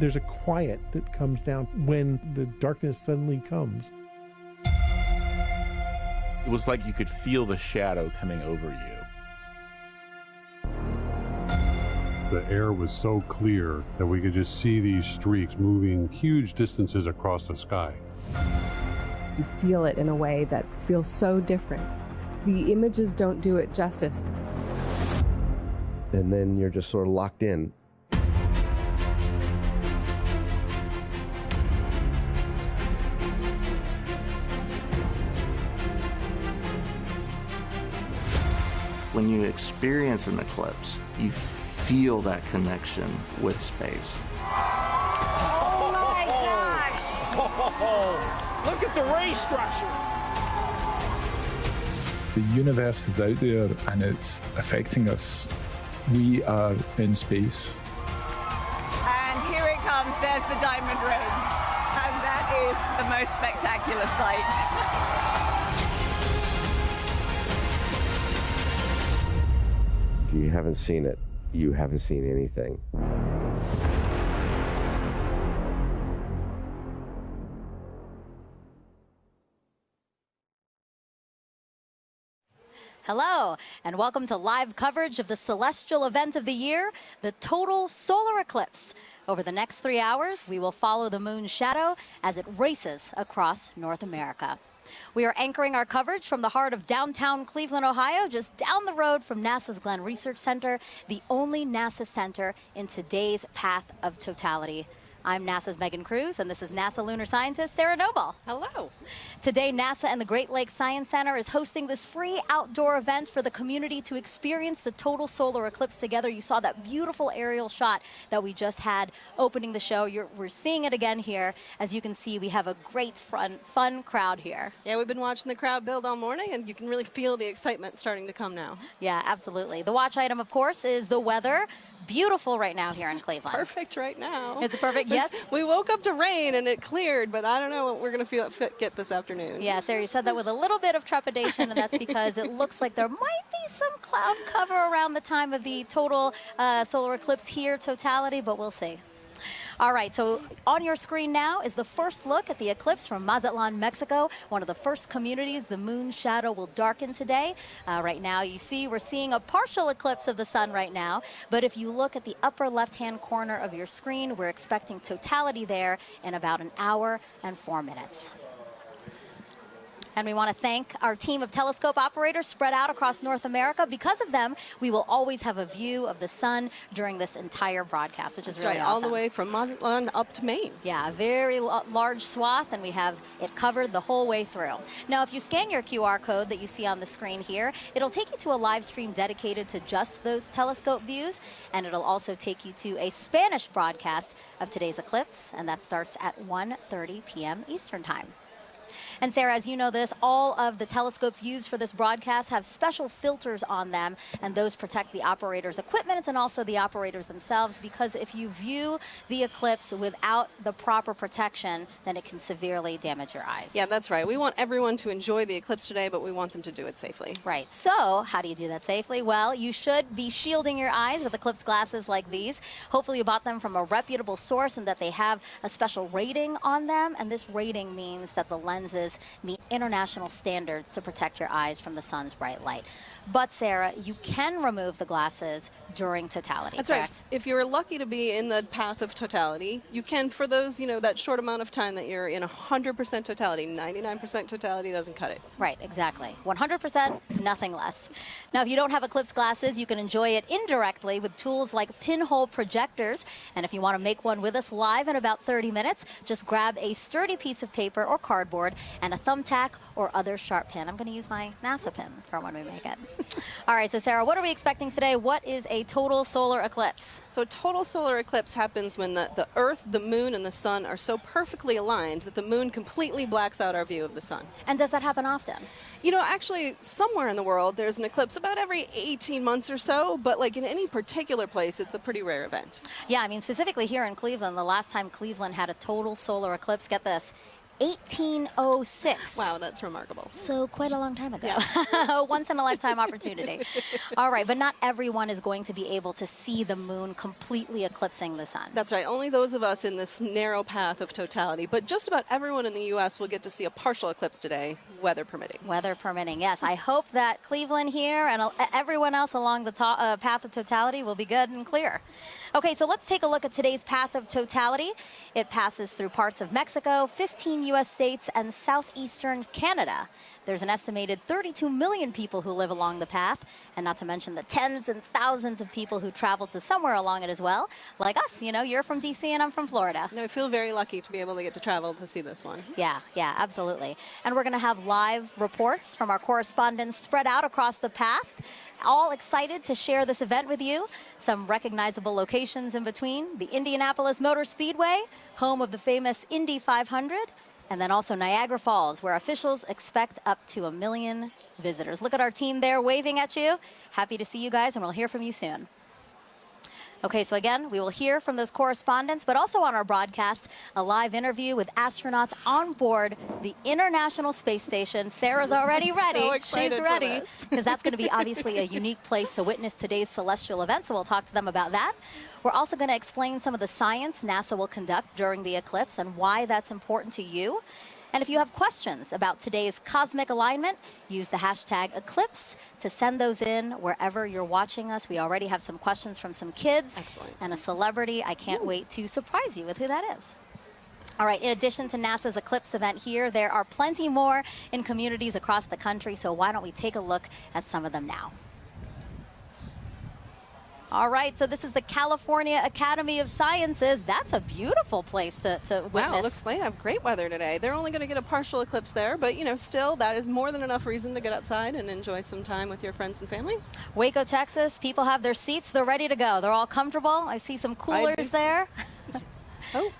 There's a quiet that comes down when the darkness suddenly comes. It was like you could feel the shadow coming over you. The air was so clear that we could just see these streaks moving huge distances across the sky. You feel it in a way that feels so different. The images don't do it justice. And then you're just sort of locked in. When you experience an eclipse, you feel that connection with space. Oh my gosh! Oh, look at the ray structure! The universe is out there and it's affecting us. We are in space. And here it comes, there's the diamond ring. And that is the most spectacular sight. If you haven't seen it, you haven't seen anything. Hello, and welcome to live coverage of the celestial event of the year, the total solar eclipse. Over the next 3 hours, we will follow the moon's shadow as it races across North America. We are anchoring our coverage from the heart of downtown Cleveland, Ohio, just down the road from NASA's Glenn Research Center, the only NASA center in today's path of totality. I'm NASA's Megan Cruz, and this is NASA lunar scientist Sarah Noble. Hello. Today, NASA and the Great Lakes Science Center is hosting this free outdoor event for the community to experience the total solar eclipse together. You saw that beautiful aerial shot that we just had opening the show. We're seeing it again here. As you can see, we have a great fun crowd here. Yeah, we've been watching the crowd build all morning, and you can really feel the excitement starting to come now. Yeah, absolutely. The watch item, of course, is the weather. Beautiful right now here in Cleveland. It's perfect right now. It's perfect, yes. We woke up to rain and it cleared, but I don't know what we're going to get this afternoon. Yeah, Sarah, you said that with a little bit of trepidation, and that's because it looks like there might be some cloud cover around the time of the total solar eclipse here, totality, but we'll see. All right, so on your screen now is the first look at the eclipse from Mazatlan, Mexico, one of the first communities the moon's shadow will darken today. Right now, you see we're seeing a partial eclipse of the sun right now, but if you look at the upper left-hand corner of your screen, we're expecting totality there in about an hour and 4 minutes. And we want to thank our team of telescope operators spread out across North America. Because of them, we will always have a view of the sun during this entire broadcast, which is really awesome. All the way from Mazatlan up to Maine. Yeah, a very large swath, and we have it covered the whole way through. Now, if you scan your QR code that you see on the screen here, it'll take you to a live stream dedicated to just those telescope views, and it'll also take you to a Spanish broadcast of today's eclipse, and that starts at 1:30 p.m. Eastern Time. And Sarah, as you know this, all of the telescopes used for this broadcast have special filters on them, and those protect the operator's equipment and also the operators themselves, because if you view the eclipse without the proper protection, then it can severely damage your eyes. Yeah, that's right. We want everyone to enjoy the eclipse today, but we want them to do it safely. Right. So how do you do that safely? Well, you should be shielding your eyes with eclipse glasses like these. Hopefully you bought them from a reputable source and that they have a special rating on them, and this rating means that the lenses meet international standards to protect your eyes from the sun's bright light. But Sarah, you can remove the glasses during totality. That's correct? right. If you're lucky to be in the path of totality, you can, for those, that short amount of time that you're in 100% totality. 99% totality doesn't cut it. Right, exactly. 100%, nothing less. Now, if you don't have eclipse glasses, you can enjoy it indirectly with tools like pinhole projectors. And if you want to make one with us live in about 30 minutes, just grab a sturdy piece of paper or cardboard and a thumbtack or other sharp pin. I'm going to use my NASA pin for when we make it. All right, so Sarah, what are we expecting today? What is a total solar eclipse? So total solar eclipse happens when the Earth, the moon, and the sun are so perfectly aligned that the moon completely blacks out our view of the sun. And does that happen often? Actually, somewhere in the world, there's an eclipse about every 18 months or so, but like in any particular place, it's a pretty rare event. Yeah, I mean, specifically here in Cleveland, the last time Cleveland had a total solar eclipse, get this, 1806. Wow, that's remarkable. So quite a long time ago. Yeah. Once in a lifetime opportunity. All right, but not everyone is going to be able to see the moon completely eclipsing the sun. That's right. Only those of us in this narrow path of totality. But just about everyone in the U.S. will get to see a partial eclipse today, weather permitting. Weather permitting, yes. I hope that Cleveland here and everyone else along the path of totality will be good and clear. Okay, so let's take a look at today's path of totality. It passes through parts of Mexico, 15 U.S. states, and southeastern Canada. There's an estimated 32 million people who live along the path, and not to mention the tens and thousands of people who travel to somewhere along it as well, like us. You know, you're from D.C. and I'm from Florida. No, I feel very lucky to be able to get to travel to see this one. Yeah, absolutely. And we're going to have live reports from our correspondents spread out across the path, all excited to share this event with you. Some recognizable locations in between: the Indianapolis Motor Speedway, home of the famous Indy 500, and then also Niagara Falls, where officials expect up to 1 million visitors. Look at our team there waving at you. Happy to see you guys, and we'll hear from you soon. Okay, so again, we will hear from those correspondents, but also on our broadcast, a live interview with astronauts on board the International Space Station. Sarah's already ready. So excited. She's ready, because that's going to be obviously a unique place to witness today's celestial event, so we'll talk to them about that. We're also going to explain some of the science NASA will conduct during the eclipse and why that's important to you. And if you have questions about today's cosmic alignment, use the hashtag Eclipse to send those in wherever you're watching us. We already have some questions from some kids. Excellent. And a celebrity. I can't wait to surprise you with who that is. All right, in addition to NASA's Eclipse event here, there are plenty more in communities across the country, so why don't we take a look at some of them now. All right, so this is the California Academy of Sciences. That's a beautiful place to witness. Wow, looks like they have great weather today. They're only going to get a partial eclipse there, but, you know, still, that is more than enough reason to get outside and enjoy some time with your friends and family. Waco, Texas, people have their seats. They're ready to go. They're all comfortable. I see some coolers there. Oh.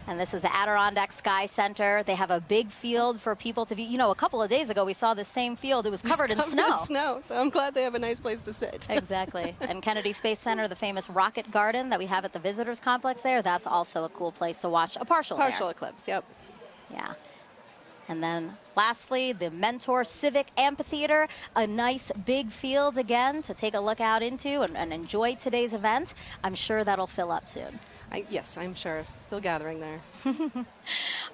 And this is the Adirondack Sky Center. They have a big field for people to view. You know, a couple of days ago, we saw the same field. It was covered in snow. So I'm glad they have a nice place to sit. Exactly. And Kennedy Space Center, the famous rocket garden that we have at the visitors complex there, that's also a cool place to watch a partial eclipse, yep. Yeah. And then lastly, the Mentor Civic Amphitheater, a nice big field again to take a look out into and enjoy today's event. I'm sure that'll fill up soon. Yes, I'm sure. Still gathering there.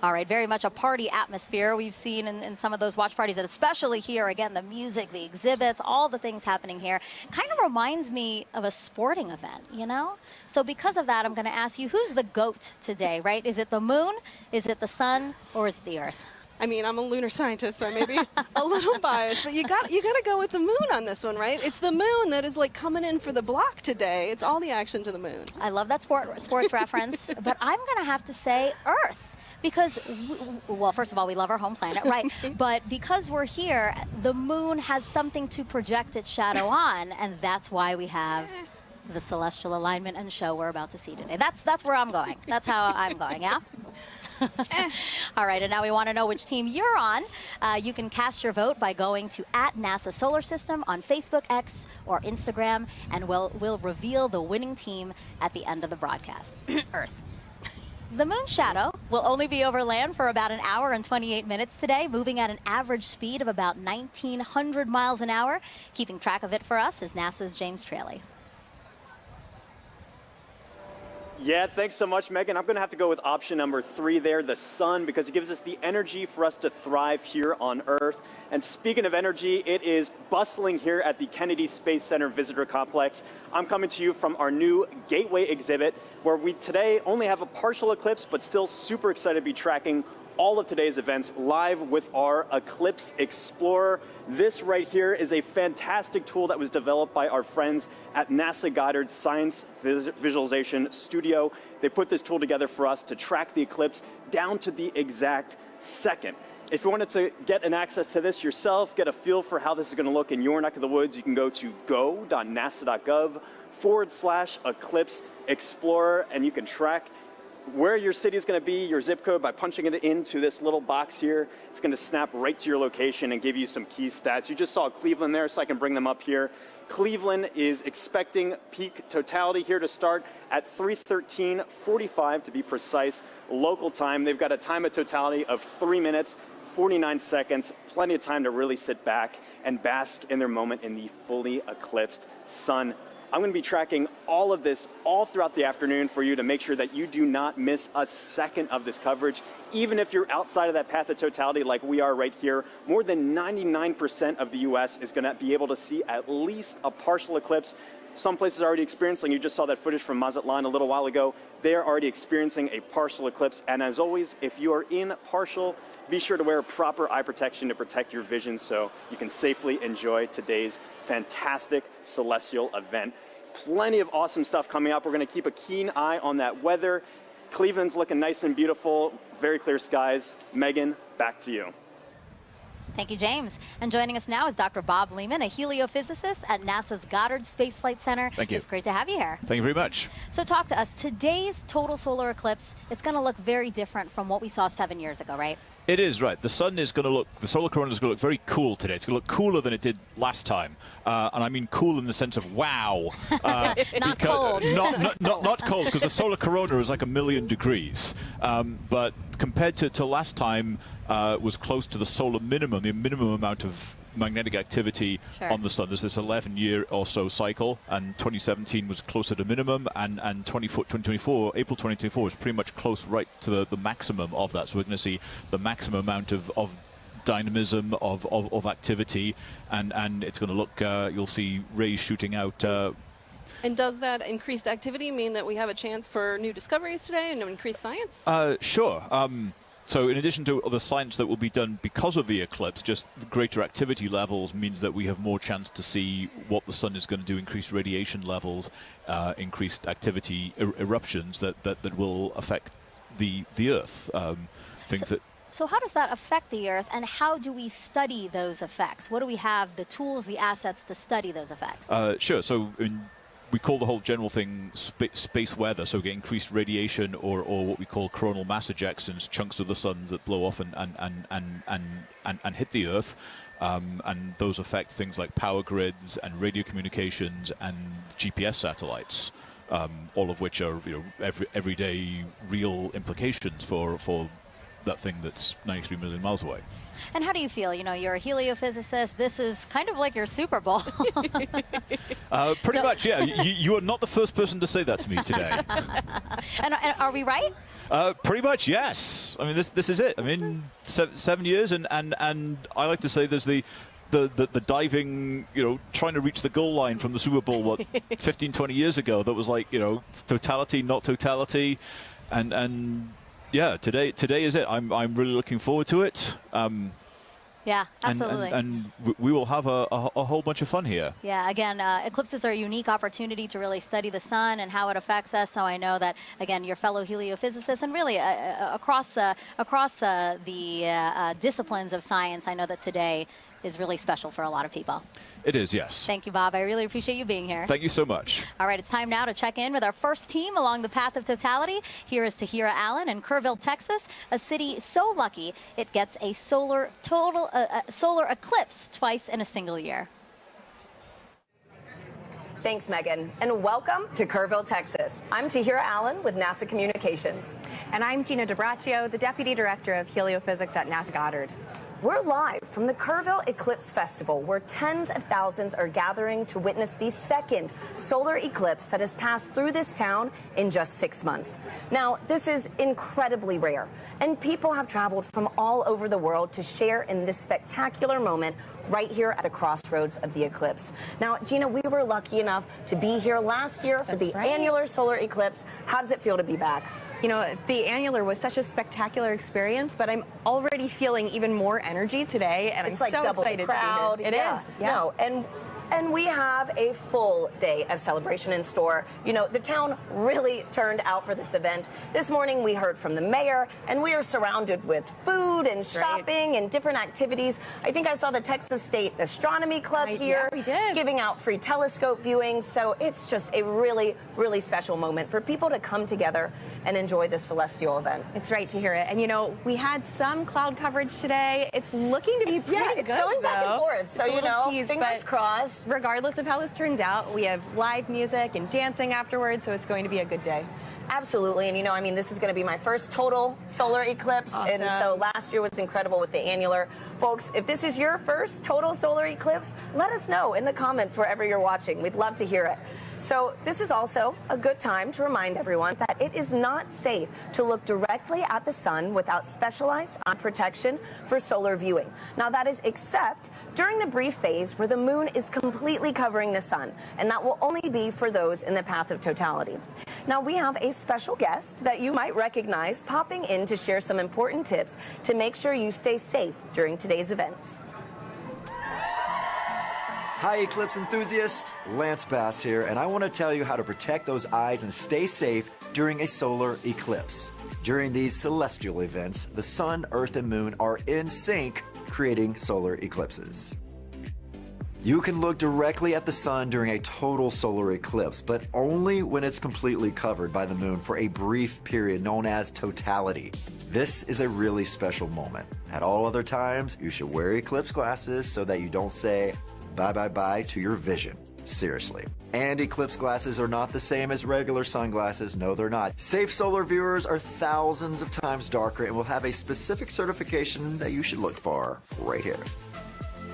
All right, very much a party atmosphere we've seen in some of those watch parties, and especially here, again, the music, the exhibits, all the things happening here. Kind of reminds me of a sporting event, you know? So because of that, I'm going to ask you, who's the GOAT today, right? Is it the moon, is it the sun, or is it the Earth? I mean, I'm a lunar scientist, so I may be a little biased, but you got to go with the moon on this one, right? It's the moon that is like coming in for the block today. It's all the action to the moon. I love that sports reference, but I'm going to have to say Earth. Because, well, first of all, we love our home planet, right? But because we're here, the moon has something to project its shadow on, and that's why we have the celestial alignment and show we're about to see today. That's where I'm going. That's how I'm going, yeah? All right, and now we want to know which team you're on. You can cast your vote by going to @NASA Solar System on Facebook, X, or Instagram, and we'll reveal the winning team at the end of the broadcast. Earth. The moon shadow will only be over land for about 1 hour and 28 minutes today, moving at an average speed of about 1,900 miles an hour. Keeping track of it for us is NASA's James Traley. Yeah, thanks so much, Megan. I'm going to have to go with option number 3 there, the sun, because it gives us the energy for us to thrive here on Earth. And speaking of energy, it is bustling here at the Kennedy Space Center Visitor Complex. I'm coming to you from our new Gateway exhibit, where we today only have a partial eclipse, but still super excited to be tracking all of today's events live with our Eclipse Explorer. This right here is a fantastic tool that was developed by our friends at NASA Goddard Science Visualization Studio. They put this tool together for us to track the eclipse down to the exact second. If you wanted to get an access to this yourself, get a feel for how this is going to look in your neck of the woods, you can go to go.nasa.gov/Eclipse Explorer, and you can track where your city is going to be, your zip code, by punching it into this little box here. It's going to snap right to your location and give you some key stats. You just saw Cleveland there, so I can bring them up here. Cleveland is expecting peak totality here to start at 3:13:45 to be precise, local time. They've got a time of totality of 3 minutes, 49 seconds, plenty of time to really sit back and bask in their moment in the fully eclipsed sun. I'm going to be tracking all of this all throughout the afternoon for you to make sure that you do not miss a second of this coverage. Even if you're outside of that path of totality like we are right here, more than 99% of the U.S. is going to be able to see at least a partial eclipse. Some places are already experiencing, you just saw that footage from Mazatlan a little while ago. They're already experiencing a partial eclipse. And as always, if you are in partial, be sure to wear proper eye protection to protect your vision so you can safely enjoy today's fantastic celestial event. Plenty of awesome stuff coming up. We're going to keep a keen eye on that weather. Cleveland's looking nice and beautiful, very clear skies. Megan, back to you. Thank you, James. And joining us now is Dr. Bob Lehman, a heliophysicist at NASA's Goddard Space Flight Center. Thank you. It's great to have you here. Thank you very much. So talk to us. Today's total solar eclipse, it's going to look very different from what we saw 7 years ago, right? It is, right. The sun is going to look, the solar corona is going to look very cool today. It's going to look cooler than it did last time. And I mean cool in the sense of wow. Not cold. Not cold, because the solar corona is like 1,000,000 degrees. But compared to last time, was close to the solar minimum, the minimum amount of magnetic activity on the sun. There's this 11-year or so cycle, and 2017 was closer to minimum, and 2024, April 2024 is pretty much close right to the maximum of that. So we're going to see the maximum amount of dynamism, of activity, and it's going to look, you'll see rays shooting out. And does that increased activity mean that we have a chance for new discoveries today and increased science? Sure. So in addition to the science that will be done because of the eclipse, just greater activity levels means that we have more chance to see what the sun is going to do, increased radiation levels, increased activity, eruptions that will affect the Earth. So how does that affect the Earth, and how do we study those effects? What do we have, the tools, the assets to study those effects? Sure. So we call the whole general thing space weather, so we get increased radiation or what we call coronal mass ejections, chunks of the sun that blow off and hit the Earth. And those affect things like power grids and radio communications and GPS satellites, all of which are everyday real implications for that thing that's 93 million miles away. And how do you feel? You know, you're a heliophysicist. This is kind of like your Super Bowl. Pretty much, yeah. You are not the first person to say that to me today. and are we right? Pretty much, yes. I mean, this is it. I mean, 7 years, and I like to say there's the diving, trying to reach the goal line from the Super Bowl, 15, 20 years ago, that was like, totality, not totality, and yeah, today is it. I'm really looking forward to it. Yeah, absolutely. And we will have a whole bunch of fun here. Yeah, again, eclipses are a unique opportunity to really study the sun and how it affects us. So I know that, again, your fellow heliophysicists and really across the disciplines of science, I know that today is really special for a lot of people. It is, yes. Thank you, Bob. I really appreciate you being here. Thank you so much. All right, it's time now to check in with our first team along the path of totality. Here is Tahira Allen in Kerrville, Texas, a city so lucky it gets a solar eclipse twice in a single year. Thanks, Megan, and welcome to Kerrville, Texas. I'm Tahira Allen with NASA Communications. And I'm Gina DiBraccio, the Deputy Director of Heliophysics at NASA Goddard. We're live from the Kerrville Eclipse Festival, where tens of thousands are gathering to witness the second solar eclipse that has passed through this town in just 6 months. Now, this is incredibly rare, and people have traveled from all over the world to share in this spectacular moment right here at the crossroads of the eclipse. Now, Gina, we were lucky enough to be here last year for the annular solar eclipse. How does it feel to be back? You know, the annular was such a spectacular experience, but I'm already feeling even more energy today, and it's I'm like so double excited the crowd. to be here. It is. Yeah. No, and And we have a full day of celebration in store. You know, the town really turned out for this event. This morning we heard from the mayor, and we are surrounded with food and shopping and different activities. I think I saw the Texas State Astronomy Club here giving out free telescope viewings. So it's just a really, really special moment for people to come together and enjoy this celestial event. It's right to hear it. And you know, we had some cloud coverage today. It's looking to be pretty good. It's going back and forth. So, you know, fingers crossed. Regardless of how this turns out, we have live music and dancing afterwards, so it's going to be a good day. Absolutely. And, you know, I mean, this is going to be my first total solar eclipse. Awesome. And so last year was incredible with the annular. Folks, if this is your first total solar eclipse, let us know in the comments wherever you're watching. We'd love to hear it. So this is also a good time to remind everyone that it is not safe to look directly at the sun without specialized eye protection for solar viewing. Now, that is except during the brief phase where the moon is completely covering the sun, and that will only be for those in the path of totality. Now, we have a special guest that you might recognize popping in to share some important tips to make sure you stay safe during today's events. Hi, Eclipse enthusiast. Lance Bass here, and I want to tell you how to protect those eyes and stay safe during a solar eclipse. During these celestial events, the sun, earth, and moon are in sync, creating solar eclipses. You can look directly at the sun during a total solar eclipse, but only when it's completely covered by the moon for a brief period known as totality. This is a really special moment. At all other times, you should wear eclipse glasses so that you don't say bye-bye-bye to your vision. Seriously. And eclipse glasses are not the same as regular sunglasses. No, they're not. Safe solar viewers are thousands of times darker and will have a specific certification that you should look for right here.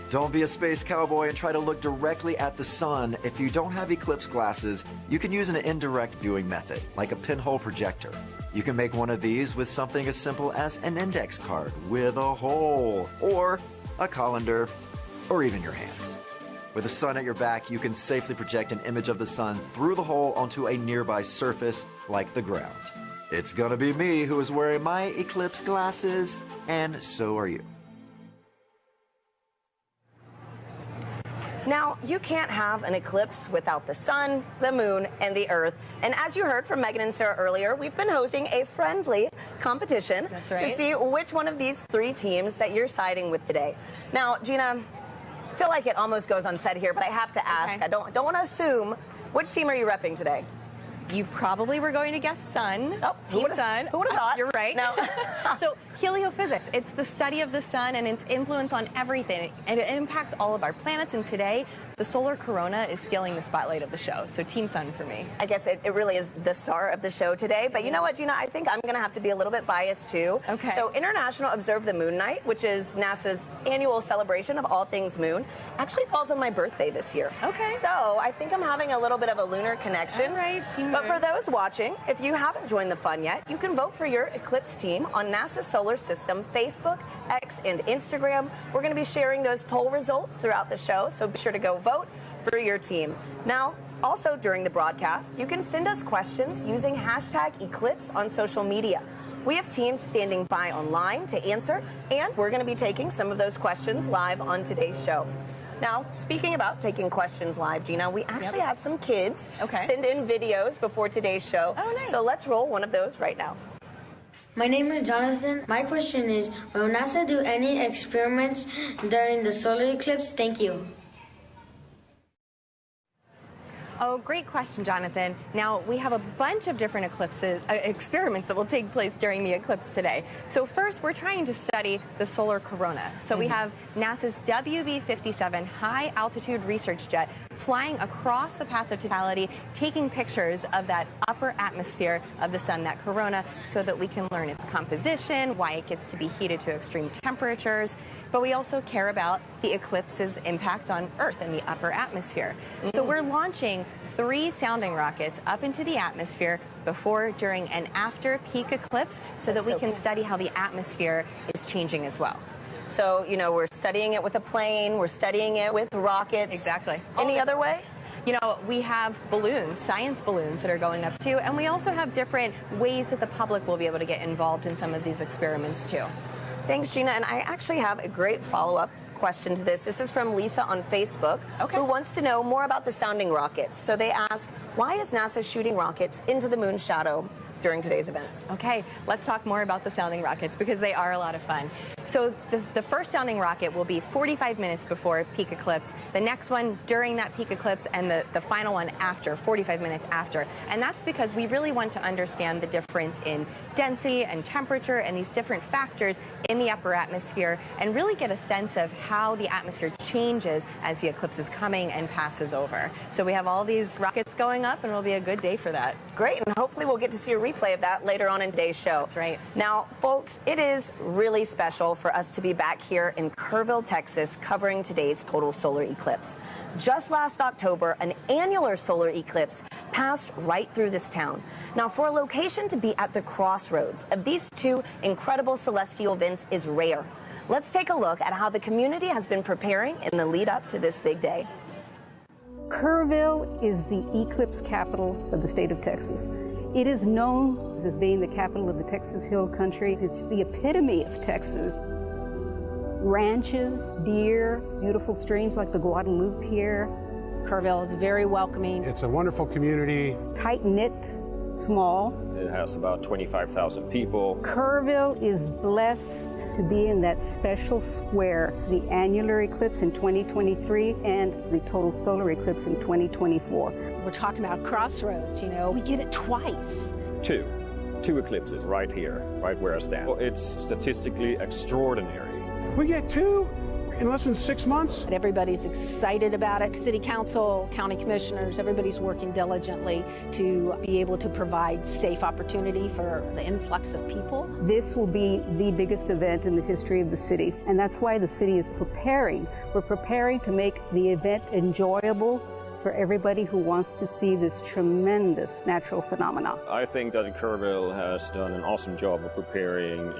Don't be a space cowboy and try to look directly at the sun. If you don't have eclipse glasses, you can use an indirect viewing method, like a pinhole projector. You can make one of these with something as simple as an index card with a hole, or a colander, or even your hands. With the sun at your back, you can safely project an image of the sun through the hole onto a nearby surface like the ground. It's gonna be me who is wearing my eclipse glasses, and so are you. Now, you can't have an eclipse without the sun, the moon, and the earth. And as you heard from Megan and Sarah earlier, we've been hosting a friendly competition to see which one of these three teams that you're siding with today. Now, Gina, I feel like it almost goes unsaid here, but I have to ask. I don't want to assume. Which team are you repping today? You probably were going to guess sun. Oh, Team Sun. Who would have thought? You're right. No. So heliophysics, it's the study of the sun and its influence on everything. And it impacts all of our planets. And today, the solar corona is stealing the spotlight of the show. So Team Sun for me. I guess it really is the star of the show today. But you know what, Gina? I think I'm going to have to be a little bit biased, too. Okay. So International Observe the Moon Night, which is NASA's annual celebration of all things moon, actually falls on my birthday this year. Okay. So I think I'm having a little bit of a lunar connection. All right, Team But Moon. for those watching, if you haven't joined the fun yet, you can vote for your eclipse team on NASA's Solar System, Facebook, X, and Instagram. We're going to be sharing those poll results throughout the show, so be sure to go vote for your team. Now, also during the broadcast, you can send us questions using #Eclipse on social media. We have teams standing by online to answer, and we're going to be taking some of those questions live on today's show. Now, speaking about taking questions live, Gina, we actually had some kids send in videos before today's show. Oh, nice. So let's roll one of those right now. My name is Jonathan. My question is, will NASA do any experiments during the solar eclipse? Thank you. Oh, great question, Jonathan. Now, we have a bunch of different experiments that will take place during the eclipse today. So first, we're trying to study the solar corona. So we have NASA's WB-57 high-altitude research jet flying across the path of totality, taking pictures of that upper atmosphere of the sun, that corona, so that we can learn its composition, why it gets to be heated to extreme temperatures. But we also care about the eclipse's impact on Earth and the upper atmosphere. So we're launching 3 sounding rockets up into the atmosphere before, during, and after peak eclipse so that we can study how the atmosphere is changing as well. So, you know, we're studying it with a plane, we're studying it with rockets. Exactly. Any other way? You know, we have balloons, science balloons that are going up too, and we also have different ways that the public will be able to get involved in some of these experiments too. Thanks, Gina. And I actually have a great follow-up question to this. This is from Lisa on Facebook, who wants to know more about the sounding rockets. So they ask, why is NASA shooting rockets into the moon's shadow during today's events? Okay, let's talk more about the sounding rockets because they are a lot of fun. So the first sounding rocket will be 45 minutes before peak eclipse, the next one during that peak eclipse, and the final one after, 45 minutes after. And that's because we really want to understand the difference in density and temperature and these different factors in the upper atmosphere and really get a sense of how the atmosphere changes as the eclipse is coming and passes over. So we have all these rockets going up and it'll be a good day for that. Great, and hopefully we'll get to see a replay of that later on in today's show. That's right. Now, folks, it is really special for us to be back here in Kerrville, Texas, covering today's total solar eclipse. Just last October, an annular solar eclipse passed right through this town. Now, for a location to be at the crossroads of these two incredible celestial events is rare. Let's take a look at how the community has been preparing in the lead up to this big day. Kerrville is the eclipse capital of the state of Texas. It is known as being the capital of the Texas Hill Country. It's the epitome of Texas. Ranches, deer, beautiful streams like the Guadalupe here. Kerrville is very welcoming. It's a wonderful community. Tight-knit, small. It has about 25,000 people. Kerrville is blessed to be in that special square, the annular eclipse in 2023 and the total solar eclipse in 2024. We're talking about crossroads, you know, we get it twice. Two eclipses right here, right where I stand. It's statistically extraordinary. We get two in less than 6 months. Everybody's excited about it. City council, county commissioners, everybody's working diligently to be able to provide safe opportunity for the influx of people. This will be the biggest event in the history of the city, and that's why the city is preparing. We're preparing to make the event enjoyable for everybody who wants to see this tremendous natural phenomenon. I think that Kerrville has done an awesome job of preparing,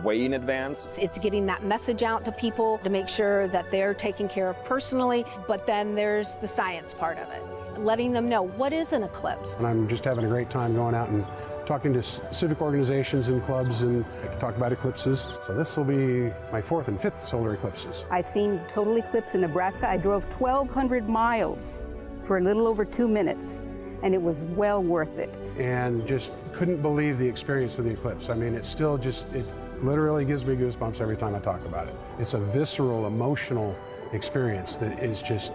way in advance. It's getting that message out to people to make sure that they're taken care of personally, but then there's the science part of it, letting them know what is an eclipse. And I'm just having a great time going out and talking to civic organizations and clubs and talk about eclipses. So this will be my 4th and 5th solar eclipses. I've seen total eclipse in Nebraska. I drove 1,200 miles for a little over 2 minutes, and it was well worth it. And just couldn't believe the experience of the eclipse. I mean, it's still just, it literally gives me goosebumps every time I talk about it. It's a visceral, emotional experience that is just,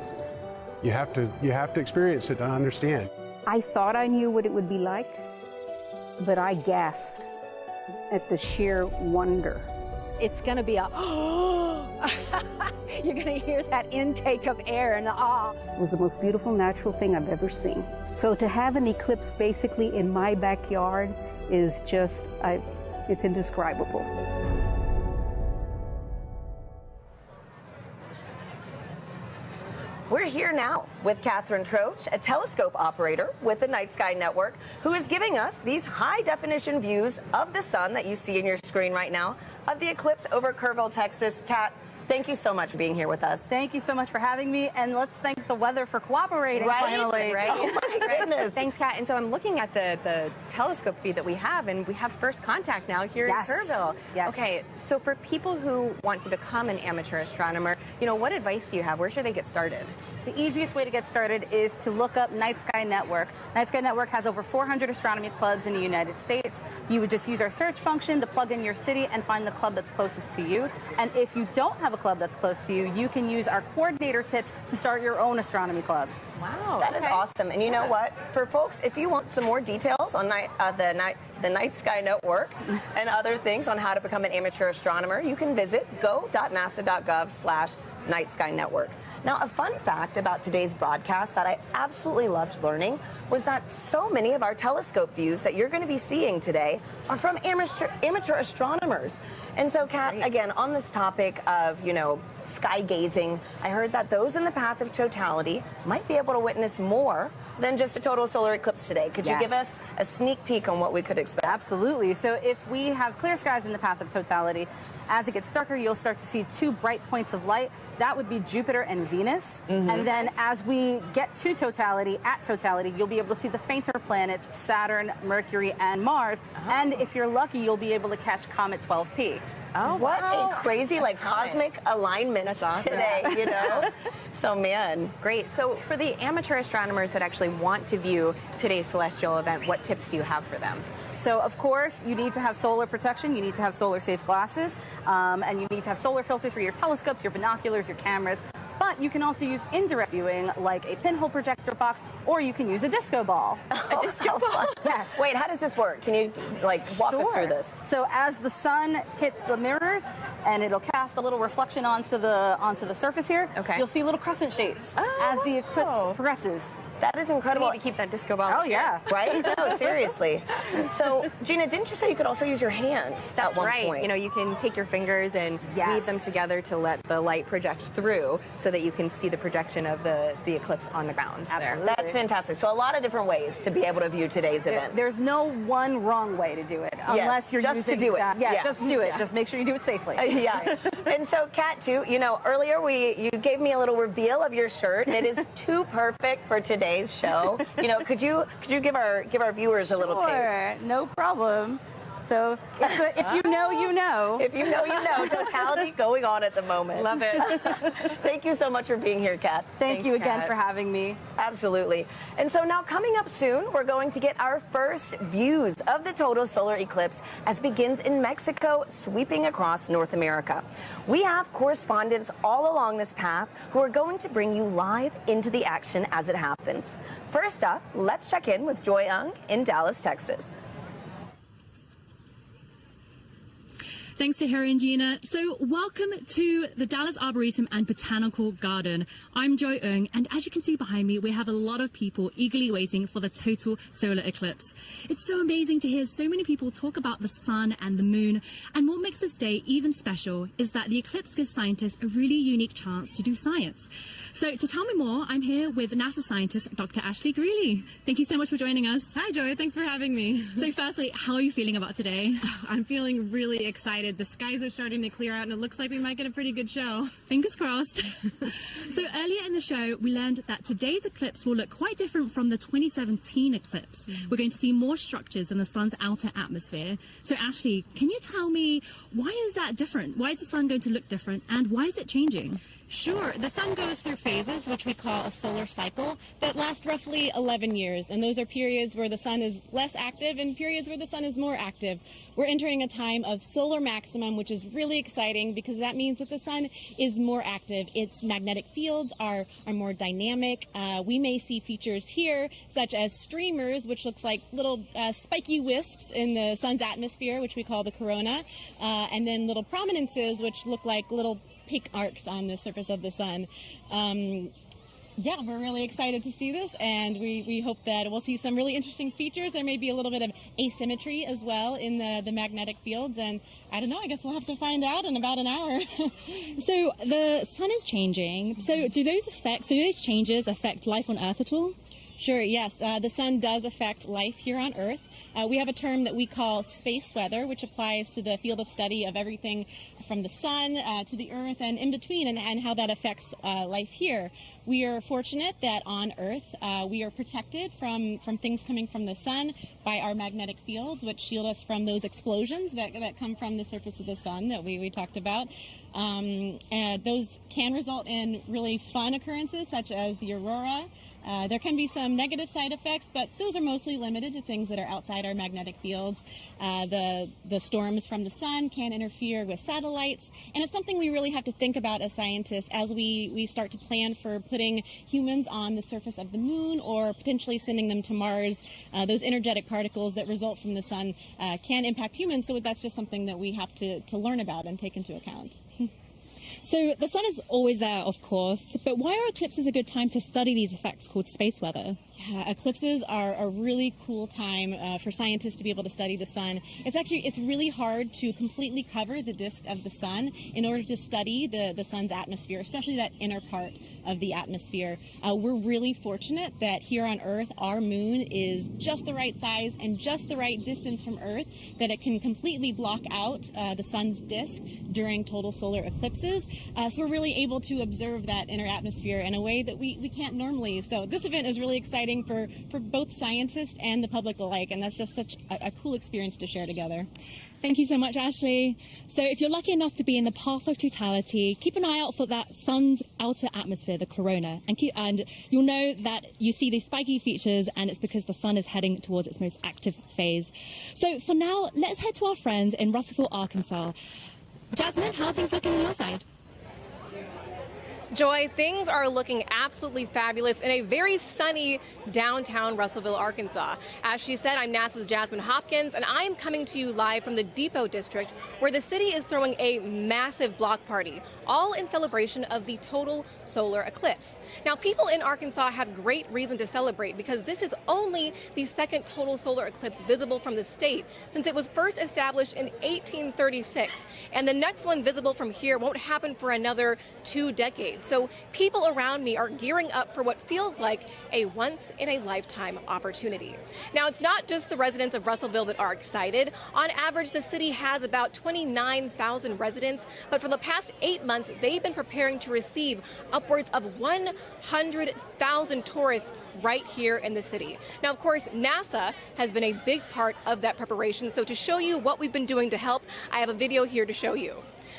you have to experience it to understand. I thought I knew what it would be like, but I gasped at the sheer wonder. It's going to be a, you're going to hear that intake of air and awe. It was the most beautiful natural thing I've ever seen. So to have an eclipse basically in my backyard is just, it's indescribable. We're here now with Catherine Troach, a telescope operator with the Night Sky Network, who is giving us these high-definition views of the sun that you see in your screen right now, of the eclipse over Kerrville, Texas. Kat, thank you so much for being here with us. Thank you so much for having me, and let's thank the weather for cooperating finally. Right? Oh my goodness. Thanks, Kat. And so I'm looking at the telescope feed that we have, and we have first contact now here in Kerrville. Yes. Okay, so for people who want to become an amateur astronomer, what advice do you have? Where should they get started? The easiest way to get started is to look up Night Sky Network. Night Sky Network has over 400 astronomy clubs in the United States. You would just use our search function to plug in your city and find the club that's closest to you. And if you don't have a club that's close to you, you can use our coordinator tips to start your own astronomy club. Wow. That is awesome. And you know what? For folks, if you want some more details on the Night Sky Network and other things on how to become an amateur astronomer, you can visit go.nasa.gov/Night Sky Network. Now, a fun fact about today's broadcast that I absolutely loved learning was that so many of our telescope views that you're going to be seeing today are from amateur astronomers. And so, Kat, again, on this topic of, sky gazing, I heard that those in the path of totality might be able to witness more than just a total solar eclipse today. Could you give us a sneak peek on what we could expect? Absolutely. So if we have clear skies in the path of totality, As it gets darker, you'll start to see two bright points of light. That would be Jupiter and Venus. And then as we get to totality, at totality, you'll be able to see the fainter planets, Saturn, Mercury, and Mars. And if you're lucky, you'll be able to catch Comet 12P. Oh, what a crazy, like, cosmic alignment today, you know? So, man. Great. So, for the amateur astronomers that actually want to view today's celestial event, what tips do you have for them? So, of course, you need to have solar protection. You need to have solar-safe glasses. And you need to have solar filters for your telescopes, your binoculars, your cameras. But you can also use indirect viewing, like a pinhole projector box, or you can use a disco ball. A disco ball? Yes. Wait, how does this work? Can you, like, walk us through this? So as the sun hits the mirrors, and it'll cast a little reflection onto the surface here, you'll see little crescent shapes as the eclipse progresses. That is incredible. We need to keep that disco ball. Oh, yeah. Right? No, seriously. So, Gina, didn't you say you could also use your hands That's at one right. point? You know, you can take your fingers and weave them together to let the light project through so that you can see the projection of the eclipse on the ground. Absolutely. That's fantastic. So a lot of different ways to be able to view today's event. There's no one wrong way to do it, unless you're just using to do it. that. Yeah, just do it. Just make sure you do it safely. Yeah. And so, Kat, too, you know, earlier you gave me a little reveal of your shirt. It is too perfect for today's show. You know, could you give our viewers a little taste? Sure, no problem. So if you know, you know. If you know, you know. Totality going on at the moment. Love it. Thank you so much for being here, Kat. Thanks you again for having me. Absolutely. And so now coming up soon, we're going to get our first views of the total solar eclipse as it begins in Mexico, sweeping across North America. We have correspondents all along this path who are going to bring you live into the action as it happens. First up, let's check in with Joy Ung in Dallas, Texas. Thanks to Harry and Gina. So welcome to the Dallas Arboretum and Botanical Garden. I'm Joy Ung, and as you can see behind me, we have a lot of people eagerly waiting for the total solar eclipse. It's so amazing to hear so many people talk about the sun and the moon, and what makes this day even special is that the eclipse gives scientists a really unique chance to do science. So to tell me more, I'm here with NASA scientist Dr. Ashley Greeley. Thank you so much for joining us. Hi, Joy. Thanks for having me. So firstly, how are you feeling about today? I'm feeling really excited. The skies are starting to clear out, and it looks like we might get a pretty good show. Fingers crossed. So earlier in the show, we learned that today's eclipse will look quite different from the 2017 eclipse. We're going to see more structures in the sun's outer atmosphere. So Ashley, can you tell me, why is that different? Why is the sun going to look different, and why is it changing? Sure. The sun goes through phases, which we call a solar cycle, that last roughly 11 years. And those are periods where the sun is less active and periods where the sun is more active. We're entering a time of solar maximum, which is really exciting because that means that the sun is more active. Its magnetic fields are more dynamic. We may see features here, such as streamers, which looks like little spiky wisps in the sun's atmosphere, which we call the corona, and then little prominences, which look like little peak arcs on the surface of the sun. Yeah, we're really excited to see this, and we hope that we'll see some really interesting features. There may be a little bit of asymmetry as well in the magnetic fields, and I don't know, I guess we'll have to find out in about an hour. So the sun is changing. So do those changes affect life on Earth at all? Sure, yes. The sun does affect life here on Earth. We have a term that we call space weather, which applies to the field of study of everything from the sun to the Earth and in between, and how that affects life here. We are fortunate that on Earth we are protected from things coming from the sun by our magnetic fields, which shield us from those explosions that come from the surface of the sun that we talked about. And those can result in really fun occurrences, such as the aurora. There can be some negative side effects, but those are mostly limited to things that are outside our magnetic fields. The storms from the sun can interfere with satellites, and it's something we really have to think about as scientists as we start to plan for putting humans on the surface of the moon or potentially sending them to Mars. Those energetic particles that result from the sun can impact humans, so that's just something that we have to learn about and take into account. So the sun is always there, of course, but why are eclipses a good time to study these effects called space weather? Yeah, eclipses are a really cool time for scientists to be able to study the sun. It's really hard to completely cover the disk of the sun in order to study the sun's atmosphere, especially that inner part of the atmosphere. We're really fortunate that here on Earth, our moon is just the right size and just the right distance from Earth that it can completely block out the sun's disk during total solar eclipses. So we're really able to observe that inner atmosphere in a way that we can't normally. So this event is really exciting for both scientists and the public alike, and that's just such a cool experience to share together. Thank you so much, Ashley. So if you're lucky enough to be in the path of totality, keep an eye out for that sun's outer atmosphere, the corona, and you'll know that you see these spiky features, and it's because the sun is heading towards its most active phase. So for now, let's head to our friends in Russellville, Arkansas. Jasmine, how are things looking on your side? Joy, things are looking absolutely fabulous in a very sunny downtown Russellville, Arkansas. As she said, I'm NASA's Jasmine Hopkins, and I am coming to you live from the Depot District, where the city is throwing a massive block party, all in celebration of the total solar eclipse. Now, people in Arkansas have great reason to celebrate because this is only the second total solar eclipse visible from the state since it was first established in 1836, and the next one visible from here won't happen for another 2 decades. So people around me are gearing up for what feels like a once-in-a-lifetime opportunity. Now, it's not just the residents of Russellville that are excited. On average, the city has about 29,000 residents, but for the past 8 months, they've been preparing to receive upwards of 100,000 tourists right here in the city. Now, of course, NASA has been a big part of that preparation, so to show you what we've been doing to help, I have a video here to show you.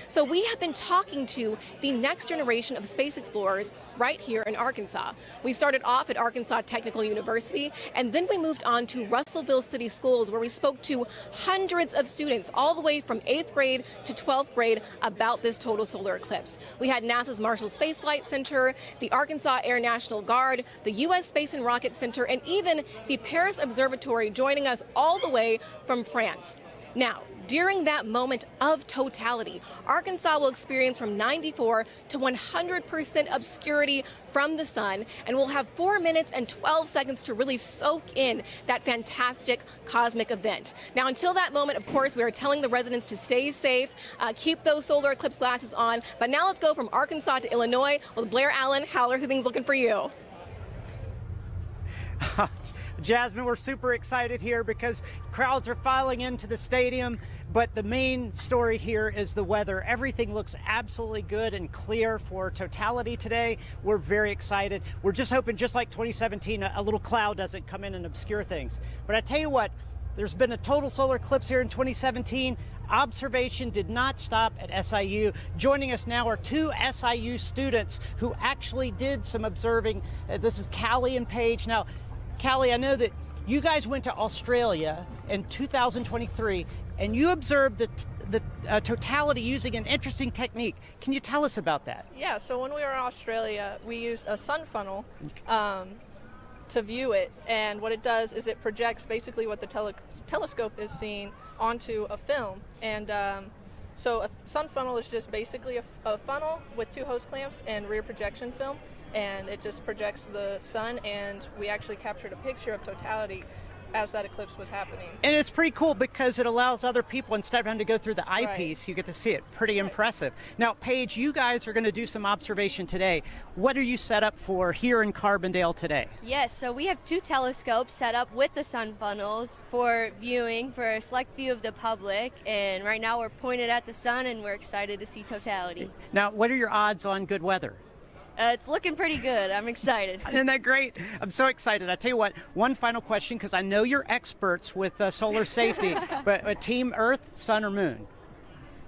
So we have been talking to the next generation of space explorers right here in Arkansas. We started off at Arkansas Technical University, and then we moved on to Russellville City Schools, where we spoke to hundreds of students all the way from 8th grade to 12th grade about this total solar eclipse. We had NASA's Marshall Space Flight Center, the Arkansas Air National Guard, the U.S. Space and Rocket Center, and even the Paris Observatory joining us all the way from France. Now, during that moment of totality, Arkansas will experience from 94 to 100% obscurity from the sun, and we'll have 4 minutes and 12 seconds to really soak in that fantastic cosmic event. Now, until that moment, of course, we are telling the residents to stay safe, keep those solar eclipse glasses on. But now let's go from Arkansas to Illinois with Blair Allen. How are things looking for you? Jasmine, we're super excited here because crowds are filing into the stadium, but the main story here is the weather. Everything looks absolutely good and clear for totality today. We're very excited. We're just hoping, just like 2017, a little cloud doesn't come in and obscure things. But I tell you what, there's been a total solar eclipse here in 2017. Observation did not stop at SIU. Joining us now are 2 SIU students who actually did some observing. This is Callie and Paige. Now, Callie, I know that you guys went to Australia in 2023 and you observed the totality using an interesting technique. Can you tell us about that? Yeah, so when we were in Australia, we used a sun funnel to view it, and what it does is it projects basically what the telescope is seeing onto a film. And so a sun funnel is just basically a funnel with 2 hose clamps and rear projection film, and it just projects the sun, and we actually captured a picture of totality as that eclipse was happening. And it's pretty cool because it allows other people, instead of having to go through the eyepiece, you get to see it. Pretty impressive. Now, Paige, you guys are going to do some observation today. What are you set up for here in Carbondale today? Yes, so we have 2 telescopes set up with the sun funnels for viewing for a select view of the public, and right now we're pointed at the sun and we're excited to see totality. Now, what are your odds on good weather? It's looking pretty good. I'm excited. Isn't that great? I'm so excited. I tell you what, one final question, because I know you're experts with solar safety, but Team Earth, Sun, or Moon?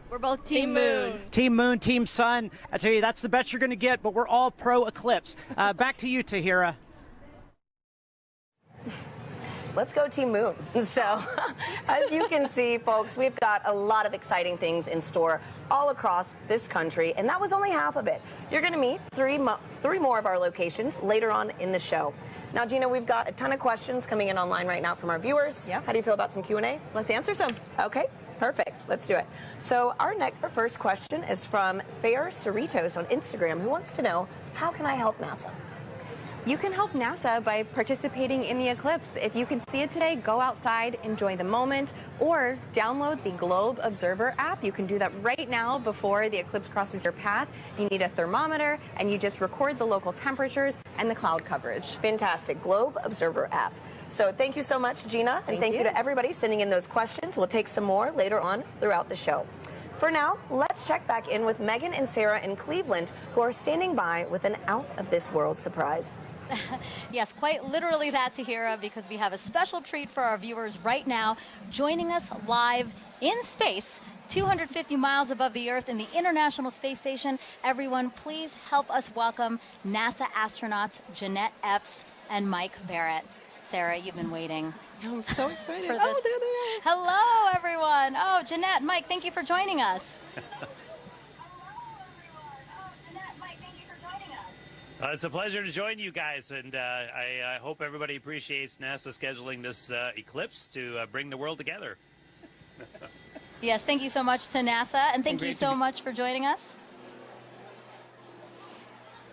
We're both Team Moon. Team Moon, Team Sun. I tell you, that's the best you're going to get, but we're all pro eclipse. Back to you, Tahira. Let's go Team Moon. So, as you can see, folks, we've got a lot of exciting things in store all across this country, and that was only half of it. You're going to meet three more of our locations later on in the show. Now, Gina, we've got a ton of questions coming in online right now from our viewers. Yeah. How do you feel about some Q&A? Let's answer some. Okay. Perfect. Let's do it. So our first question is from Fair Cerritos on Instagram, who wants to know, how can I help NASA? You can help NASA by participating in the eclipse. If you can see it today, go outside, enjoy the moment, or download the Globe Observer app. You can do that right now before the eclipse crosses your path. You need a thermometer, and you just record the local temperatures and the cloud coverage. Fantastic. Globe Observer app. So thank you so much, Gina, and thank you to everybody sending in those questions. We'll take some more later on throughout the show. For now, let's check back in with Megan and Sarah in Cleveland, who are standing by with an out-of-this-world surprise. Yes, quite literally that, Tahira, because we have a special treat for our viewers right now, joining us live in space, 250 miles above the Earth in the International Space Station. Everyone, please help us welcome NASA astronauts Jeanette Epps and Mike Barrett. Sarah, you've been waiting. I'm so excited. For this. Oh, there they are. Hello, everyone. Oh, Jeanette, Mike, thank you for joining us. It's a pleasure to join you guys, and I hope everybody appreciates NASA scheduling this eclipse to bring the world together. Yes, thank you so much to NASA, and thank you so much for joining us.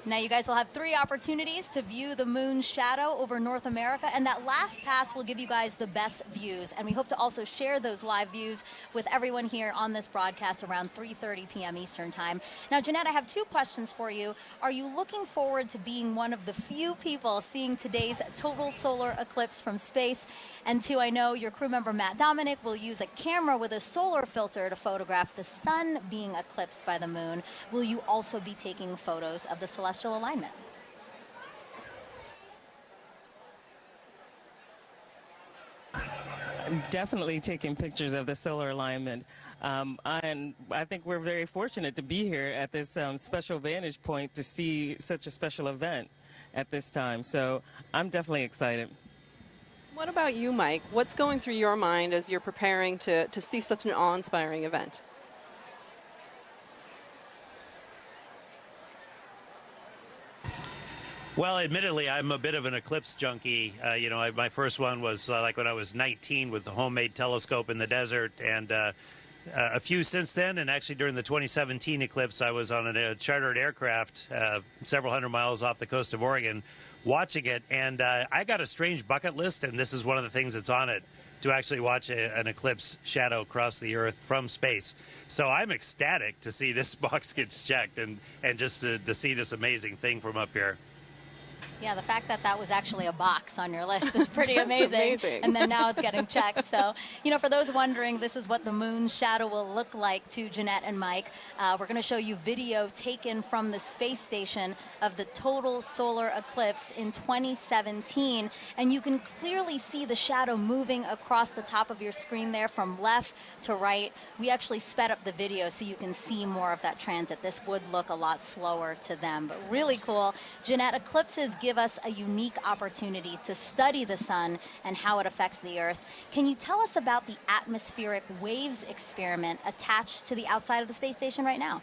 Now, you guys will have 3 opportunities to view the moon's shadow over North America, and that last pass will give you guys the best views. And we hope to also share those live views with everyone here on this broadcast around 3:30 p.m. Eastern Time. Now, Jeanette, I have 2 questions for you. Are you looking forward to being one of the few people seeing today's total solar eclipse from space? And 2, I know your crew member Matt Dominic will use a camera with a solar filter to photograph the sun being eclipsed by the moon. Will you also be taking photos of the celestial alignment? I'm definitely taking pictures of the solar alignment. And I think we're very fortunate to be here at this special vantage point to see such a special event at this time. So I'm definitely excited. What about you, Mike? What's going through your mind as you're preparing to see such an awe-inspiring event? Well, admittedly, I'm a bit of an eclipse junkie. You know, my first one was like when I was 19 with the homemade telescope in the desert, and a few since then. And actually, during the 2017 eclipse, I was on a chartered aircraft several hundred miles off the coast of Oregon watching it. And I got a strange bucket list, and this is one of the things that's on it, to actually watch an eclipse shadow cross the Earth from space. So I'm ecstatic to see this box gets checked and just to see this amazing thing from up here. Yeah, the fact that that was actually a box on your list is pretty amazing. Amazing. And then now it's getting checked. So, you know, for those wondering, this is what the moon's shadow will look like to Jeanette and Mike. We're going to show you video taken from the space station of the total solar eclipse in 2017. And you can clearly see the shadow moving across the top of your screen there from left to right. We actually sped up the video so you can see more of that transit. This would look a lot slower to them, but really cool. Jeanette, eclipses give us a unique opportunity to study the sun and how it affects the Earth. Can you tell us about the atmospheric waves experiment attached to the outside of the space station right now?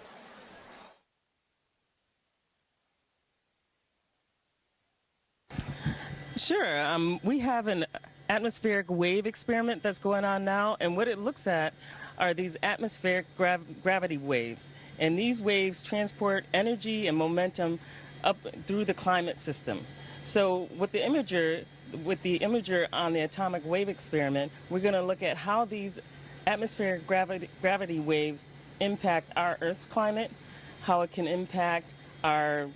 Sure. We have an atmospheric wave experiment that's going on now, and what it looks at are these atmospheric gravity waves. And these waves transport energy and momentum up through the climate system. So with the imager on the atomic wave experiment, we're going to look at how these atmospheric gravity waves impact our Earth's climate, how it can impact our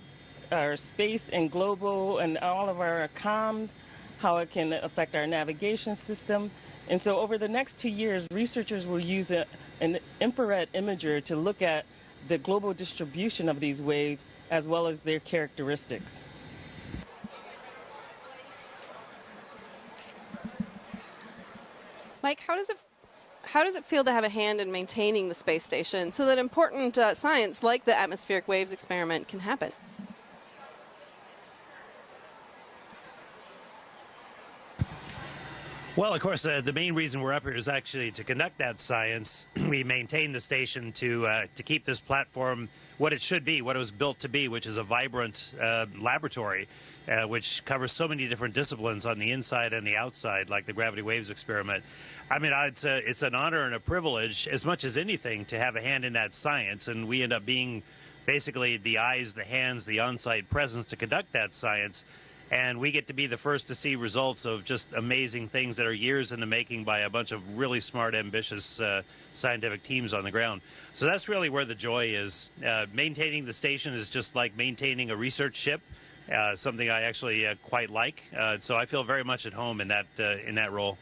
space and global and all of our comms, how it can affect our navigation system. And so over the next 2 years, researchers will use an infrared imager to look at the global distribution of these waves as well as their characteristics. Mike, how does it feel to have a hand in maintaining the space station so that important science like the atmospheric waves experiment can happen? Well, of course, the main reason we're up here is actually to conduct that science. We maintain the station to keep this platform what it should be, what it was built to be, which is a vibrant laboratory, which covers so many different disciplines on the inside and the outside, like the gravity waves experiment. I mean, it's an honor and a privilege, as much as anything, to have a hand in that science, and we end up being basically the eyes, the hands, the on-site presence to conduct that science. And we get to be the first to see results of just amazing things that are years in the making by a bunch of really smart, ambitious scientific teams on the ground. So that's really where the joy is. Maintaining the station is just like maintaining a research ship, something I actually quite like. So I feel very much at home in that role.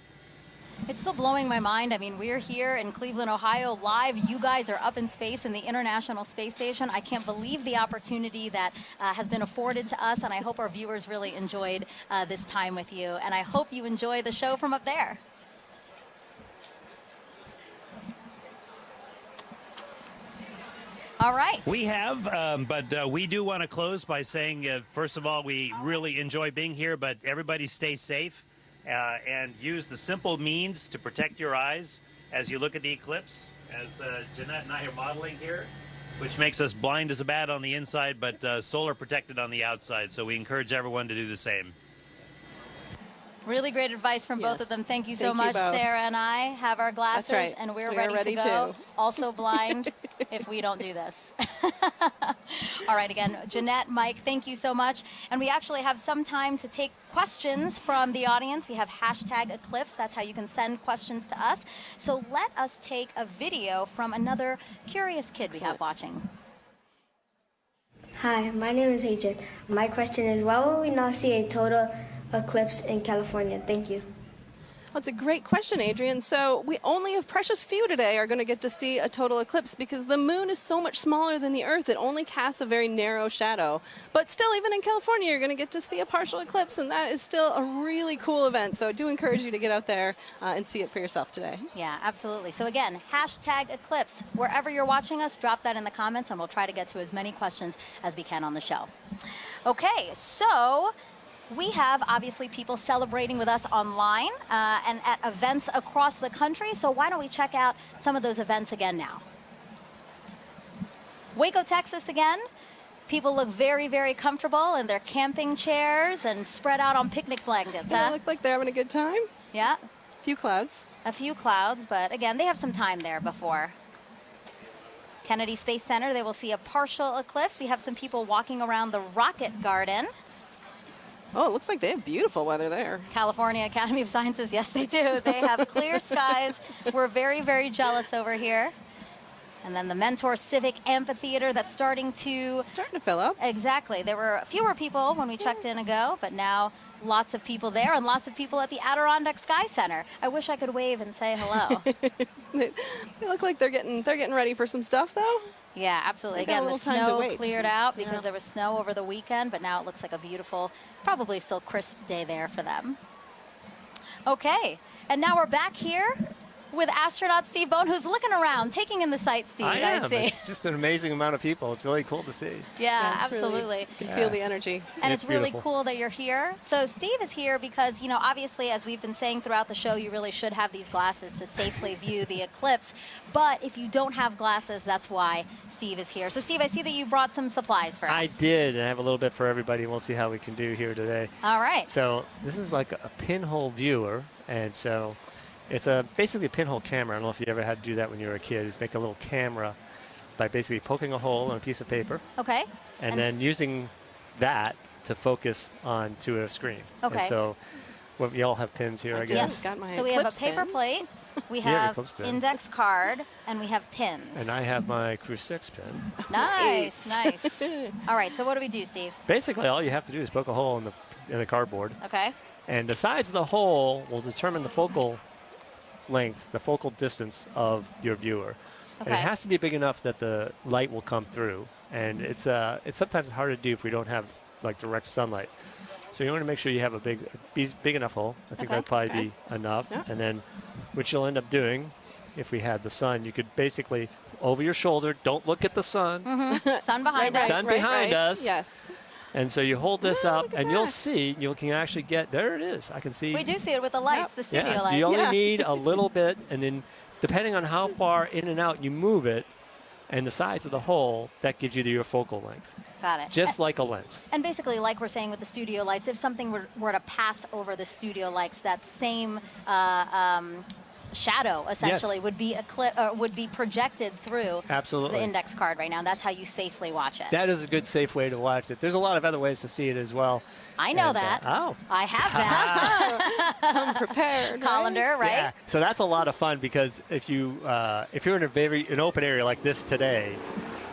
It's still blowing my mind. I mean, we're here in Cleveland, Ohio, live. You guys are up in space in the International Space Station. I can't believe the opportunity that has been afforded to us, and I hope our viewers really enjoyed this time with you. And I hope you enjoy the show from up there. All right. We have, but we do want to close by saying, first of all, we really enjoy being here, but everybody stay safe. And use the simple means to protect your eyes as you look at the eclipse, as Jeanette and I are modeling here, which makes us blind as a bat on the inside, but solar protected on the outside. So we encourage everyone to do the same. Really great advice from both of them. Thank you so much. Sarah and I have our glasses, That's right. and we're ready to go. Also blind if we don't do this. All right, again, Jeanette, Mike, thank you so much. And we actually have some time to take questions from the audience. We have #Eclipse. That's how you can send questions to us. So let us take a video from another curious kid we have watching. Hi, my name is Adrian. My question is, why will we not see a total eclipse in California? Thank you. That's a great question, Adrian. So we only a precious few today are going to get to see a total eclipse because the moon is so much smaller than the Earth. It only casts a very narrow shadow. But still, even in California, you're going to get to see a partial eclipse, and that is still a really cool event. So I do encourage you to get out there and see it for yourself today. Yeah, absolutely. So again, #Eclipse. Wherever you're watching us, drop that in the comments, and we'll try to get to as many questions as we can on the show. Okay, so we have, obviously, people celebrating with us online and at events across the country. So why don't we check out some of those events again now? Waco, Texas again. People look very, very comfortable in their camping chairs and spread out on picnic blankets. Yeah, look like they're having a good time. Yeah. A few clouds. A few clouds, but again, they have some time there before. Kennedy Space Center, they will see a partial eclipse. We have some people walking around the Rocket Garden. Oh, it looks like they have beautiful weather there. California Academy of Sciences, yes, they do. They have clear skies. We're very, very jealous over here. And then the Mentor Civic Amphitheater that's starting to fill up. Exactly. There were fewer people when we checked in ago, but now lots of people there and lots of people at the Adirondack Sky Center. I wish I could wave and say hello. They look like they're getting ready for some stuff, though. Yeah, absolutely. Again, the snow cleared out because there was snow over the weekend, but now it looks like a beautiful, probably still crisp day there for them. Okay, and now we're back here with astronaut Steve Bone, who's looking around, taking in the sights, Steve. I am. see. It's just an amazing amount of people. It's really cool to see. Yeah, absolutely. You can feel the energy. And it's really beautiful. cool that you're here. So Steve is here because, you know, obviously, as we've been saying throughout the show, you really should have these glasses to safely view the eclipse. But if you don't have glasses, that's why Steve is here. So Steve, I see that you brought some supplies for us. I did, and I have a little bit for everybody, and we'll see how we can do here today. All right. So this is like a pinhole viewer, and so it's basically a pinhole camera. I don't know if you ever had to do that when you were a kid. Is make a little camera by basically poking a hole in a piece of paper. Okay. And then using that to focus onto a screen. Okay. And so we all have pins here, I guess. Yes. So we have a paper plate, we have index card, and we have pins. And I have my Crucifix pin. Nice, nice. All right, so what do we do, Steve? Basically, all you have to do is poke a hole in the cardboard. Okay. And the size of the hole will determine the focal length, the focal distance of your viewer. And it has to be big enough that the light will come through. And it's sometimes hard to do if we don't have like direct sunlight. So you want to make sure you have a big enough hole. I think that'd probably be enough. Yeah. And then what you'll end up doing, if we had the sun, you could basically over your shoulder, don't look at the sun. Mm-hmm. Sun behind us. Sun behind us. Yes. And so you hold this up, and you'll see, you can actually get, there it is. I can see. We do see it with the lights, the studio lights. You only need a little bit, and then depending on how far in and out you move it, and the size of the hole, that gives you your focal length. Got it. Just like a lens. And basically, like we're saying with the studio lights, if something were to pass over the studio lights, that same shadow essentially would be would be projected through Absolutely. the index card right now. That's how you safely watch it. That is a good, safe way to watch it. There's a lot of other ways to see it as well. I know that. I have that. Come prepared. Colander, right? Yeah. So that's a lot of fun because if you're in an open area like this today,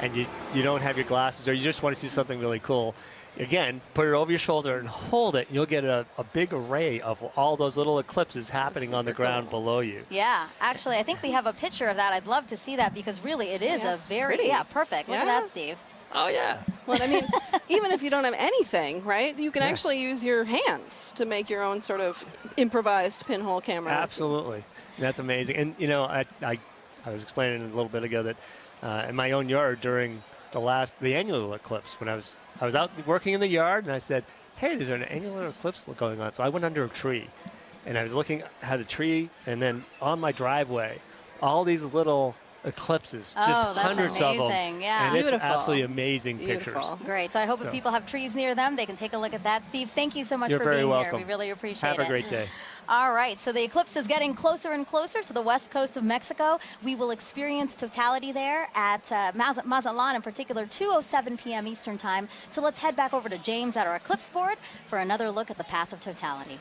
and you don't have your glasses or you just want to see something really cool, again, put it over your shoulder and hold it. And you'll get a big array of all those little eclipses happening on the ground below you. Yeah, actually, I think we have a picture of that. I'd love to see that because really it is a very, pretty. Perfect. Look at that, Steve. Oh, yeah. Well, I mean, even if you don't have anything, right, you can actually use your hands to make your own sort of improvised pinhole camera. Absolutely. That's amazing. And, you know, I was explaining a little bit ago that in my own yard during the annual eclipse, when I was out working in the yard, and I said, hey, there's an annular eclipse going on. So I went under a tree, and I was looking at a tree, and then on my driveway, all these little eclipses, just hundreds of them. Yeah. And it's absolutely amazing pictures. Great. So I hope if people have trees near them, they can take a look at that. Steve, thank you so much You're for very being welcome. here. We really appreciate it. Have a great day. All right, so the eclipse is getting closer and closer to the west coast of Mexico. We will experience totality there at Mazatlan, in particular, 2:07 p.m. Eastern Time. So let's head back over to James at our eclipse board for another look at the path of totality.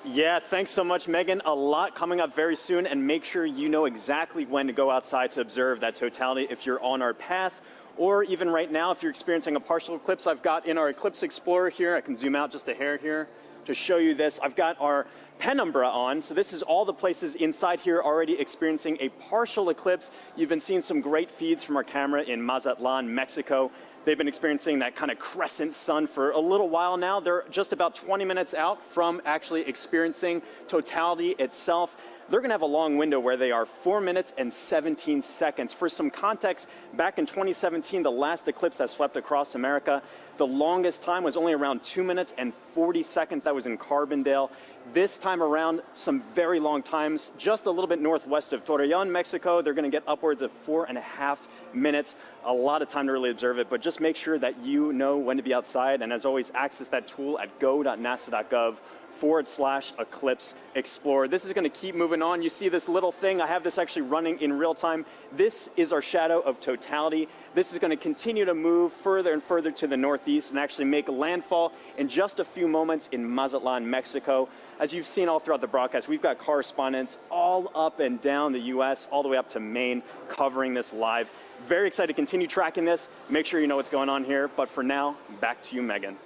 Yeah, thanks so much, Megan. A lot coming up very soon, and make sure you know exactly when to go outside to observe that totality if you're on our path. Or even right now, if you're experiencing a partial eclipse, I've got in our Eclipse Explorer here, I can zoom out just a hair here to show you this. I've got our penumbra on, so this is all the places inside here already experiencing a partial eclipse. You've been seeing some great feeds from our camera in Mazatlan, Mexico. They've been experiencing that kind of crescent sun for a little while now. They're just about 20 minutes out from actually experiencing totality itself. They're going to have a long window where they are 4 minutes and 17 seconds. For some context, back in 2017, the last eclipse that swept across America, the longest time was only around 2 minutes and 40 seconds. That was in Carbondale. This time around, some very long times, just a little bit northwest of Torreon, Mexico. They're going to get upwards of 4.5 minutes. A lot of time to really observe it, but just make sure that you know when to be outside. And as always, access that tool at go.nasa.gov/Eclipse Explorer. This is going to keep moving on. You see this little thing. I have this actually running in real time. This is our shadow of totality. This is going to continue to move further and further to the northeast and actually make landfall in just a few moments in Mazatlan, Mexico. As you've seen all throughout the broadcast, we've got correspondents all up and down the U.S., all the way up to Maine, covering this live. Very excited to continue tracking this. Make sure you know what's going on here. But for now, back to you, Megan.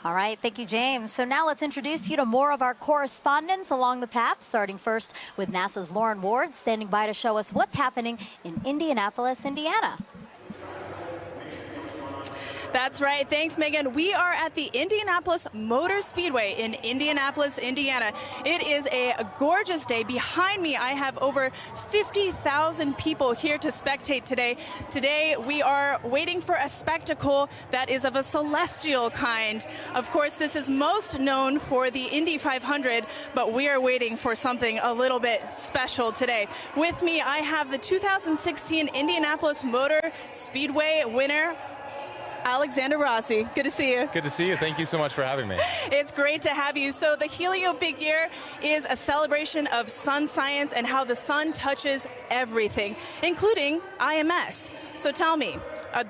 All right, thank you, James. So now let's introduce you to more of our correspondents along the path, starting first with NASA's Lauren Ward, standing by to show us what's happening in Indianapolis, Indiana. That's right. Thanks, Megan. We are at the Indianapolis Motor Speedway in Indianapolis, Indiana. It is a gorgeous day. Behind me, I have over 50,000 people here to spectate today. Today, we are waiting for a spectacle that is of a celestial kind. Of course, this is most known for the Indy 500, but we are waiting for something a little bit special today. With me, I have the 2016 Indianapolis Motor Speedway winner, Alexander Rossi. Good to see you. Good to see you. Thank you so much for having me. It's great to have you. So the Helio Big Year is a celebration of sun science and how the sun touches everything, including IMS. So tell me,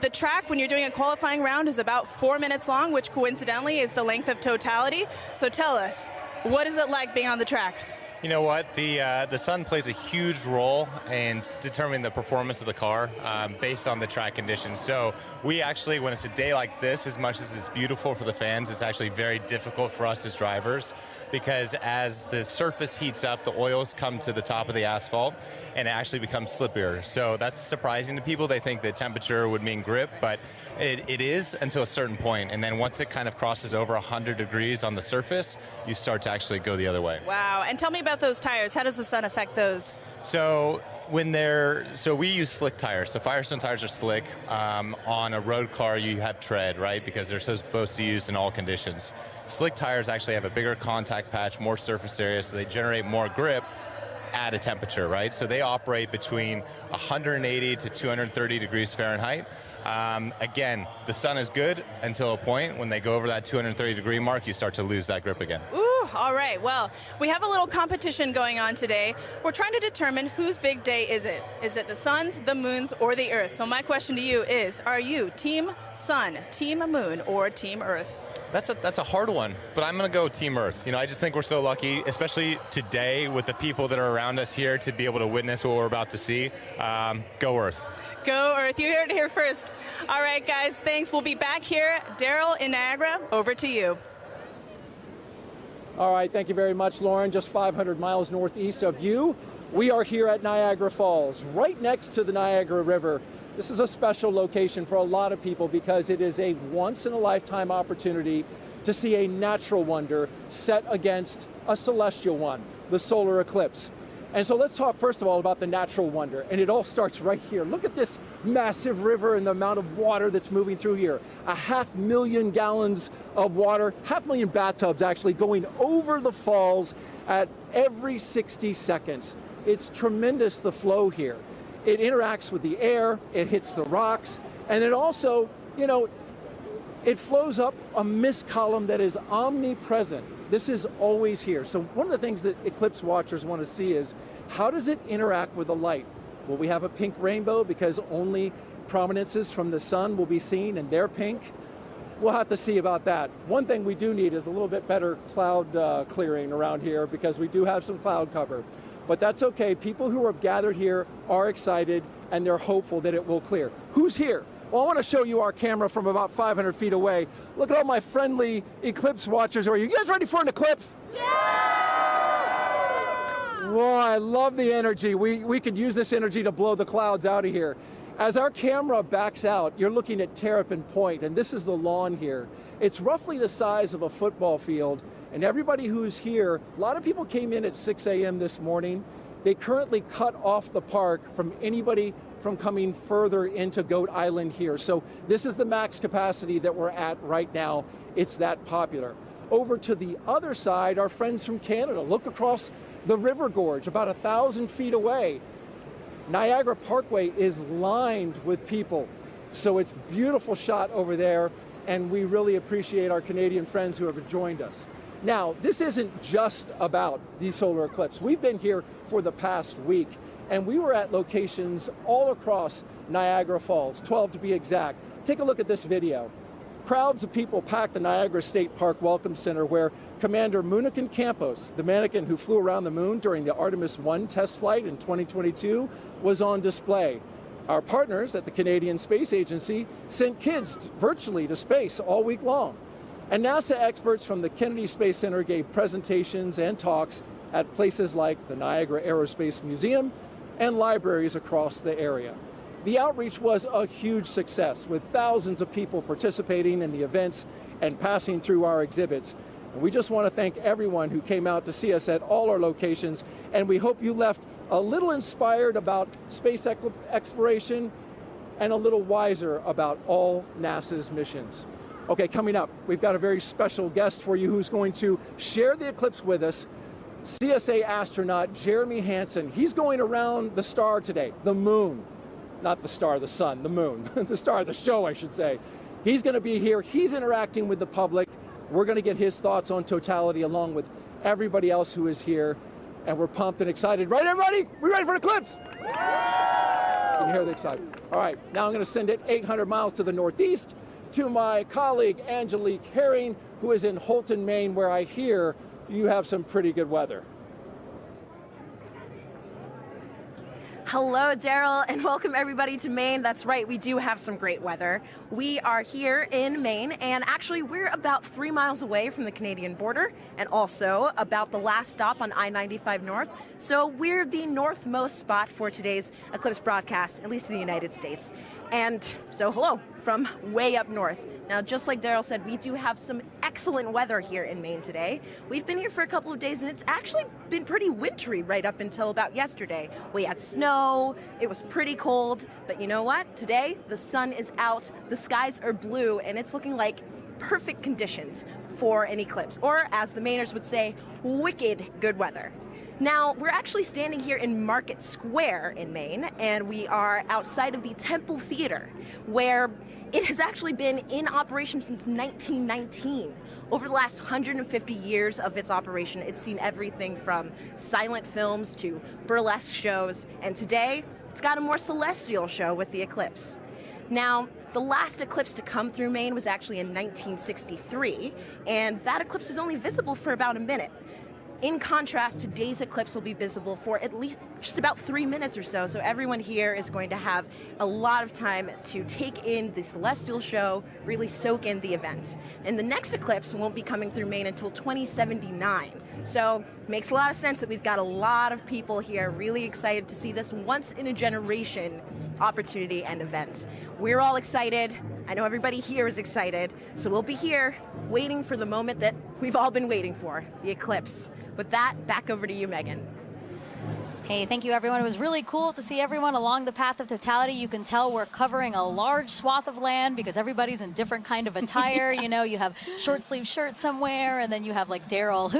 the track when you're doing a qualifying round is about 4 minutes long, which coincidentally is the length of totality. So tell us, what is it like being on the track? You know what? The sun plays a huge role in determining the performance of the car based on the track conditions. So we actually, when it's a day like this, as much as it's beautiful for the fans, it's actually very difficult for us as drivers, because as the surface heats up, the oils come to the top of the asphalt and it actually becomes slippier. So that's surprising to people. They think that temperature would mean grip, but it is until a certain point. And then once it kind of crosses over 100 degrees on the surface, you start to actually go the other way. Wow. And tell me about those tires. How does the sun affect those? So we use slick tires. So Firestone tires are slick. On a road car, you have tread, right? Because they're supposed to use in all conditions. Slick tires actually have a bigger contact patch, more surface area, so they generate more grip. add a temperature, right? So they operate between 180 to 230 degrees Fahrenheit. Again, the sun is good until a point. When they go over that 230 degree mark, you start to lose that grip again. Ooh, all right. Well, we have a little competition going on today. We're trying to determine whose big day is it. Is it the sun's, the moon's, or the Earth? So my question to you is, are you Team Sun, Team Moon, or Team Earth? That's a hard one, but I'm going to go Team Earth. You know, I just think we're so lucky, especially today with the people that are around us here, to be able to witness what we're about to see. Go Earth. Go Earth. You heard it here first. All right, guys, thanks. We'll be back here. Daryl in Niagara, over to you. All right, thank you very much, Lauren. Just 500 miles northeast of you, we are here at Niagara Falls, right next to the Niagara River. This is a special location for a lot of people because it is a once-in-a-lifetime opportunity to see a natural wonder set against a celestial one, the solar eclipse. And so let's talk first of all about the natural wonder, and it all starts right here. Look at this massive river and the amount of water that's moving through here. 500,000 gallons of water, 500,000 bathtubs actually going over the falls at every 60 seconds. It's tremendous, the flow here. It interacts with the air, it hits the rocks, and it also, you know, it flows up a mist column that is omnipresent. This is always here. So one of the things that eclipse watchers want to see is, how does it interact with the light? Will we have a pink rainbow because only prominences from the sun will be seen and they're pink? We'll have to see about that. One thing we do need is a little bit better cloud clearing around here because we do have some cloud cover. But that's okay. People who have gathered here are excited and they're hopeful that it will clear. Who's here? Well, I want to show you our camera from about 500 feet away. Look at all my friendly eclipse watchers. Are you guys ready for an eclipse? Yeah! Whoa, I love the energy. We could use this energy to blow the clouds out of here. As our camera backs out, you're looking at Terrapin Point, and this is the lawn here. It's roughly the size of a football field, and everybody who's here, a lot of people came in at 6 a.m. this morning. They currently cut off the park from anybody from coming further into Goat Island here. So this is the max capacity that we're at right now. It's that popular. Over to the other side, our friends from Canada. Look across the river gorge, about 1,000 feet away. Niagara Parkway is lined with people. So it's a beautiful shot over there, and we really appreciate our Canadian friends who have joined us. Now, this isn't just about the solar eclipse. We've been here for the past week, and we were at locations all across Niagara Falls, 12 to be exact. Take a look at this video. Crowds of people packed the Niagara State Park Welcome Center, where Commander Moonikin Campos, the mannequin who flew around the moon during the Artemis 1 test flight in 2022, was on display. Our partners at the Canadian Space Agency sent kids virtually to space all week long. And NASA experts from the Kennedy Space Center gave presentations and talks at places like the Niagara Aerospace Museum and libraries across the area. The outreach was a huge success, with thousands of people participating in the events and passing through our exhibits. And we just want to thank everyone who came out to see us at all our locations, and we hope you left a little inspired about space exploration and a little wiser about all NASA's missions. Okay, coming up, we've got a very special guest for you who's going to share the eclipse with us, CSA astronaut Jeremy Hansen. He's going around the star today, the moon. Not the star, the sun, the moon. The star of the show, I should say. He's going to be here. He's interacting with the public. We're going to get his thoughts on totality along with everybody else who is here. And we're pumped and excited. Right, everybody? We ready for an eclipse? Can you hear the excitement? All right, now I'm going to send it 800 miles to the northeast to my colleague Angelique Herring, who is in Holton, Maine, where I hear you have some pretty good weather. Hello, Daryl, and welcome everybody to Maine. That's right, we do have some great weather. We are here in Maine, and actually we're about 3 miles away from the Canadian border, and also about the last stop on I-95 North. So we're the northmost spot for today's eclipse broadcast, at least in the United States. And so hello from way up north. Now, just like Daryl said, we do have some excellent weather here in Maine today. We've been here for a couple of days, and it's actually been pretty wintry right up until about yesterday. We had snow, it was pretty cold, but you know what? Today, the sun is out, the skies are blue, and it's looking like perfect conditions for an eclipse, or as the Mainers would say, wicked good weather. Now, we're actually standing here in Market Square in Maine, and we are outside of the Temple Theater, where it has actually been in operation since 1919. Over the last 150 years of its operation, it's seen everything from silent films to burlesque shows, and today, it's got a more celestial show with the eclipse. Now, the last eclipse to come through Maine was actually in 1963, and that eclipse is only visible for about a minute. In contrast, today's eclipse will be visible for at least just about 3 minutes or so, so everyone here is going to have a lot of time to take in the celestial show, really soak in the event. And the next eclipse won't be coming through Maine until 2079, so makes a lot of sense that we've got a lot of people here really excited to see this once-in-a-generation opportunity and event. We're all excited. I know everybody here is excited, so we'll be here waiting for the moment that we've all been waiting for, the eclipse. With that, back over to you, Megan. Hey, thank you, everyone. It was really cool to see everyone along the path of totality. You can tell we're covering a large swath of land because everybody's in different kind of attire. Yes. You know, you have short sleeve shirts somewhere, and then you have like Daryl,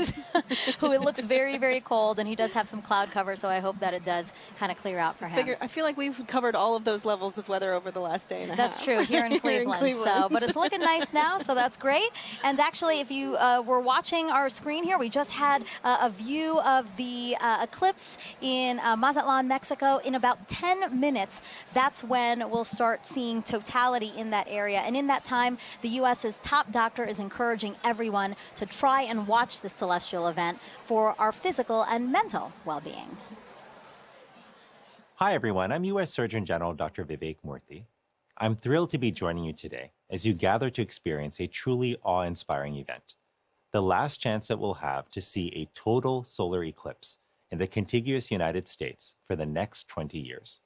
who it looks very, very cold, and he does have some cloud cover, so I hope that it does kind of clear out for him. I feel like we've covered all of those levels of weather over the last day and a half. That's true, here in Cleveland. So, but it's looking nice now, so that's great. And actually, if you were watching our screen here, we just had a view of the eclipse in Mazatlan, Mexico. In about 10 minutes, that's when we'll start seeing totality in that area. And in that time, the U.S.'s top doctor is encouraging everyone to try and watch this celestial event for our physical and mental well-being. Hi, everyone. I'm U.S. Surgeon General Dr. Vivek Murthy. I'm thrilled to be joining you today as you gather to experience a truly awe-inspiring event, the last chance that we'll have to see a total solar eclipse in the contiguous United States for the next 20 years.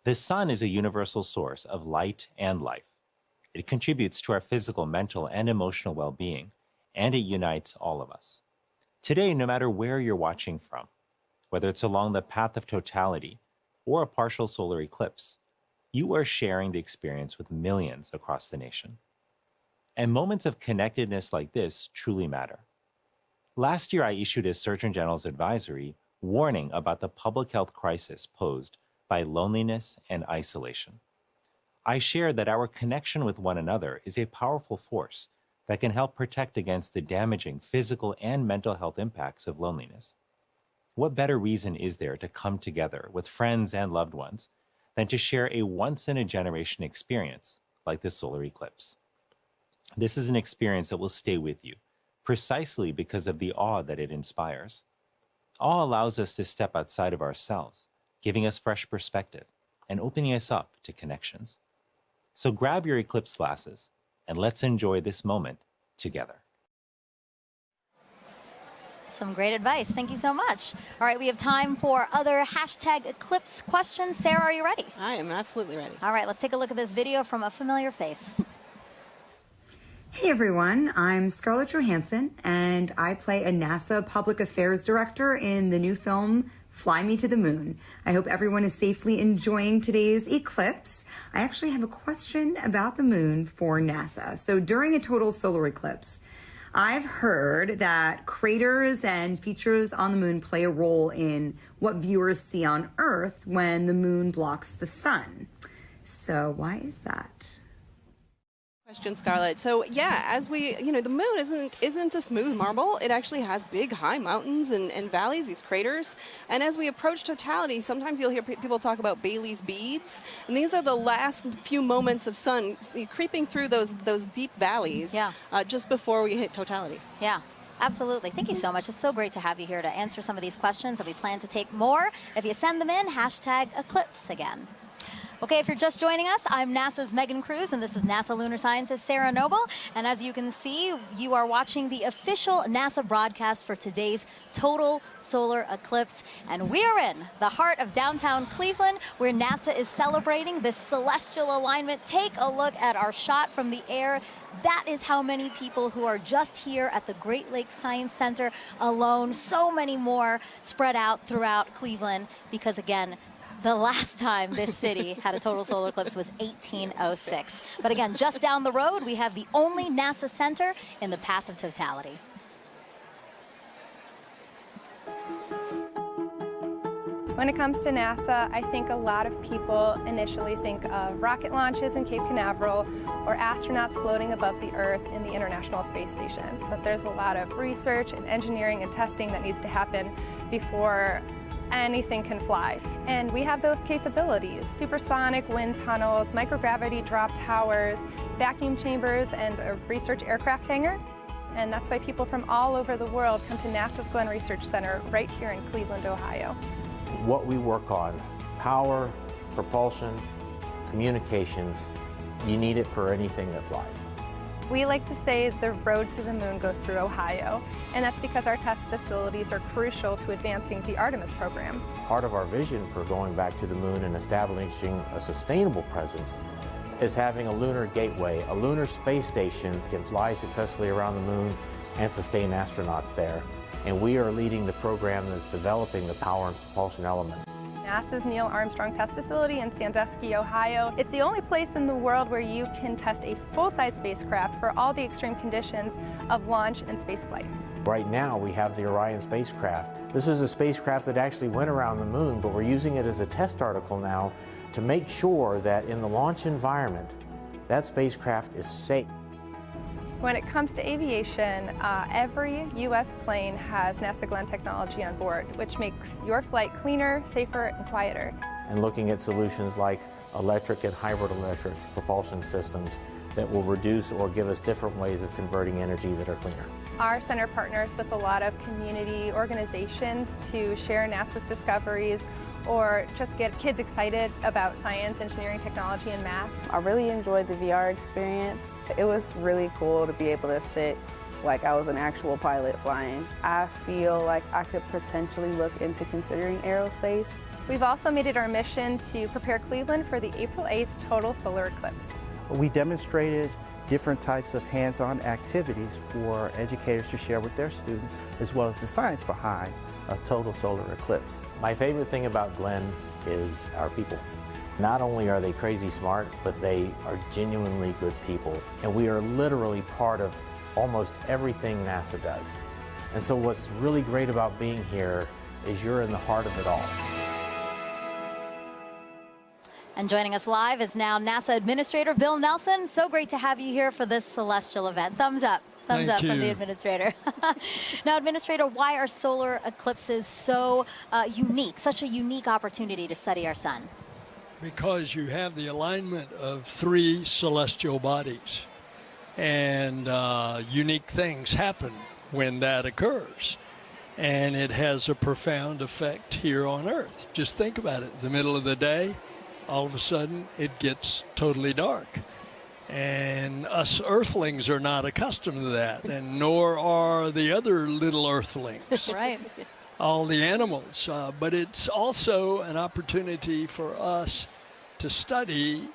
The sun is a universal source of light and life. It contributes to our physical, mental, and emotional well-being, and it unites all of us. Today, no matter where you're watching from, whether it's along the path of totality or a partial solar eclipse, you are sharing the experience with millions across the nation. And moments of connectedness like this truly matter. Last year, I issued a Surgeon General's advisory warning about the public health crisis posed by loneliness and isolation. I shared that our connection with one another is a powerful force that can help protect against the damaging physical and mental health impacts of loneliness. What better reason is there to come together with friends and loved ones than to share a once-in-a-generation experience like the solar eclipse? This is an experience that will stay with you, precisely because of the awe that it inspires. Awe allows us to step outside of ourselves, giving us fresh perspective and opening us up to connections. So grab your eclipse glasses and let's enjoy this moment together. Some great advice. Thank you so much. All right, we have time for other hashtag eclipse questions. Sarah, are you ready? I am absolutely ready. All right, let's take a look at this video from a familiar face. Hey everyone, I'm Scarlett Johansson, and I play a NASA Public Affairs Director in the new film Fly Me to the Moon. I hope everyone is safely enjoying today's eclipse. I actually have a question about the moon for NASA. So during a total solar eclipse, I've heard that craters and features on the moon play a role in what viewers see on Earth when the moon blocks the sun. So why is that? Question, Scarlett. So yeah, as we, the moon isn't a smooth marble. It actually has big, high mountains and valleys, these craters. And as we approach totality, sometimes you'll hear people talk about Bailey's beads, and these are the last few moments of sun creeping through those deep valleys. Yeah. Just before we hit totality. Yeah. Absolutely. Thank you so much. It's so great to have you here to answer some of these questions, and we plan to take more. If you send them in, hashtag eclipse again. Okay, if you're just joining us, I'm NASA's Megan Cruz, and this is NASA lunar scientist Sarah Noble. And as you can see, you are watching the official NASA broadcast for today's total solar eclipse. And we're in the heart of downtown Cleveland, where NASA is celebrating this celestial alignment. Take a look at our shot from the air. That is how many people who are just here at the Great Lakes Science Center alone. So many more spread out throughout Cleveland because, again, The last time this city had a total solar eclipse was 1806. But again, just down the road, we have the only NASA center in the path of totality. When it comes to NASA, I think a lot of people initially think of rocket launches in Cape Canaveral or astronauts floating above the Earth in the International Space Station. But there's a lot of research and engineering and testing that needs to happen before anything can fly. And we have those capabilities: supersonic wind tunnels, microgravity drop towers, vacuum chambers, and a research aircraft hangar. And that's why people from all over the world come to NASA's Glenn Research Center right here in Cleveland, Ohio. What we work on, power, propulsion, communications, you need it for anything that flies. We like to say the road to the moon goes through Ohio, and that's because our test facilities are crucial to advancing the Artemis program. Part of our vision for going back to the moon and establishing a sustainable presence is having a lunar gateway. A lunar space station can fly successfully around the moon and sustain astronauts there. And we are leading the program that's developing the power and propulsion element. NASA's Neil Armstrong Test Facility in Sandusky, Ohio. It's the only place in the world where you can test a full-size spacecraft for all the extreme conditions of launch and spaceflight. Right now we have the Orion spacecraft. This is a spacecraft that actually went around the moon, but we're using it as a test article now to make sure that in the launch environment, that spacecraft is safe. When it comes to aviation, every U.S. plane has NASA Glenn technology on board, which makes your flight cleaner, safer, and quieter. And looking at solutions like electric and hybrid electric propulsion systems that will reduce or give us different ways of converting energy that are cleaner. Our center partners with a lot of community organizations to share NASA's discoveries or just get kids excited about science, engineering, technology, and math. I really enjoyed the VR experience. It was really cool to be able to sit like I was an actual pilot flying. I feel like I could potentially look into considering aerospace. We've also made it our mission to prepare Cleveland for the April 8th total solar eclipse. We demonstrated different types of hands-on activities for educators to share with their students, as well as the science behind a total solar eclipse. My favorite thing about Glenn is our people. Not only are they crazy smart, but they are genuinely good people. And we are literally part of almost everything NASA does. And so what's really great about being here is you're in the heart of it all. And joining us live is now NASA Administrator Bill Nelson. So great to have you here for this celestial event. Thumbs up. Thumbs up from the Administrator. Now, Administrator, why are solar eclipses so unique, such a unique opportunity to study our sun? Because you have the alignment of three celestial bodies, and unique things happen when that occurs. And it has a profound effect here on Earth. Just think about it. The middle of the day, all of a sudden, it gets totally dark. And us earthlings are not accustomed to that, and nor are the other little earthlings. Right. All the animals. But it's also an opportunity for us to study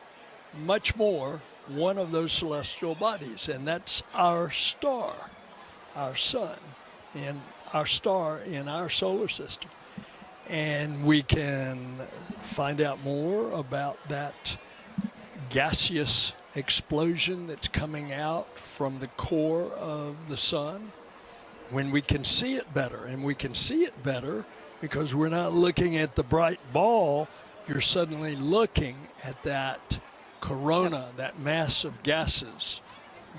much more one of those celestial bodies, and that's our star, our sun, and our star in our solar system. And we can find out more about that gaseous explosion that's coming out from the core of the sun when we can see it better. And we can see it better because we're not looking at the bright ball. You're suddenly looking at that corona, that mass of gases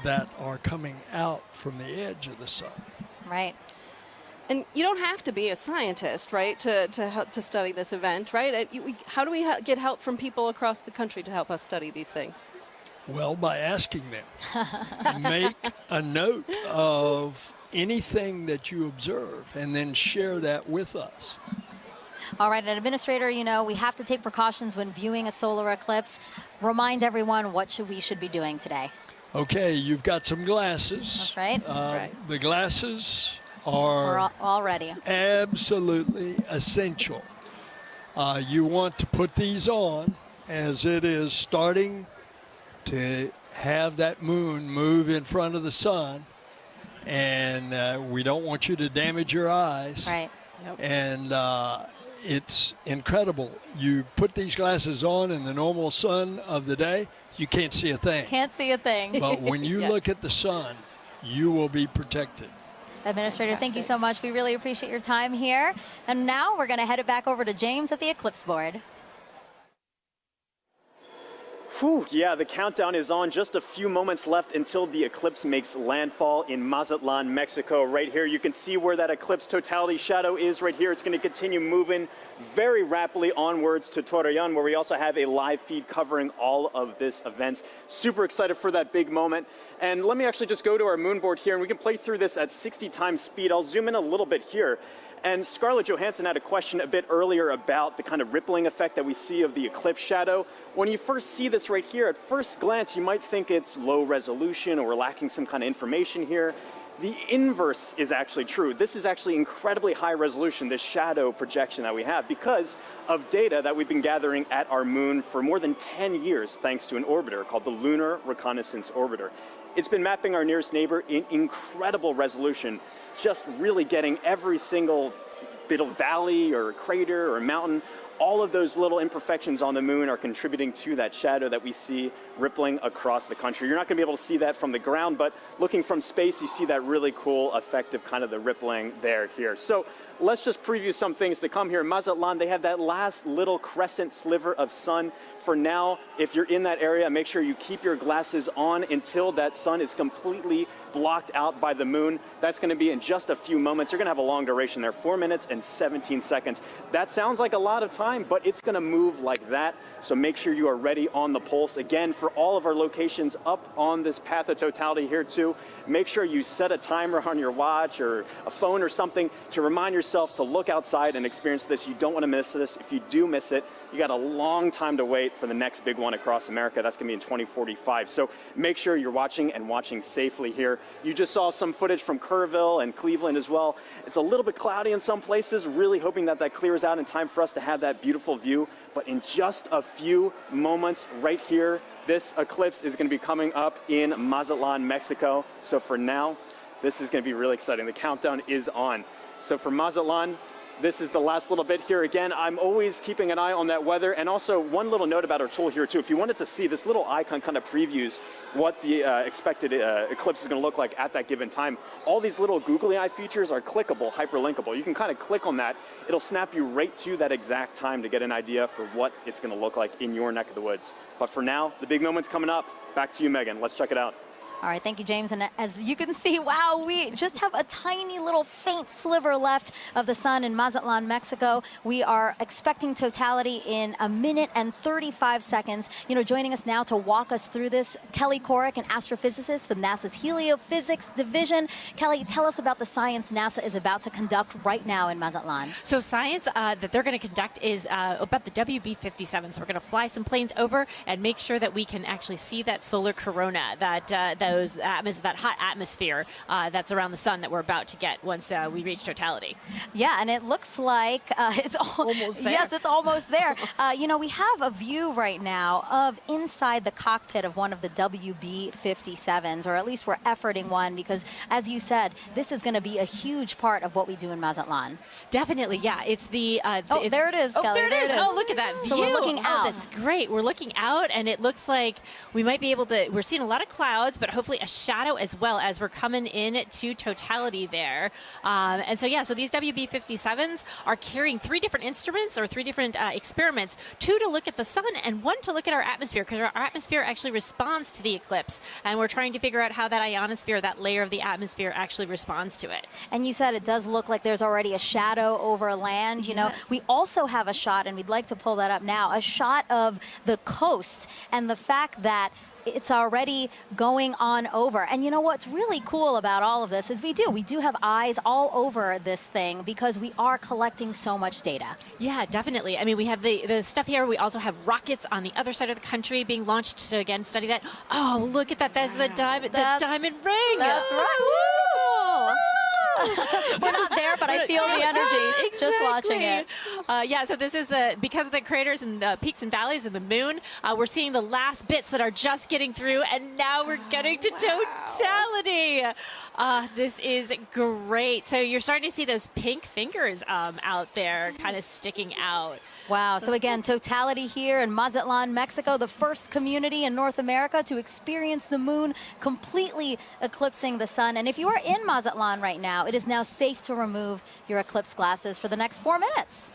that are coming out from the edge of the sun. Right. And you don't have to be a scientist, right, to study this event, right? How do we get help from people across the country to help us study these things? Well, by asking them. Make a note of anything that you observe and then share that with us. All right, and Administrator, you know, we have to take precautions when viewing a solar eclipse. Remind everyone what we should be doing today. Okay, you've got some glasses. That's right. That's right. The glasses are all ready. Absolutely essential. You want to put these on as it is starting to have that moon move in front of the sun, and we don't want you to damage your eyes. Right. Yep. And it's incredible. You put these glasses on in the normal sun of the day, you can't see a thing. Can't see a thing. But when you Yes. look at the sun, you will be protected. Administrator, thank you so much. We really appreciate your time here. And now we're going to head it back over to James at the Eclipse board. Whew, yeah, the countdown is on. Just a few moments left until the eclipse makes landfall in Mazatlan, Mexico. Right here, you can see where that eclipse totality shadow is right here. It's going to continue moving very rapidly onwards to Torreon, where we also have a live feed covering all of this event. Super excited for that big moment. And let me actually just go to our moon board here, and we can play through this at 60 times speed. I'll zoom in a little bit here. And Scarlett Johansson had a question a bit earlier about the kind of rippling effect that we see of the eclipse shadow. When you first see this right here, at first glance, you might think it's low resolution or we're lacking some kind of information here. The inverse is actually true. This is actually incredibly high resolution, this shadow projection that we have, because of data that we've been gathering at our moon for more than 10 years, thanks to an orbiter called the Lunar Reconnaissance Orbiter. It's been mapping our nearest neighbor in incredible resolution, just really getting every single bit of valley or crater or mountain. All of those little imperfections on the moon are contributing to that shadow that we see rippling across the country. You're not going to be able to see that from the ground, but looking from space, you see that really cool effect of kind of the rippling there here. So let's just preview some things to come here. In Mazatlan, they have that last little crescent sliver of sun. For now, if you're in that area, make sure you keep your glasses on until that sun is completely blocked out by the moon. That's going to be in just a few moments. You're going to have a long duration there, 4 minutes and 17 seconds. That sounds like a lot of time, but it's going to move like that. So make sure you are ready on the pulse. Again, for all of our locations up on this path of totality here too, make sure you set a timer on your watch or a phone or something to remind yourself to look outside and experience this. You don't want to miss this. If you do miss it, you got a long time to wait for the next big one across America. That's going to be in 2045. So make sure you're watching and watching safely here. You just saw some footage from Kerrville and Cleveland as well. It's a little bit cloudy in some places, really hoping that that clears out in time for us to have that beautiful view. But in just a few moments right here, this eclipse is going to be coming up in Mazatlan, Mexico. So for now, this is going to be really exciting. The countdown is on. So for Mazatlan, this is the last little bit here. Again, I'm always keeping an eye on that weather. And also one little note about our tool here too. If you wanted to see, this little icon kind of previews what the expected eclipse is going to look like at that given time. All these little googly eye features are clickable, hyperlinkable. You can kind of click on that. It'll snap you right to that exact time to get an idea for what it's going to look like in your neck of the woods. But for now, the big moment's coming up. Back to you, Megan. Let's check it out. All right, thank you, James. And as you can see, wow, we just have a tiny little faint sliver left of the sun in Mazatlan, Mexico. We are expecting totality in 1 minute and 35 seconds. You know, joining us now to walk us through this, Kelly Korrick, an astrophysicist with NASA's Heliophysics Division. Kelly, tell us about the science NASA is about to conduct right now in Mazatlan. So science that they're going to conduct is about the WB-57. So we're going to fly some planes over and make sure that we can actually see that solar corona, that hot atmosphere that's around the sun that we're about to get once we reach totality. Yeah, and it looks like it's almost there. Yes, it's almost there. You know, we have a view right now of inside the cockpit of one of the WB-57s, or at least we're efforting one, because as you said, this is going to be a huge part of what we do in Mazatlan. Definitely, yeah. It's the oh, there it is, Kelly. There it is. Oh, look at that view. So we're looking out. Oh, that's great. We're looking out, and it looks like we might be able to. We're seeing a lot of clouds, but hopefully a shadow as well as we're coming in to totality there. And so, yeah, so these WB-57s are carrying 3 different instruments or 3 different experiments, 2 to look at the sun and 1 to look at our atmosphere, because our atmosphere actually responds to the eclipse. And we're trying to figure out how that ionosphere, that layer of the atmosphere, actually responds to it. And you said it does look like there's already a shadow over land. You know, we also have a shot, and we'd like to pull that up now, a shot of the coast and the fact that it's already going on over. And you know what's really cool about all of this is we do have eyes all over this thing because we are collecting so much data. Yeah, definitely. I mean, we have the stuff here. We also have rockets on the other side of the country being launched to, again, study that. Oh, look at that. There's the diamond ring. That's right. We're not there, but I feel the energy just watching it. Yeah, so this is because of the craters and the peaks and valleys of the moon, we're seeing the last bits that are just getting through, and now we're getting to totality. This is great. So you're starting to see those pink fingers out there kind of sticking out. Wow. So again, totality here in Mazatlan, Mexico, the first community in North America to experience the moon completely eclipsing the sun. And if you are in Mazatlan right now, it is now safe to remove your eclipse glasses for the next 4 minutes.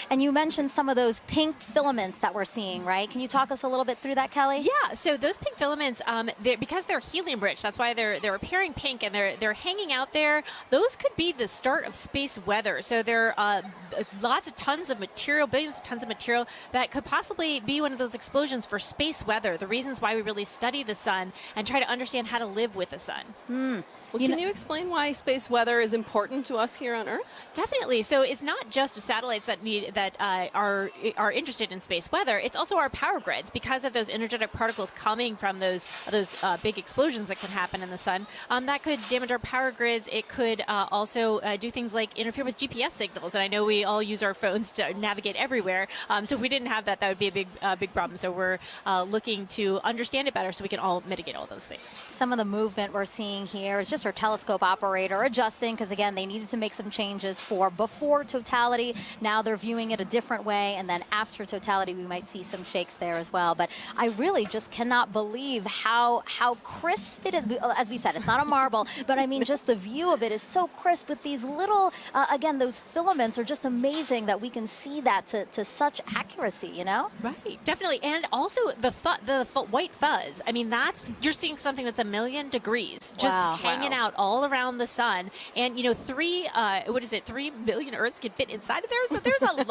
And you mentioned some of those pink filaments that we're seeing, right? Can you talk us a little bit through that, Kelly? Yeah, so those pink filaments, because they're helium-rich, that's why they're appearing pink and they're hanging out there. Those could be the start of space weather. So there are tons of material, billions of tons of material that could possibly be one of those explosions for space weather, the reasons why we really study the sun and try to understand how to live with the sun. Well, can you explain why space weather is important to us here on Earth? Definitely. So it's not just satellites that are interested in space weather. It's also our power grids because of those energetic particles coming from those big explosions that can happen in the sun. That could damage our power grids. It could also do things like interfere with GPS signals. And I know we all use our phones to navigate everywhere. So if we didn't have that, that would be a big problem. So we're looking to understand it better so we can all mitigate all those things. Some of the movement we're seeing here is just our telescope operator adjusting because, again, they needed to make some changes for before totality. Now they're viewing it a different way, and then after totality, we might see some shakes there as well. But I really just cannot believe how crisp it is. As we said, it's not a marble, but I mean, just the view of it is so crisp with these little, again, those filaments are just amazing that we can see that to such accuracy, you know? Right, definitely. And also the white fuzz. I mean, you're seeing something that's 1,000,000 degrees just hanging out all around the sun. And, 3 billion Earths can fit inside of there. So there's a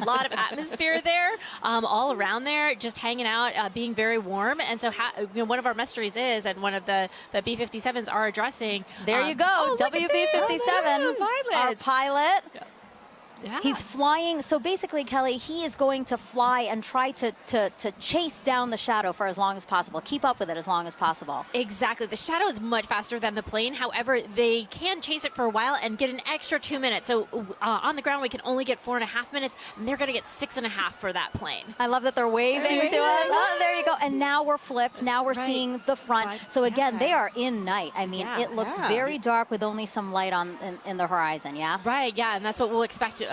lot of atmosphere there, all around there, just hanging out, being very warm. And so one of our mysteries is, and one of the B-57s are addressing. There you go, WB-57, our pilot. Yeah. He's flying. So basically, Kelly, he is going to fly and try to chase down the shadow for as long as possible, keep up with it as long as possible. Exactly. The shadow is much faster than the plane. However, they can chase it for a while and get an extra 2 minutes. So on the ground, we can only get 4.5 minutes, and they're going to get 6.5 for that plane. I love that they're waving to us. Oh, there you go. And now we're flipped. Now we're seeing the front. So again, they are in night. I mean, it looks very dark with only some light in the horizon, yeah? Right, yeah, and that's what we'll expect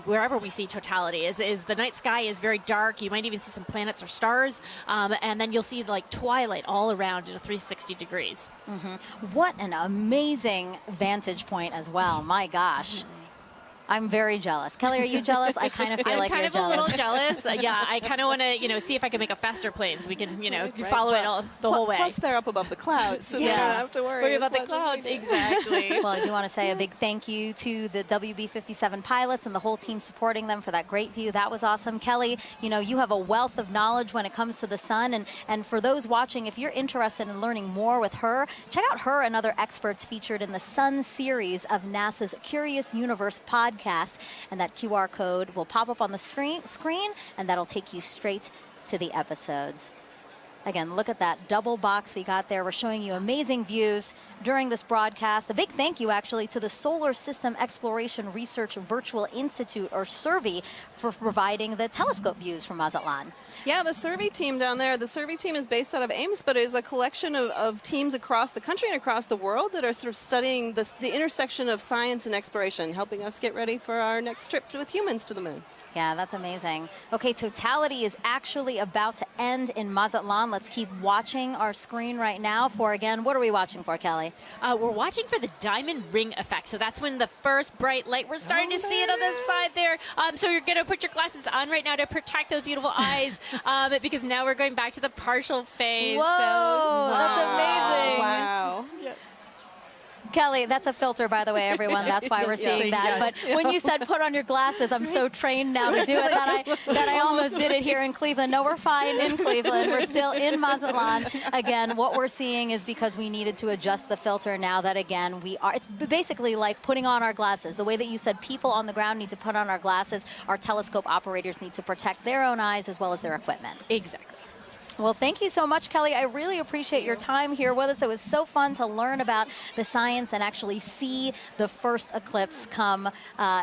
wherever we see totality. Is the night sky is very dark. You might even see some planets or stars, and then you'll see like twilight all around at 360 degrees. What an amazing vantage point as well. My gosh. I'm very jealous. Kelly, are you jealous? I kind of feel like you're jealous. I'm kind of a little jealous. Yeah, I kind of want to, see if I can make a faster plane so we can, follow it the whole way. Plus, they're up above the clouds, so they don't have to worry about the clouds. Exactly. Well, I do want to say a big thank you to the WB-57 pilots and the whole team supporting them for that great view. That was awesome. Kelly, you have a wealth of knowledge when it comes to the sun. And for those watching, if you're interested in learning more with her, check out her and other experts featured in the Sun series of NASA's Curious Universe podcast. And that QR code will pop up on the screen, and that'll take you straight to the episodes. Again, look at that double box we got there. We're showing you amazing views during this broadcast. A big thank you, actually, to the Solar System Exploration Research Virtual Institute, or SERVI, for providing the telescope views from Mazatlan. Yeah, the SERVI team down there, the SERVI team is based out of Ames, but it is a collection of teams across the country and across the world that are sort of studying the intersection of science and exploration, helping us get ready for our next trip with humans to the moon. Yeah, that's amazing. Okay, totality is actually about to end in Mazatlan. Let's keep watching our screen right now for, again, what are we watching for, Kelly? We're watching for the diamond ring effect. So that's when the first bright light, we're starting to see it on the side there. So you're going to put your glasses on right now to protect those beautiful eyes, because now we're going back to the partial phase. Whoa, that's amazing. Wow. Yep. Kelly, that's a filter, by the way, everyone. That's why we're seeing that. But when you said put on your glasses, I'm so trained now to do it that I almost did it here in Cleveland. No, we're fine in Cleveland. We're still in Mazatlan. Again, what we're seeing is because we needed to adjust the filter now that, again, it's basically like putting on our glasses. The way that you said people on the ground need to put on our glasses, our telescope operators need to protect their own eyes as well as their equipment. Exactly. Well, thank you so much, Kelly. I really appreciate your time here with us. It was so fun to learn about the science and actually see the first eclipse come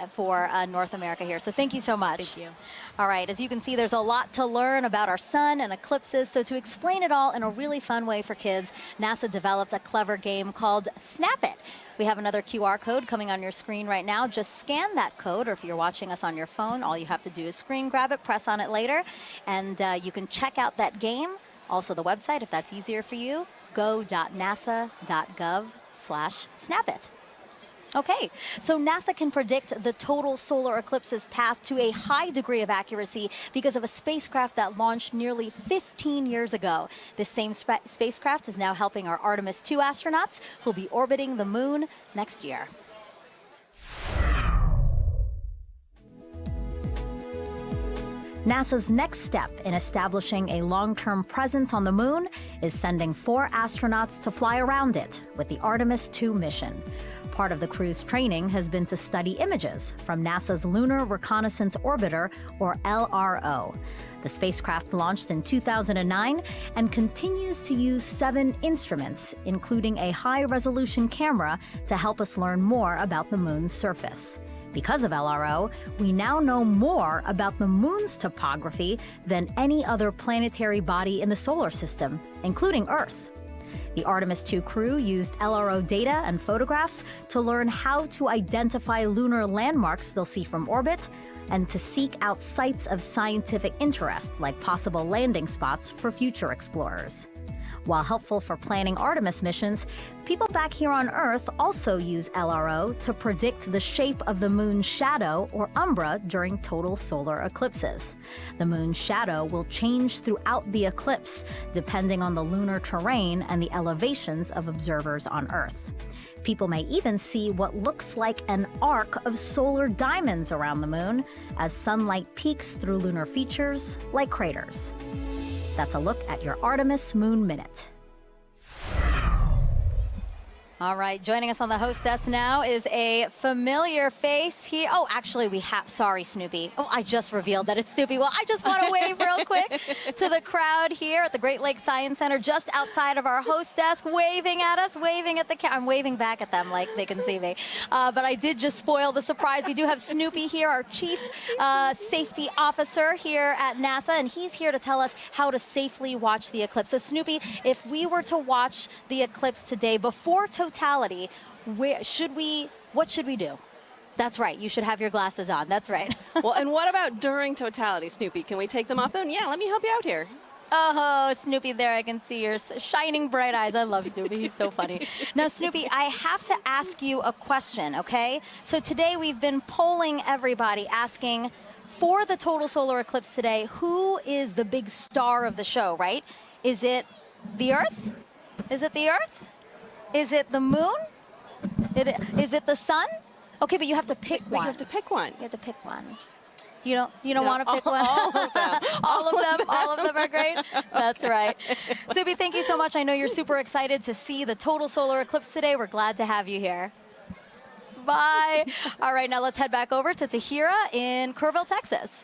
for North America here. So thank you so much. Thank you. All right, as you can see, there's a lot to learn about our sun and eclipses. So to explain it all in a really fun way for kids, NASA developed a clever game called Snap It. We have another QR code coming on your screen right now. Just scan that code, or if you're watching us on your phone, all you have to do is screen grab it, press on it later, and you can check out that game. Also the website, if that's easier for you, go.nasa.gov/snapit. Okay, so NASA can predict the total solar eclipse's path to a high degree of accuracy because of a spacecraft that launched nearly 15 years ago. This same spacecraft is now helping our Artemis II astronauts who'll be orbiting the moon next year. NASA's next step in establishing a long-term presence on the moon is sending 4 astronauts to fly around it with the Artemis II mission. Part of the crew's training has been to study images from NASA's Lunar Reconnaissance Orbiter, or LRO. The spacecraft launched in 2009 and continues to use 7 instruments, including a high-resolution camera, to help us learn more about the moon's surface. Because of LRO, we now know more about the moon's topography than any other planetary body in the solar system, including Earth. The Artemis II crew used LRO data and photographs to learn how to identify lunar landmarks they'll see from orbit and to seek out sites of scientific interest, like possible landing spots for future explorers. While helpful for planning Artemis missions, people back here on Earth also use LRO to predict the shape of the moon's shadow, or umbra, during total solar eclipses. The moon's shadow will change throughout the eclipse, depending on the lunar terrain and the elevations of observers on Earth. People may even see what looks like an arc of solar diamonds around the moon as sunlight peeks through lunar features like craters. That's a look at your Artemis Moon Minute. All right, joining us on the host desk now is a familiar face here. Oh, actually, sorry, Snoopy. Oh, I just revealed that it's Snoopy. Well, I just want to wave real quick to the crowd here at the Great Lakes Science Center, just outside of our host desk, waving at us, waving at the camera. I'm waving back at them like they can see me. But I did just spoil the surprise. We do have Snoopy here, our Chief Safety Officer here at NASA, and he's here to tell us how to safely watch the eclipse. So, Snoopy, if we were to watch the eclipse today before totality, what should we do? That's right. You should have your glasses on. That's right. Well, and what about during totality, Snoopy? Can we take them off then? Yeah, let me help you out here. Oh, Snoopy, there I can see your shining bright eyes. I love Snoopy. He's so funny. Now, Snoopy, I have to ask you a question, okay? So today we've been polling everybody, asking for the total solar eclipse today, who is the big star of the show, right? Is it the Earth? Is it the Earth? Is it the moon? Is it the sun? Okay, but you have to pick one. You have to pick one. You have to pick one. You don't want to pick one? All of them. All of them are great? That's right. Snoopy, thank you so much. I know you're super excited to see the total solar eclipse today. We're glad to have you here. Bye. All right, now let's head back over to Tahira in Kerrville, Texas.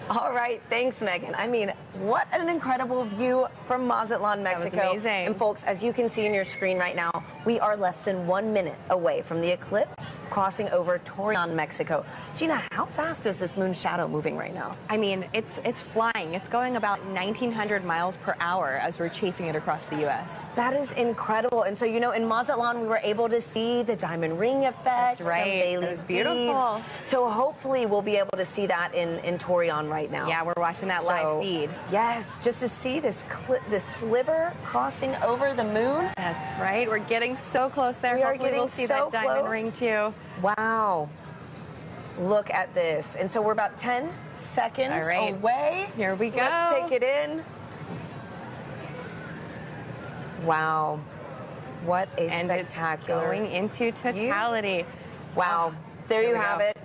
All right, thanks, Megan. I mean, what an incredible view from Mazatlan, Mexico. That was amazing. And folks, as you can see in your screen right now, we are less than 1 minute away from the eclipse crossing over Torreon, Mexico. Gina, how fast is this moon shadow moving right now? I mean, it's flying. It's going about 1,900 miles per hour as we're chasing it across the U.S. That is incredible. And so, you know, in Mazatlan, we were able to see the diamond ring effect. That's right. It was beautiful. So hopefully we'll be able to see that in Torreon right now. Yeah, we're watching that live feed. Yes, just to see this sliver crossing over the moon. That's right. We're getting so close there. We are Hopefully getting we'll see so that diamond close. ring too. Wow. Look at this. And so we're about 10 seconds away. Here we go. Let's take it in. Wow. What a spectacular. Going into totality. Wow. There you have it.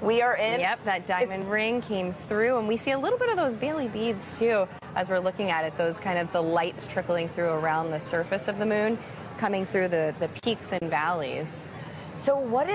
We are in. Yep, that diamond ring came through, and we see a little bit of those Bailey beads too as we're looking at it. Those kind of the lights trickling through around the surface of the moon, coming through the peaks and valleys. So what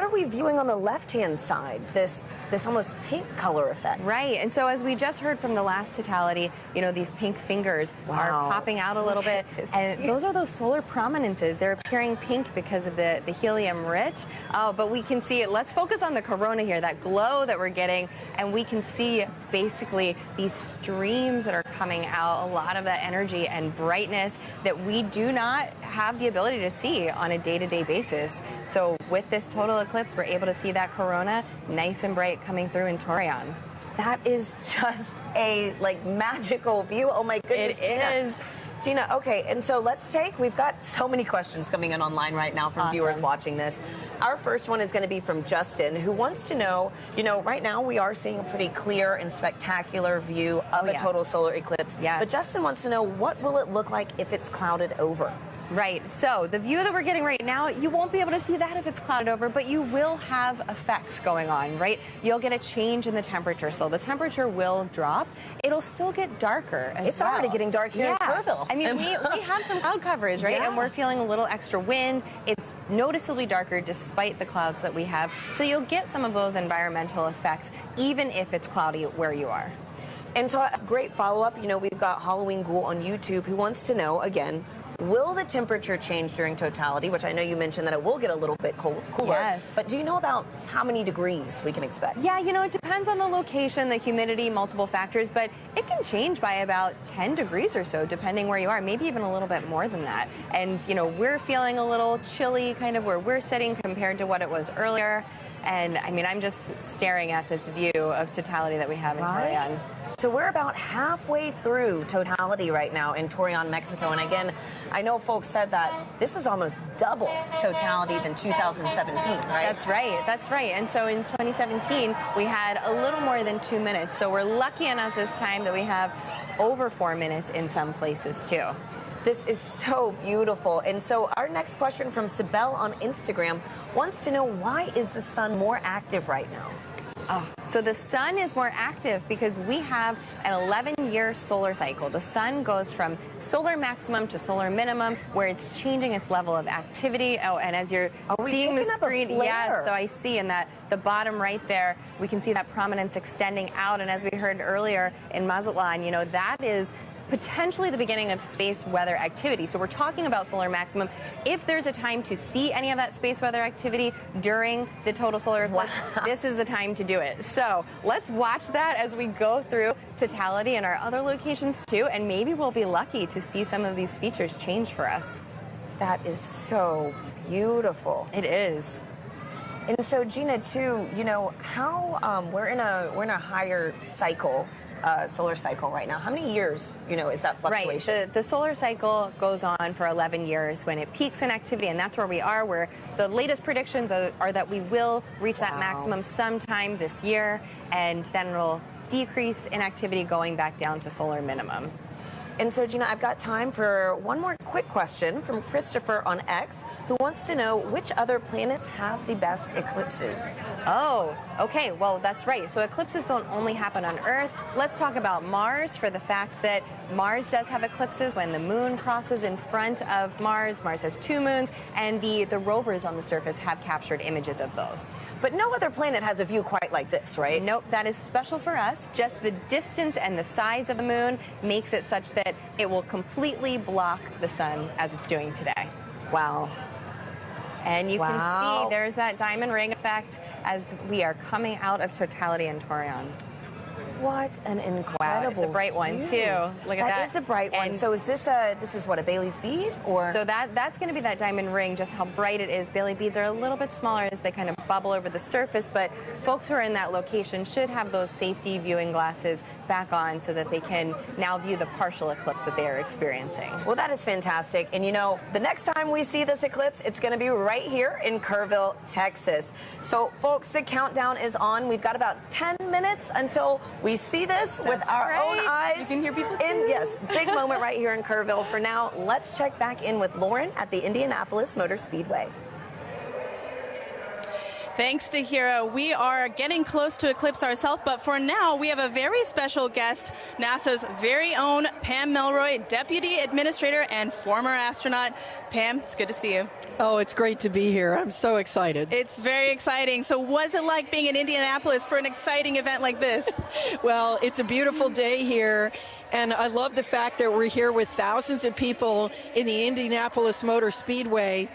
are we viewing on the left-hand side? This this almost pink color effect. Right, and so as we just heard from the last totality, you know, these pink fingers are popping out a little bit, and those are those solar prominences. They're appearing pink because of the helium rich, but we can see it. Let's focus on the corona here, that glow that we're getting, and we can see basically these streams that are coming out, a lot of that energy and brightness that we do not have the ability to see on a day-to-day basis. So with this total eclipse, we're able to see that corona nice and bright coming through in Torion. That is just a magical view. Oh my goodness, It is. Gina, okay, and so we've got so many questions coming in online right now from viewers watching this. Our first one is going to be from Justin, who wants to know, right now we are seeing a pretty clear and spectacular view of a total solar eclipse. Yes. But Justin wants to know, what will it look like if it's clouded over? Right, so the view that we're getting right now, you won't be able to see that if it's clouded over, but you will have effects going on, right? You'll get a change in the temperature, so the temperature will drop. It'll still get darker as well. It's already getting dark here in Kerrville. I mean, we have some cloud coverage, right? And we're feeling a little extra wind. It's noticeably darker despite the clouds that we have, so you'll get some of those environmental effects, even if it's cloudy where you are. And so a great follow-up, we've got Halloween Ghoul on YouTube who wants to know, again, will the temperature change during totality, which I know you mentioned that it will get a little bit cooler. Yes. But do you know about how many degrees we can expect? Yeah, it depends on the location, the humidity, multiple factors, but it can change by about 10 degrees or so, depending where you are, maybe even a little bit more than that. And, we're feeling a little chilly kind of where we're sitting compared to what it was earlier. And, I mean, I'm just staring at this view of totality that we have in Torion. So we're about halfway through totality right now in Torion, Mexico. And again, I know folks said that this is almost double totality than 2017, right? That's right. And so in 2017, we had a little more than 2 minutes. So we're lucky enough this time that we have over 4 minutes in some places, too. This is so beautiful. And so our next question from Sibel on Instagram wants to know, why is the sun more active right now? So the sun is more active because we have an 11-year solar cycle. The sun goes from solar maximum to solar minimum, where it's changing its level of activity. Oh, and as you're seeing the screen, yeah, so I see in that the bottom right there, we can see that prominence extending out. And as we heard earlier in Mazatlan, that is potentially the beginning of space weather activity. So we're talking about solar maximum. If there's a time to see any of that space weather activity during the total solar eclipse, this is the time to do it. So let's watch that as we go through totality and our other locations too, and maybe we'll be lucky to see some of these features change for us. That is so beautiful. It is. And so Gina, too, how we're in a higher cycle. Solar cycle right now. How many years, is that fluctuation? Right. The solar cycle goes on for 11 years when it peaks in activity, and that's where we are, where the latest predictions are that we will reach that maximum sometime this year, and then it'll decrease in activity going back down to solar minimum. And so, Gina, I've got time for one more quick question from Christopher on X, who wants to know which other planets have the best eclipses. Oh, okay. Well, that's right. So eclipses don't only happen on Earth. Let's talk about Mars, for the fact that Mars does have eclipses when the moon crosses in front of Mars. Mars has 2 moons, and the rovers on the surface have captured images of those. But no other planet has a view quite like this, right? Nope. That is special for us. Just the distance and the size of the moon makes it such that it will completely block the sun as it's doing today. Wow. And you can see there's that diamond ring effect as we are coming out of totality in Torion. What an incredible Wow, it's a bright one too. Look at that. That is a bright one. So is this what, a Bailey's bead, or? So that's going to be that diamond ring, just how bright it is. Bailey beads are a little bit smaller as they kind of bubble over the surface, but folks who are in that location should have those safety viewing glasses back on so that they can now view the partial eclipse that they are experiencing. Well, that is fantastic. And the next time we see this eclipse, it's going to be right here in Kerrville, Texas. So folks, the countdown is on. We've got about 10 minutes until we see this with our own eyes. You can hear people too. Yes, big moment right here in Kerrville. For now, let's check back in with Lauren at the Indianapolis Motor Speedway. Thanks to Hira. We are getting close to eclipse ourselves, but for now, we have a very special guest, NASA's very own Pam Melroy, Deputy Administrator and former astronaut. Pam, it's good to see you. Oh, it's great to be here. I'm so excited. It's very exciting. So what's it like being in Indianapolis for an exciting event like this? Well, it's a beautiful day here. And I love the fact that we're here with thousands of people in the Indianapolis Motor Speedway.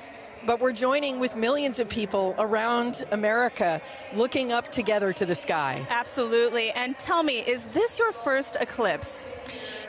But we're joining with millions of people around America looking up together to the sky. Absolutely. And tell me, is this your first eclipse?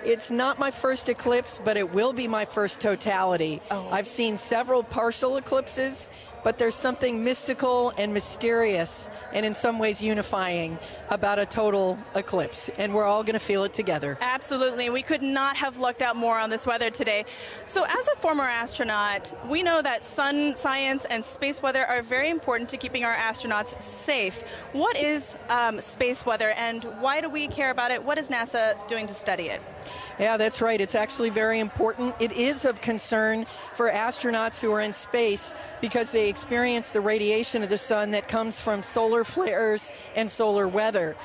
It's not my first eclipse, but it will be my first totality. Oh. I've seen several partial eclipses, but there's something mystical and mysterious and in some ways unifying about a total eclipse, and we're all going to feel it together. Absolutely. We could not have lucked out more on this weather today. So as a former astronaut, we know that sun science and space weather are very important to keeping our astronauts safe. What is space weather, and why do we care about it? What is NASA doing to study it? Yeah, that's right. It's actually very important. It is of concern for astronauts who are in space because they experience the radiation of the sun that comes from solar flares and solar weather.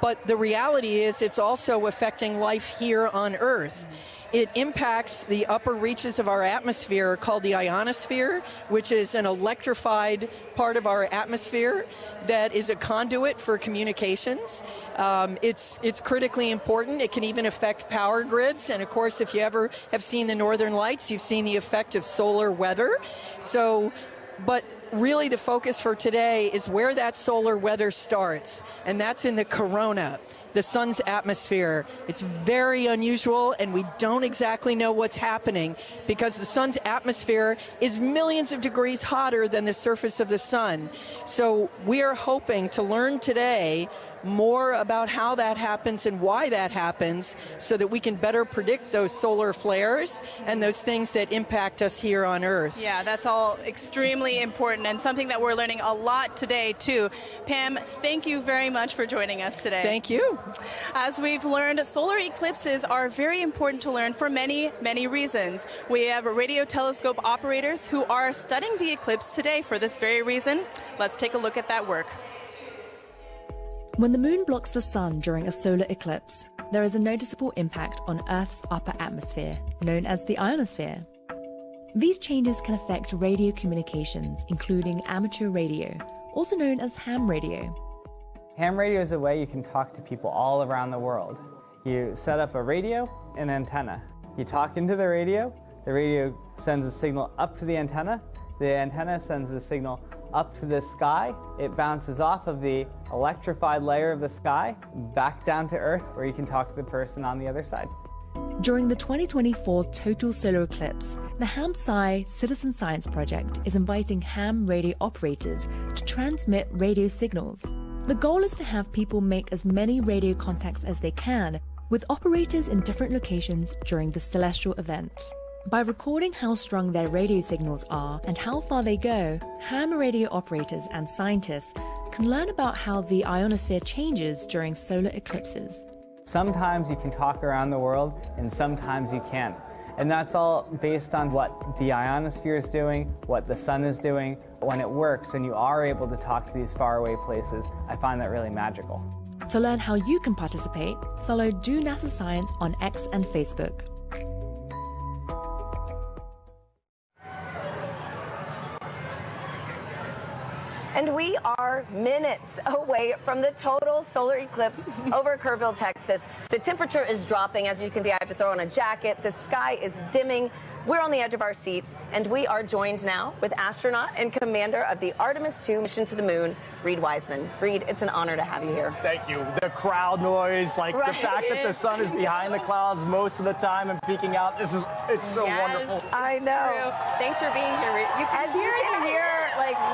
But the reality is it's also affecting life here on Earth. It impacts the upper reaches of our atmosphere called the ionosphere, which is an electrified part of our atmosphere that is a conduit for communications. It's critically important. It can even affect power grids. And of course, if you ever have seen the Northern Lights, you've seen the effect of solar weather. But really the focus for today is where that solar weather starts, and that's in the corona, the sun's atmosphere. It's very unusual, and we don't exactly know what's happening because the sun's atmosphere is millions of degrees hotter than the surface of the sun. So we are hoping to learn today more about how that happens and why that happens so that we can better predict those solar flares and those things that impact us here on Earth. Yeah, that's all extremely important and something that we're learning a lot today too. Pam, thank you very much for joining us today. Thank you. As we've learned, solar eclipses are very important to learn for many, many reasons. We have radio telescope operators who are studying the eclipse today for this very reason. Let's take a look at that work. When the moon blocks the sun during a solar eclipse, there is a noticeable impact on Earth's upper atmosphere, known as the ionosphere. These changes can affect radio communications, including amateur radio, also known as ham radio. Ham radio is a way you can talk to people all around the world. You set up a radio and antenna. You talk into the radio sends a signal up to the antenna sends the signal up to the sky. It bounces off of the electrified layer of the sky back down to Earth, where you can talk to the person on the other side. During the 2024 Total Solar Eclipse, the Ham-Sci Citizen Science Project is inviting ham radio operators to transmit radio signals. The goal is to have people make as many radio contacts as they can with operators in different locations during the celestial event. By recording how strong their radio signals are and how far they go, ham radio operators and scientists can learn about how the ionosphere changes during solar eclipses. Sometimes you can talk around the world, and sometimes you can't. And that's all based on what the ionosphere is doing, what the sun is doing. When it works and you are able to talk to these faraway places, I find that really magical. To learn how you can participate, follow Do NASA Science on X and Facebook. And we are minutes away from the total solar eclipse over Kerrville, Texas. The temperature is dropping. As you can see, I had to throw on a jacket. The sky is dimming. We're on the edge of our seats, and we are joined now with astronaut and commander of the Artemis II mission to the moon, Reed Wiseman. Reed, it's an honor to have you here. Thank you. The crowd noise, the fact that the sun is behind the clouds most of the time and peeking out, it's so wonderful. I know. True. Thanks for being here, Reed. As you can hear,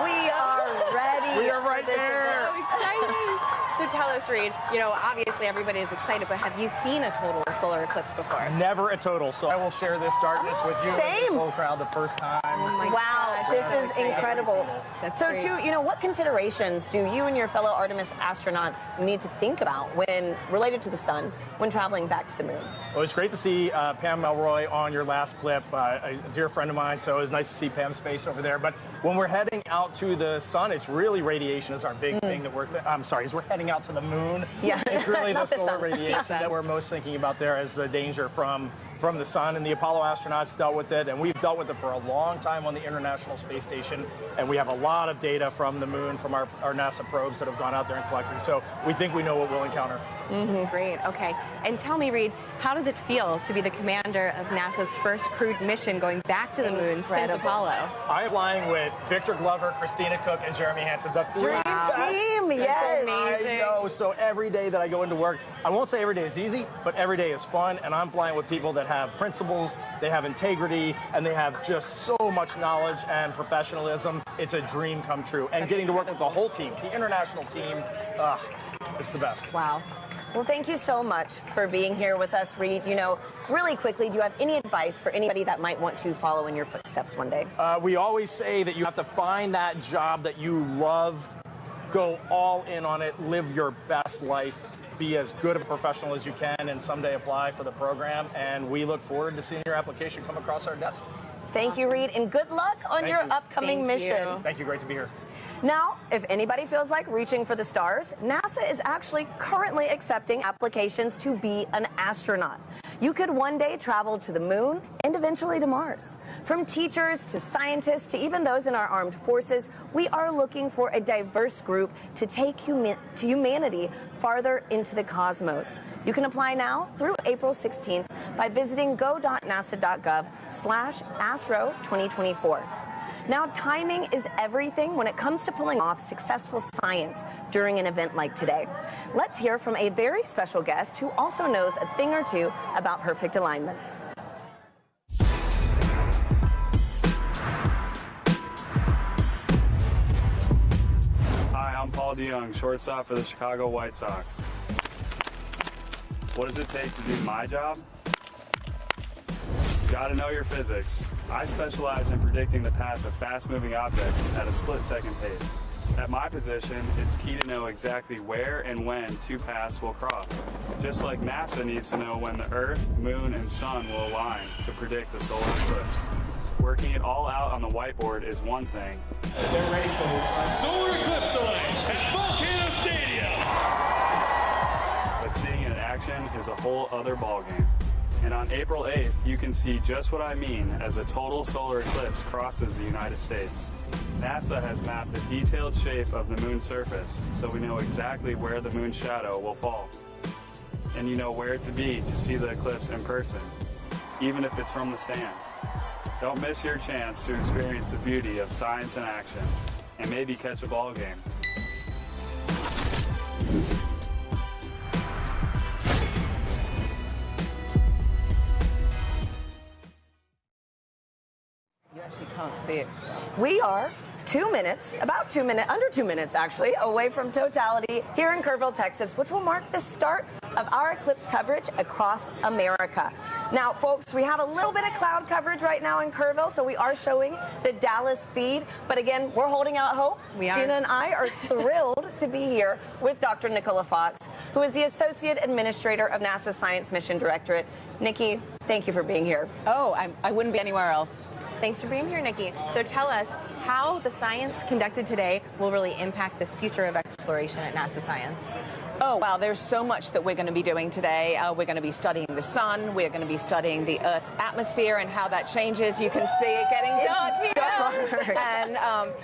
we are ready. We are right there. So exciting. So tell us, Reed, obviously everybody is excited, but have you seen a total solar eclipse before? Never a total, so I will share this darkness with you and this whole crowd the first time. Oh my wow, gosh, this is incredible. That's so, great. too, what considerations do you and your fellow Artemis astronauts need to think about when related to the sun when traveling back to the moon? Well, it's great to see Pam Melroy on your last clip, a dear friend of mine, so it was nice to see Pam's face over there. But When we're heading out to the sun, it's really radiation is our big thing that as we're heading out to the moon. Yeah. It's really the Not the solar sun. radiation that we're most thinking about there as the danger from the sun, and the Apollo astronauts dealt with it, and we've dealt with it for a long time on the International Space Station, and we have a lot of data from the moon from our NASA probes that have gone out there and collected, so we think we know what we'll encounter. Great, okay. And tell me, Reed, how does it feel to be the commander of NASA's first crewed mission going back to the moon since Apollo? I'm flying with Victor Glover, Christina Cook, and Jeremy Hansen, the three best. Team, That's yes. amazing. I know, so every day that I go into work, I won't say every day is easy, but every day is fun, and I'm flying with people that have principles, they have integrity, and they have just so much knowledge and professionalism. It's a dream come true. And getting to work with the whole team, the international team, it's the best. Wow. Well, thank you so much for being here with us, Reed. You know, really quickly, do you have any advice for anybody that might want to follow in your footsteps one day? We always say that you have to find that job that you love, go all in on it, live your best life, be as good of a professional as you can, and someday apply for the program. And we look forward to seeing your application come across our desk. Thank you, Reed, and good luck on your upcoming mission. Thank you. Great to be here. Now, if anybody feels like reaching for the stars, NASA is actually currently accepting applications to be an astronaut. You could one day travel to the moon and eventually to Mars. From teachers to scientists to even those in our armed forces, we are looking for a diverse group to take humanity farther into the cosmos. You can apply now through April 16th by visiting go.nasa.gov/astro2024. Now, timing is everything when it comes to pulling off successful science during an event like today. Let's hear from a very special guest who also knows a thing or two about perfect alignments. Hi, I'm Paul DeYoung, shortstop for the Chicago White Sox. What does it take to do my job? Gotta know your physics. I specialize in predicting the path of fast-moving objects at a split-second pace. At my position, it's key to know exactly where and when two paths will cross. Just like NASA needs to know when the Earth, Moon, and Sun will align to predict the solar eclipse. Working it all out on the whiteboard is one thing. They're ready for this. Solar eclipse delay at Volcano Stadium. But seeing it in action is a whole other ballgame. And on April 8th, you can see just what I mean as a total solar eclipse crosses the United States. NASA has mapped the detailed shape of the moon's surface, so we know exactly where the moon's shadow will fall. And you know where to be to see the eclipse in person, even if it's from the stands. Don't miss your chance to experience the beauty of science in action, and maybe catch a ball game. She can't see it. We are 2 minutes, under 2 minutes actually, away from totality here in Kerrville, Texas, which will mark the start of our eclipse coverage across America. Now, folks, we have a little bit of cloud coverage right now in Kerrville, so we are showing the Dallas feed. But again, we're holding out hope. We are. Gina and I are thrilled to be here with Dr. Nicola Fox, who is the Associate Administrator of NASA's Science Mission Directorate. Nikki, thank you for being here. Oh, I wouldn't be anywhere else. Thanks for being here, Nikki. So tell us how the science conducted today will really impact the future of exploration at NASA Science. Oh, wow, there's so much that we're going to be doing today. We're going to be studying the sun. We're going to be studying the Earth's atmosphere and how that changes. You can see it getting dark here. And,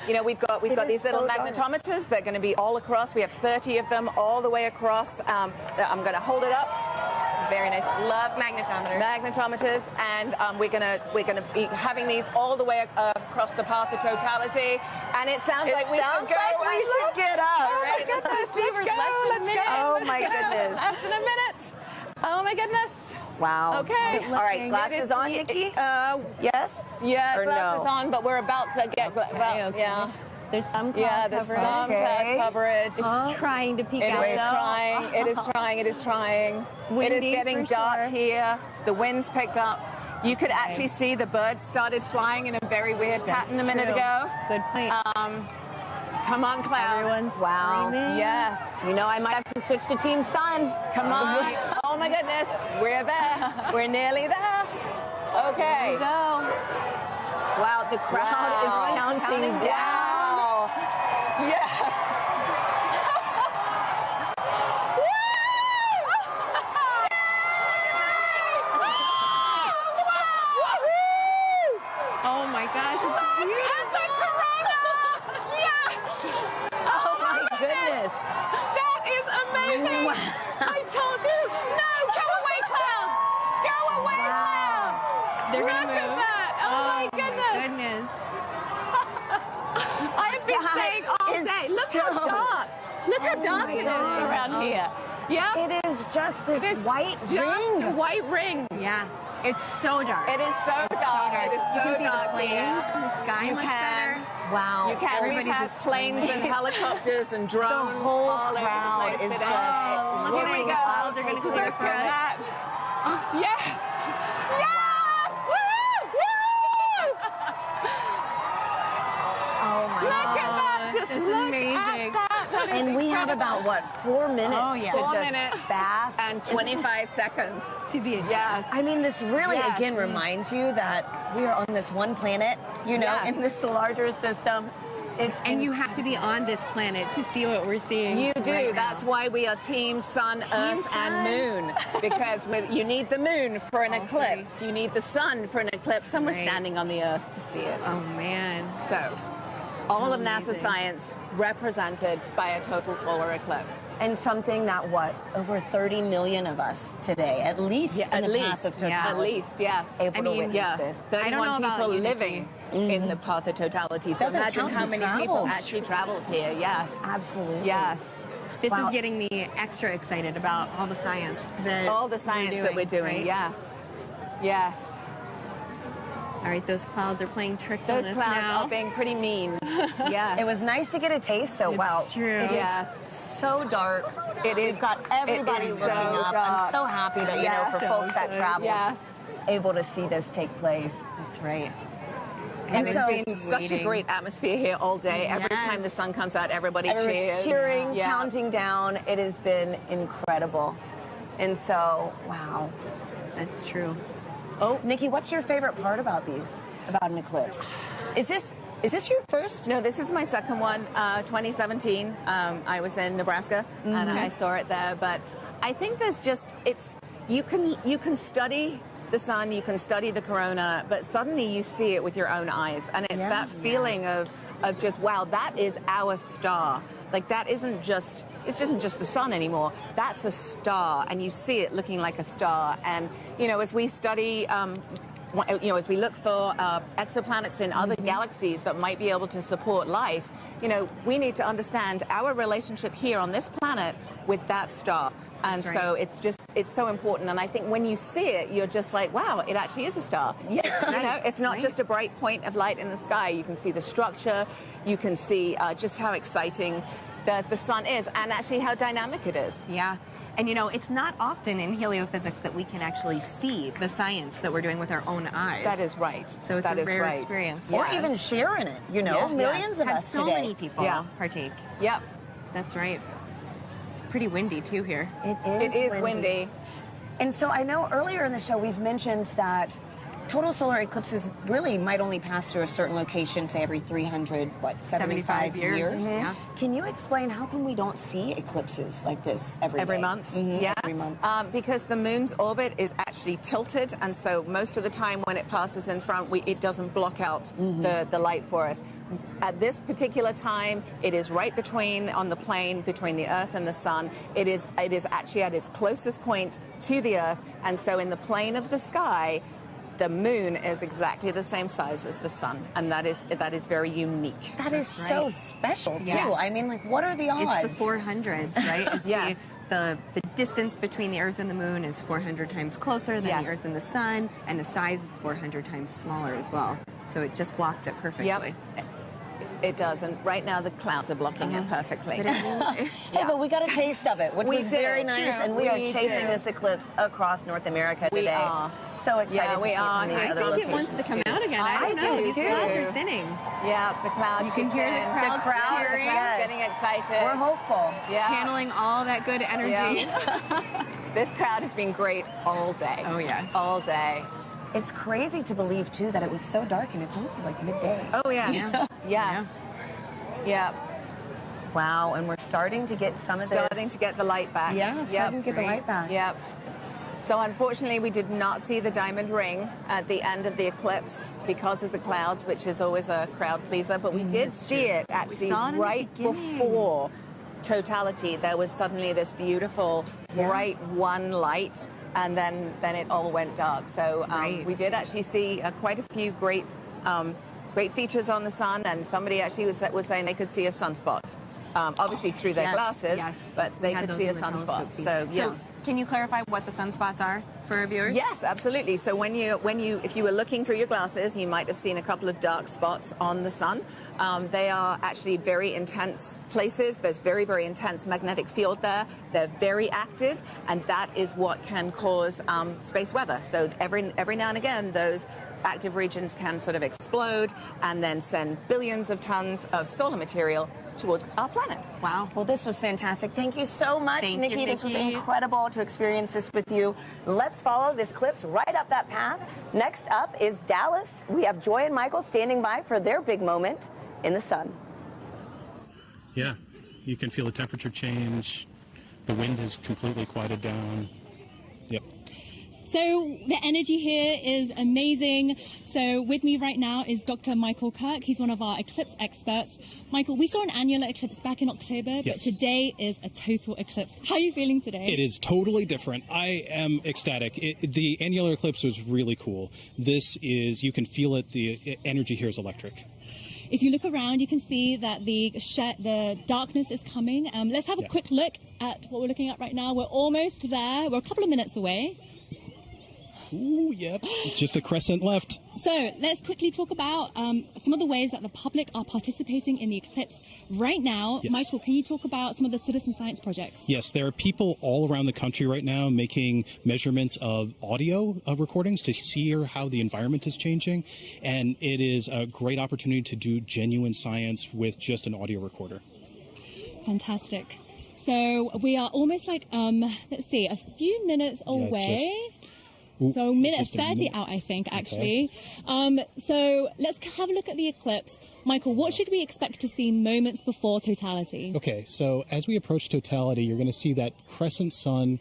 you know, we've got these little magnetometers. They're going to be all across. We have 30 of them all the way across. I'm going to hold it up. Very nice. Love magnetometers. Magnetometers, and we're gonna be having these all the way across the path of totality. And it sounds like we should go. We should get up. Oh my goodness! Let's go! Oh my goodness! Less than a minute. Oh my goodness! Wow. Okay. All right. Glasses on, Nikki. Yes. Yeah, or glasses no? on, but we're about to get. Yeah. There's some cloud there's coverage. some cloud coverage. It's trying to peek out. It is trying. It is trying. It is trying. It is getting dark here. The wind's picked up. You could actually see the birds started flying in a very weird pattern a minute ago. Good point. Come on, clouds. Everyone's screaming. Yes. You know, I might have to switch to Team Sun. Come on. Oh my goodness. We're there. We're nearly there. Okay. Here we go. Wow, the crowd is counting down. Yes. Oh my gosh, it's beautiful. And the corona! Yes! Oh my goodness. That is amazing. I told you. No, go away, clouds. Go away, clouds. They're going to Look move. at that. Oh my goodness. I have been saying all day. Look how dark. Look how dark it is around here. Yeah. It is just this white ring. A white ring. Yeah. It's so dark. It is so dark. It is You so can see dark the planes here. in the sky You much can. better. Wow. You can. Everybody's We have just planes and helicopters and drones. The whole all over the crowd place is today. just Here we the go. clouds are gonna clear Look for at us. that. Yes. Yes. Woo! Woo! Oh my Look at that. Just This is look amazing. at that. That is And we have incredible. about, what, 4 minutes Oh, yeah. to 4 just minutes bask. and 25 seconds. To be Yes. I mean, this really, Yes. again, reminds you that we are on this one planet, you know, Yes. in this larger system. And you have to be on this planet to see what we're seeing. You do. right now. That's why we are Team Sun, Earth, and Moon. Because you need the moon for an eclipse. You need the sun for an eclipse. And we're Right. standing on the Earth to see it. Oh, man. So, all of Amazing. NASA science represented by a total solar eclipse. And something that, what, over 30 million of us today, at least in at the least, path of totality. at least, yes. Able to witness yeah, this. 31 about people you, living in the path of totality. So Doesn't imagine count how the many people travels. actually traveled here. Yes. Absolutely. Yes. This Wow. is getting me extra excited about all the science that All the science that we're doing. right? Yes. Yes. All right, those clouds are playing tricks Those on us clouds now. are being pretty mean. Yes. It was nice to get a taste, though. Wow. true. It is Yes. so dark. It is. We've got everybody it is looking so up. dark. I'm so happy that, Yes. for folks that travel, Yes. able to see this take place. That's right. And so- it's been such a waiting. great atmosphere here all day. Every Yes. time the sun comes out, everybody Everyone's cheers. cheering, Yeah. counting down. It has been incredible. And so, wow. That's true. Oh, Nikki, what's your favorite part about these? About an eclipse? Is this your first? No, this is my second one. 2017. I was in Nebraska and I saw it there. But I think there's just you can study the sun, you can study the corona, but suddenly you see it with your own eyes, and it's that feeling of just wow, that is our star. Like that isn't just. It isn't just the sun anymore. That's a star, and you see it looking like a star. And as we study. As we look for exoplanets in other galaxies that might be able to support life, we need to understand our relationship here on this planet with that star. And That's so right. it's so important. And I think when you see it, you're just like, wow, it actually is a star. Yeah. It's not just a bright point of light in the sky. You can see the structure. You can see just how exciting the sun is and actually how dynamic it is. Yeah. And it's not often in heliophysics that we can actually see the science that we're doing with our own eyes. That is right. So it's That a is rare right. experience. Or even sharing it, millions of have us so today. many people partake. Yep. That's right. It's pretty windy too here. It is windy. And so I know earlier in the show we've mentioned that total solar eclipses really might only pass through a certain location, say every 375 years. Mm-hmm. Yeah. Can you explain how come we don't see eclipses like this every day? month? Yeah. Every month. Because the moon's orbit is actually tilted, and so most of the time when it passes in front, it doesn't block out the light for us. At this particular time, it is right on the plane between the Earth and the Sun. It is actually at its closest point to the Earth, and so in the plane of the sky, the moon is exactly the same size as the sun, and that is very unique. That is so special, too. Yes. I mean, what are the odds? It's the 400s, right? It's Yes. The distance between the Earth and the Moon is 400 times closer than the Earth and the Sun, and the size is 400 times smaller as well. So it just blocks it perfectly. Yep. It does, and right now the clouds are blocking it perfectly. Hey, but we got a taste of it, which We was did. very nice, and we are We chasing did. this eclipse across North America today. We are. So excited Yeah, to we see it are. from these I other think it wants to locations, come too. out again. I don't know. do, These too. clouds are thinning. Yeah, the clouds. You can hear the crowd cheering. The crowd's getting excited. We're hopeful. Yeah. Channeling all that good energy. Yeah. This crowd has been great all day. Oh, yes. All day. It's crazy to believe, too, that it was so dark and it's only like midday. Oh, yes. Yeah. Yes. Yeah. Wow, and we're starting to get some of Starting to get the light back. Yeah, starting to get the light back. Yep. So unfortunately, we did not see the diamond ring at the end of the eclipse because of the clouds, which is always a crowd pleaser. But we did see it actually right before totality. There was suddenly this beautiful bright one light, and then it all went dark. So we did actually see quite a few great features on the sun, and somebody actually was saying they could see a sunspot. Obviously through their glasses, but they could see a sunspot. So yeah. Can you clarify what the sunspots are for our viewers? Yes, absolutely. So if you were looking through your glasses, you might have seen a couple of dark spots on the sun. They are actually very intense places. There's very, very intense magnetic field there. They're very active, and that is what can cause space weather. So every now and again, those active regions can sort of explode and then send billions of tons of solar material towards our planet. Wow. Well, this was fantastic. Thank you so much, Thank Nikki. you, This was Nikki. incredible to experience this with you. Let's follow this eclipse right up that path. Next up is Dallas. We have Joy and Michael standing by for their big moment in the sun. Yeah, you can feel the temperature change. The wind has completely quieted down. Yep. So the energy here is amazing. So with me right now is Dr. Michael Kirk. He's one of our eclipse experts. Michael, we saw an annular eclipse back in October, but today is a total eclipse. How are you feeling today? It is totally different. I am ecstatic. The annular eclipse was really cool. This is, you can feel it, the energy here is electric. If you look around, you can see that the darkness is coming. Let's have a quick look at what we're looking at right now. We're almost there. We're a couple of minutes away. Ooh, yep. Just a crescent left. So let's quickly talk about some of the ways that the public are participating in the eclipse right now. Yes. Michael, can you talk about some of the citizen science projects? Yes, there are people all around the country right now making measurements of audio recordings to see how the environment is changing. And it is a great opportunity to do genuine science with just an audio recorder. Fantastic. So we are almost like, let's see, a few minutes away. So minute 30 out, I think, actually. Okay. So let's have a look at the eclipse. Michael, what should we expect to see moments before totality? Okay, so as we approach totality, you're going to see that crescent sun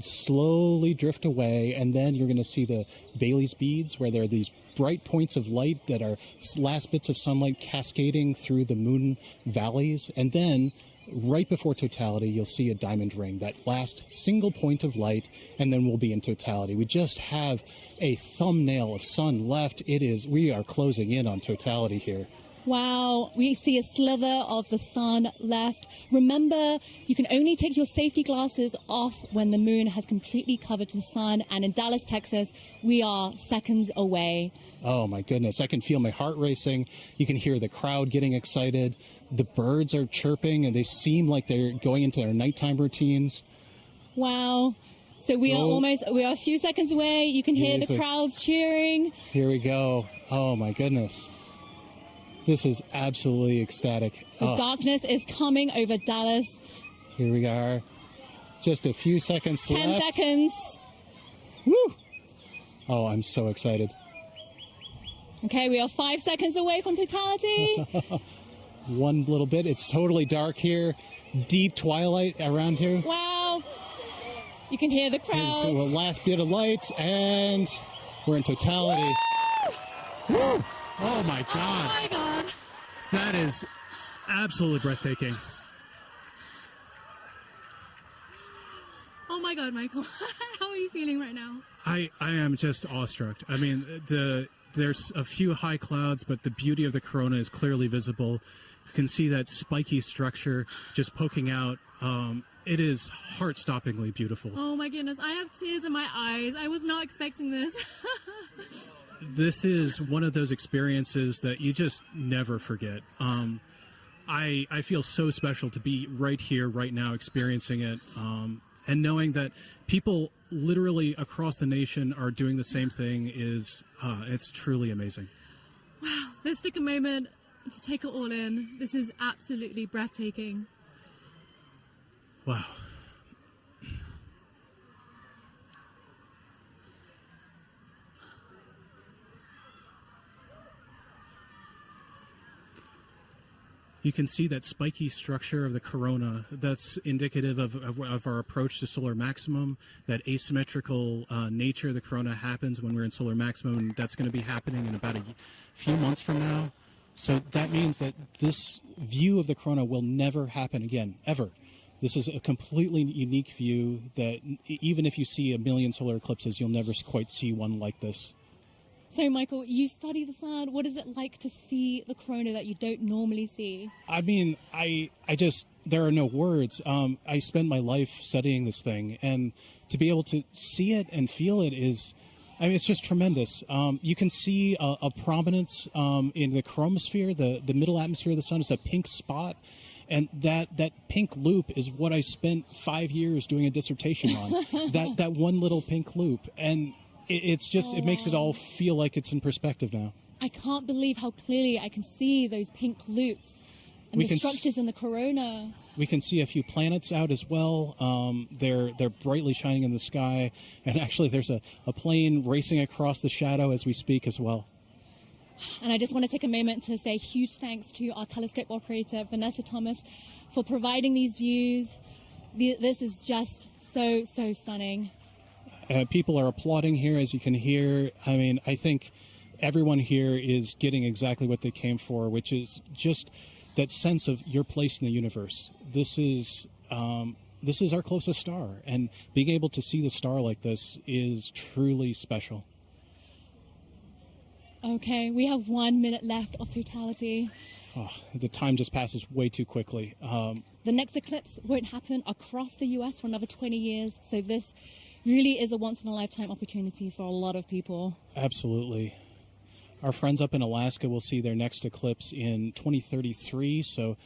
slowly drift away, and then you're going to see the Bailey's beads, where there are these bright points of light that are last bits of sunlight cascading through the moon valleys, and then right before totality, you'll see a diamond ring, that last single point of light, and then we'll be in totality. We just have a thumbnail of sun left. We are closing in on totality here. Wow, we see a slither of the sun left. Remember, you can only take your safety glasses off when the moon has completely covered the sun. And in Dallas, Texas, we are seconds away. Oh my goodness, I can feel my heart racing. You can hear the crowd getting excited. The birds are chirping and they seem like they're going into their nighttime routines. Wow. So we are a few seconds away. You can hear the crowds cheering. Here we go. Oh my goodness. This is absolutely ecstatic. The darkness is coming over Dallas. Here we are. Just a few seconds 10 left. 10 seconds. Woo! Oh, I'm so excited. Okay, we are 5 seconds away from totality. One little bit. It's totally dark here. Deep twilight around here. Wow. You can hear the crowd. Here's the last bit of lights, and we're in totality. Woo! Oh my God. Oh my God. That is absolutely breathtaking. Oh my God, Michael. How are you feeling right now? I am just awestruck. I mean, there's a few high clouds, but the beauty of the corona is clearly visible. You can see that spiky structure just poking out. It is heart-stoppingly beautiful. Oh my goodness, I have tears in my eyes. I was not expecting this. This is one of those experiences that you just never forget. I feel so special to be right here, right now, experiencing it, and knowing that people literally across the nation are doing the same thing it's truly amazing. Wow, let's take a moment to take it all in. This is absolutely breathtaking. Wow. You can see that spiky structure of the corona. That's indicative of our approach to solar maximum. That asymmetrical nature of the corona happens when we're in solar maximum, and that's going to be happening in about a few months from now. So that means that this view of the corona will never happen again, ever. This is a completely unique view that even if you see a million solar eclipses, you'll never quite see one like this. So, Michael, you study the sun. What is it like to see the corona that you don't normally see? I mean, I just, there are no words. I spent my life studying this thing, and to be able to see it and feel it is, I mean, it's just tremendous. You can see a prominence in the chromosphere, the middle atmosphere of the sun is a pink spot. And that pink loop is what I spent 5 years doing a dissertation on, that one little pink loop. And it's just, it makes it all feel like it's in perspective now. I can't believe how clearly I can see those pink loops and the structures in the corona. We can see a few planets out as well. They're brightly shining in the sky. And actually there's a plane racing across the shadow as we speak as well. And I just want to take a moment to say huge thanks to our telescope operator, Vanessa Thomas, for providing these views. This is just so stunning. People are applauding here, as you can hear. I mean, I think everyone here is getting exactly what they came for, which is just that sense of your place in the universe. This is our closest star, and being able to see the star like this is truly special. Okay, we have 1 minute left of totality. Oh, the time just passes way too quickly. The next eclipse won't happen across the U.S. for another 20 years, so this really is a once-in-a-lifetime opportunity for a lot of people. Absolutely. Our friends up in Alaska will see their next eclipse in 2033, so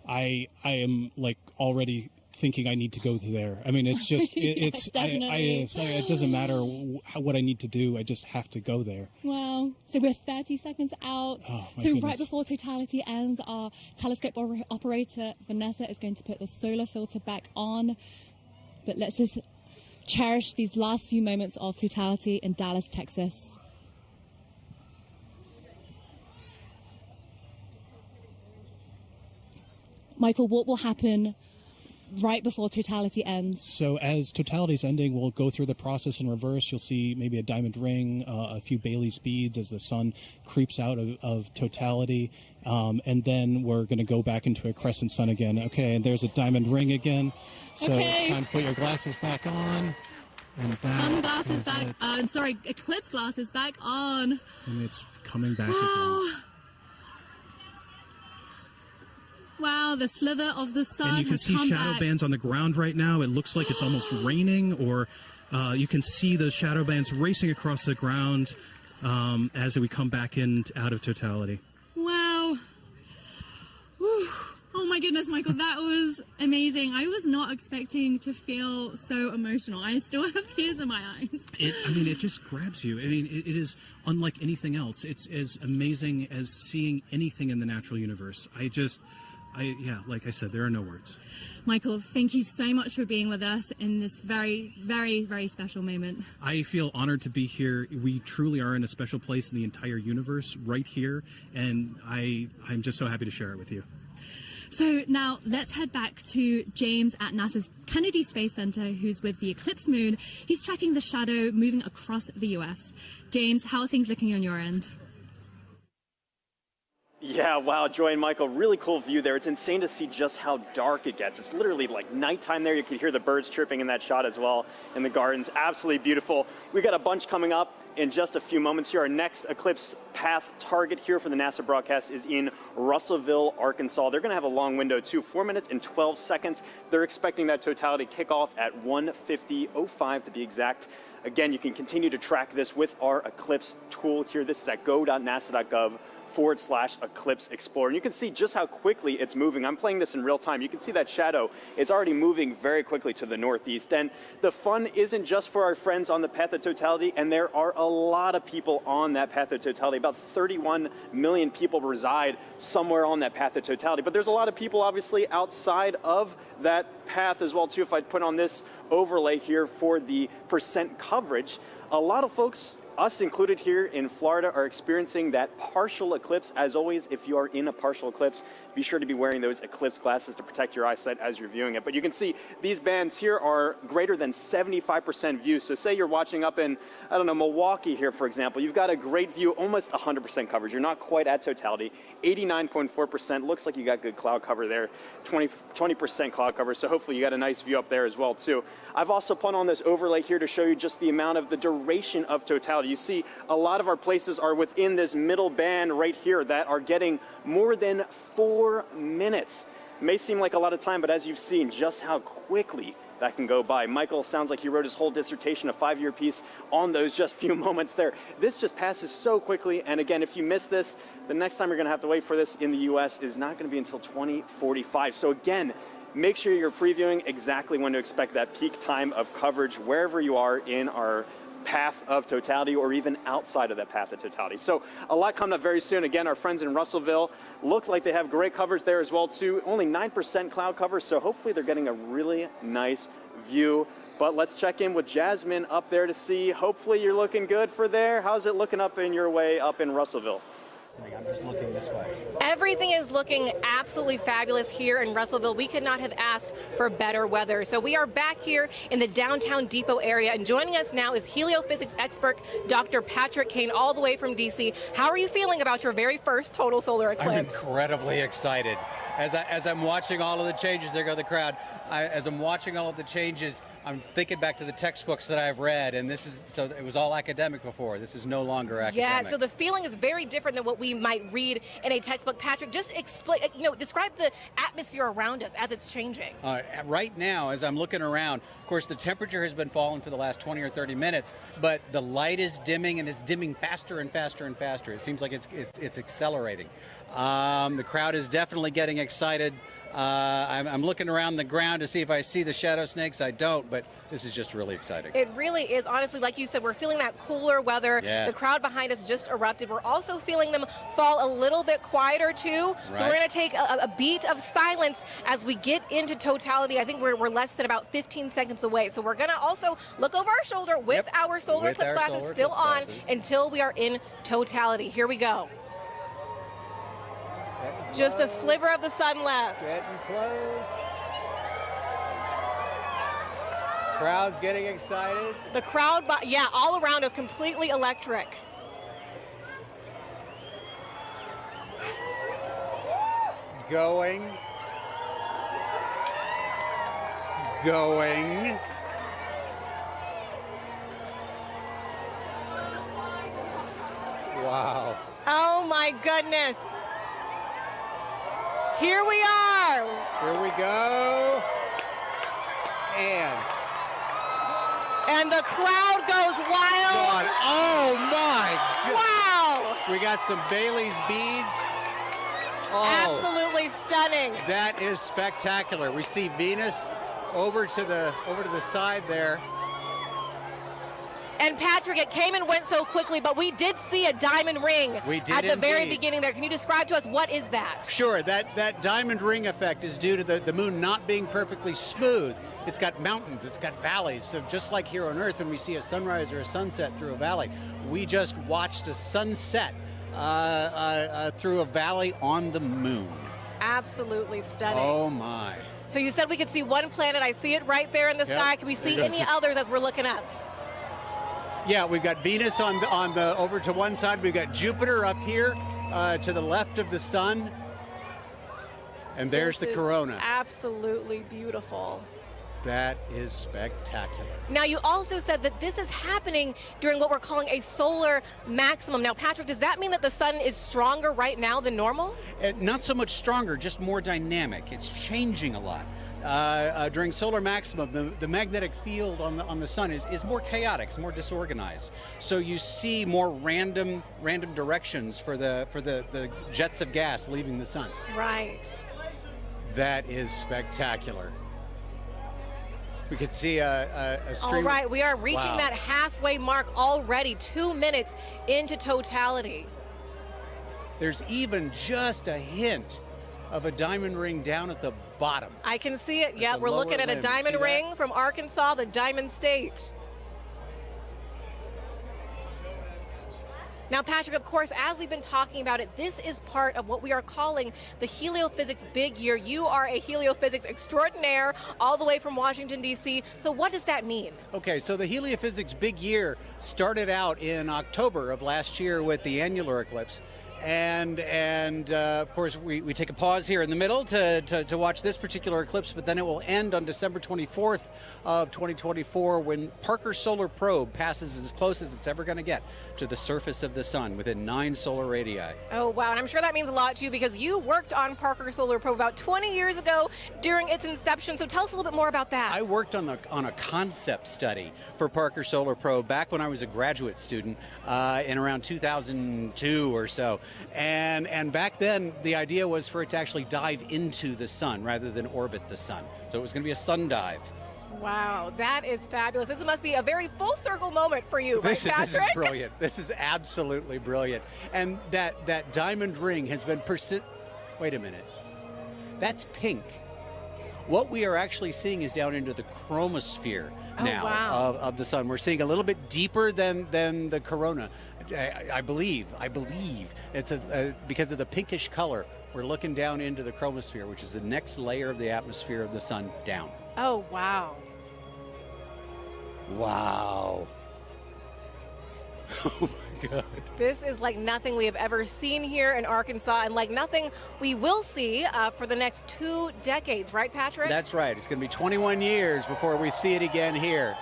I am like already thinking I need to go there. I mean, it's just, Yes, it doesn't matter what I need to do. I just have to go there. Wow. So we're 30 seconds out. Oh, my so goodness. right before totality ends, our telescope operator, Vanessa, is going to put the solar filter back on. But let's just cherish these last few moments of totality in Dallas, Texas. Michael, what will happen right before totality ends? So as totality is ending, we'll go through the process in reverse. You'll see maybe a diamond ring, a few Bailey's beads as the sun creeps out of totality. And then we're going to go back into a crescent sun again. Okay, and there's a diamond ring again. So it's time to put your glasses back on. And Sunglasses back on. Sorry, eclipse glasses back on. And it's coming back again. Wow, the slither of the sun. And you can see shadow bands on the ground right now. It looks like it's almost raining, or you can see those shadow bands racing across the ground as we come back out of totality. Wow. Whew. Oh my goodness, Michael, that was amazing. I was not expecting to feel so emotional. I still have tears in my eyes. It just grabs you. I mean, it is unlike anything else. It's as amazing as seeing anything in the natural universe. Like I said, there are no words. Michael, thank you so much for being with us in this very, very, very special moment. I feel honored to be here. We truly are in a special place in the entire universe right here, and I'm just so happy to share it with you. So now let's head back to James at NASA's Kennedy Space Center, who's with the eclipse moon. He's tracking the shadow moving across the U.S. James, how are things looking on your end? Yeah, wow, Joy and Michael, really cool view there. It's insane to see just how dark it gets. It's literally like nighttime there. You can hear the birds chirping in that shot as well in the gardens. Absolutely beautiful. We've got a bunch coming up in just a few moments here. Our next eclipse path target here for the NASA broadcast is in Russellville, Arkansas. They're going to have a long window too, 4 minutes and 12 seconds. They're expecting that totality kickoff at 1:50:05 to be exact. Again, you can continue to track this with our eclipse tool here. This is at go.nasa.gov/Eclipse Explorer. And you can see just how quickly it's moving. I'm playing this in real time. You can see that shadow. It's already moving very quickly to the northeast. And the fun isn't just for our friends on the path of totality, and there are a lot of people on that path of totality. About 31 million people reside somewhere on that path of totality. But there's a lot of people obviously outside of that path as well too. If I put on this overlay here for the percent coverage, a lot of folks us included here in Florida are experiencing that partial eclipse. As always, if you are in a partial eclipse, be sure to be wearing those eclipse glasses to protect your eyesight as you're viewing it. But you can see these bands here are greater than 75% view. So say you're watching up in, I don't know, Milwaukee here, for example. You've got a great view, almost 100% coverage. You're not quite at totality. 89.4%. Looks like you got good cloud cover there. 20% cloud cover. So hopefully you got a nice view up there as well, too. I've also put on this overlay here to show you just the amount of the duration of totality. You see a lot of our places are within this middle band right here that are getting more than 4 minutes. It may seem like a lot of time, but as you've seen just how quickly that can go by. Michael sounds like he wrote his whole dissertation, a 5-year piece on those just few moments there. This just passes so quickly, and again, if you miss this, the next time you're going to have to wait for this in the U.S. is not going to be until 2045. So again, make sure you're previewing exactly when to expect that peak time of coverage wherever you are in our path of totality or even outside of that path of totality. So a lot coming up very soon. Again, our friends in Russellville look like they have great coverage there as well too. Only 9% cloud cover, so hopefully they're getting a really nice view. But let's check in with Jasmine up there to see. Hopefully you're looking good for there. How's it looking up in your way up in Russellville? I'm just looking this way. Everything is looking absolutely fabulous here in Russellville. We could not have asked for better weather. So we are back here in the downtown depot area, and joining us now is heliophysics expert Dr. Patrick Kane, all the way from DC. How are you feeling about your very first total solar eclipse? I'm incredibly excited. As I'm watching all of the changes, there go the crowd. As I'm watching all of the changes, I'm thinking back to the textbooks that I've read, and so it was all academic before. This is no longer academic. Yeah, so the feeling is very different than what we might read in a textbook. Patrick, just explain, describe the atmosphere around us as it's changing. Right now, as I'm looking around, of course, the temperature has been falling for the last 20 or 30 minutes, but the light is dimming, and it's dimming faster and faster and faster. It seems like it's accelerating. The crowd is definitely getting excited. I'm looking around the ground to see if I see the shadow snakes. I don't, but this is just really exciting. It really is. Honestly, like you said, we're feeling that cooler weather. Yeah. The crowd behind us just erupted. We're also feeling them fall a little bit quieter, too. Right. So we're going to take a beat of silence as we get into totality. I think we're less than about 15 seconds away. So we're going to also look over our shoulder with our solar eclipse glasses still on until we are in totality. Here we go. Just a sliver of the sun left. Getting close. Crowd's getting excited. The crowd, all around us, completely electric. Going. Wow. Oh my goodness. Here we are. Here we go. And the crowd goes wild. Oh my God. Wow. We got some Bailey's beads. Oh, absolutely stunning. That is spectacular. We see Venus over to the side there. And Patrick, it came and went so quickly, but we did see a diamond ring at the very beginning there. Can you describe to us what is that? Sure, that diamond ring effect is due to the moon not being perfectly smooth. It's got mountains, it's got valleys. So just like here on Earth, when we see a sunrise or a sunset through a valley, we just watched a sunset through a valley on the moon. Absolutely stunning. Oh my. So you said we could see one planet. I see it right there in the sky. Can we see any others as we're looking up? Yeah, we've got Venus on the over to one side. We've got Jupiter up here to the left of the sun. And there's the corona. Absolutely beautiful. That is spectacular. Now, you also said that this is happening during what we're calling a solar maximum. Now, Patrick, does that mean that the sun is stronger right now than normal? Not so much stronger, just more dynamic. It's changing a lot. During solar maximum, the magnetic field on the sun is more chaotic, it's more disorganized. So you see more random directions for the jets of gas leaving the sun. Right. That is spectacular. We could see a stream. All right, we are reaching that halfway mark already, 2 minutes into totality. There's even just a hint of a diamond ring down at the bottom. I can see it. Yeah, we're looking at a diamond ring from Arkansas, the Diamond State. Now, Patrick, of course, as we've been talking about it, this is part of what we are calling the heliophysics big year. You are a heliophysics extraordinaire all the way from Washington, D.C. So what does that mean? Okay, so the heliophysics big year started out in October of last year with the annular eclipse. And of course, we take a pause here in the middle to watch this particular eclipse, but then it will end on December 24th of 2024 when Parker Solar Probe passes as close as it's ever going to get to the surface of the sun within 9 solar radii. Oh, wow. And I'm sure that means a lot to you because you worked on Parker Solar Probe about 20 years ago during its inception. So tell us a little bit more about that. I worked on a concept study for Parker Solar Probe back when I was a graduate student in around 2002 or so. And back then, the idea was for it to actually dive into the sun rather than orbit the sun. So it was going to be a sun dive. Wow, that is fabulous. This must be a very full circle moment for you, right, Patrick? This is brilliant. This is absolutely brilliant. And that diamond ring has been Wait a minute. That's pink. What we are actually seeing is down into the chromosphere now of the sun. We're seeing a little bit deeper than the corona. I believe it's because of the pinkish color. We're looking down into the chromosphere, which is the next layer of the atmosphere of the sun down. Oh, wow. Wow. Oh, my God. This is like nothing we have ever seen here in Arkansas and like nothing we will see for the next 2 decades, right, Patrick? That's right. It's going to be 21 years before we see it again here.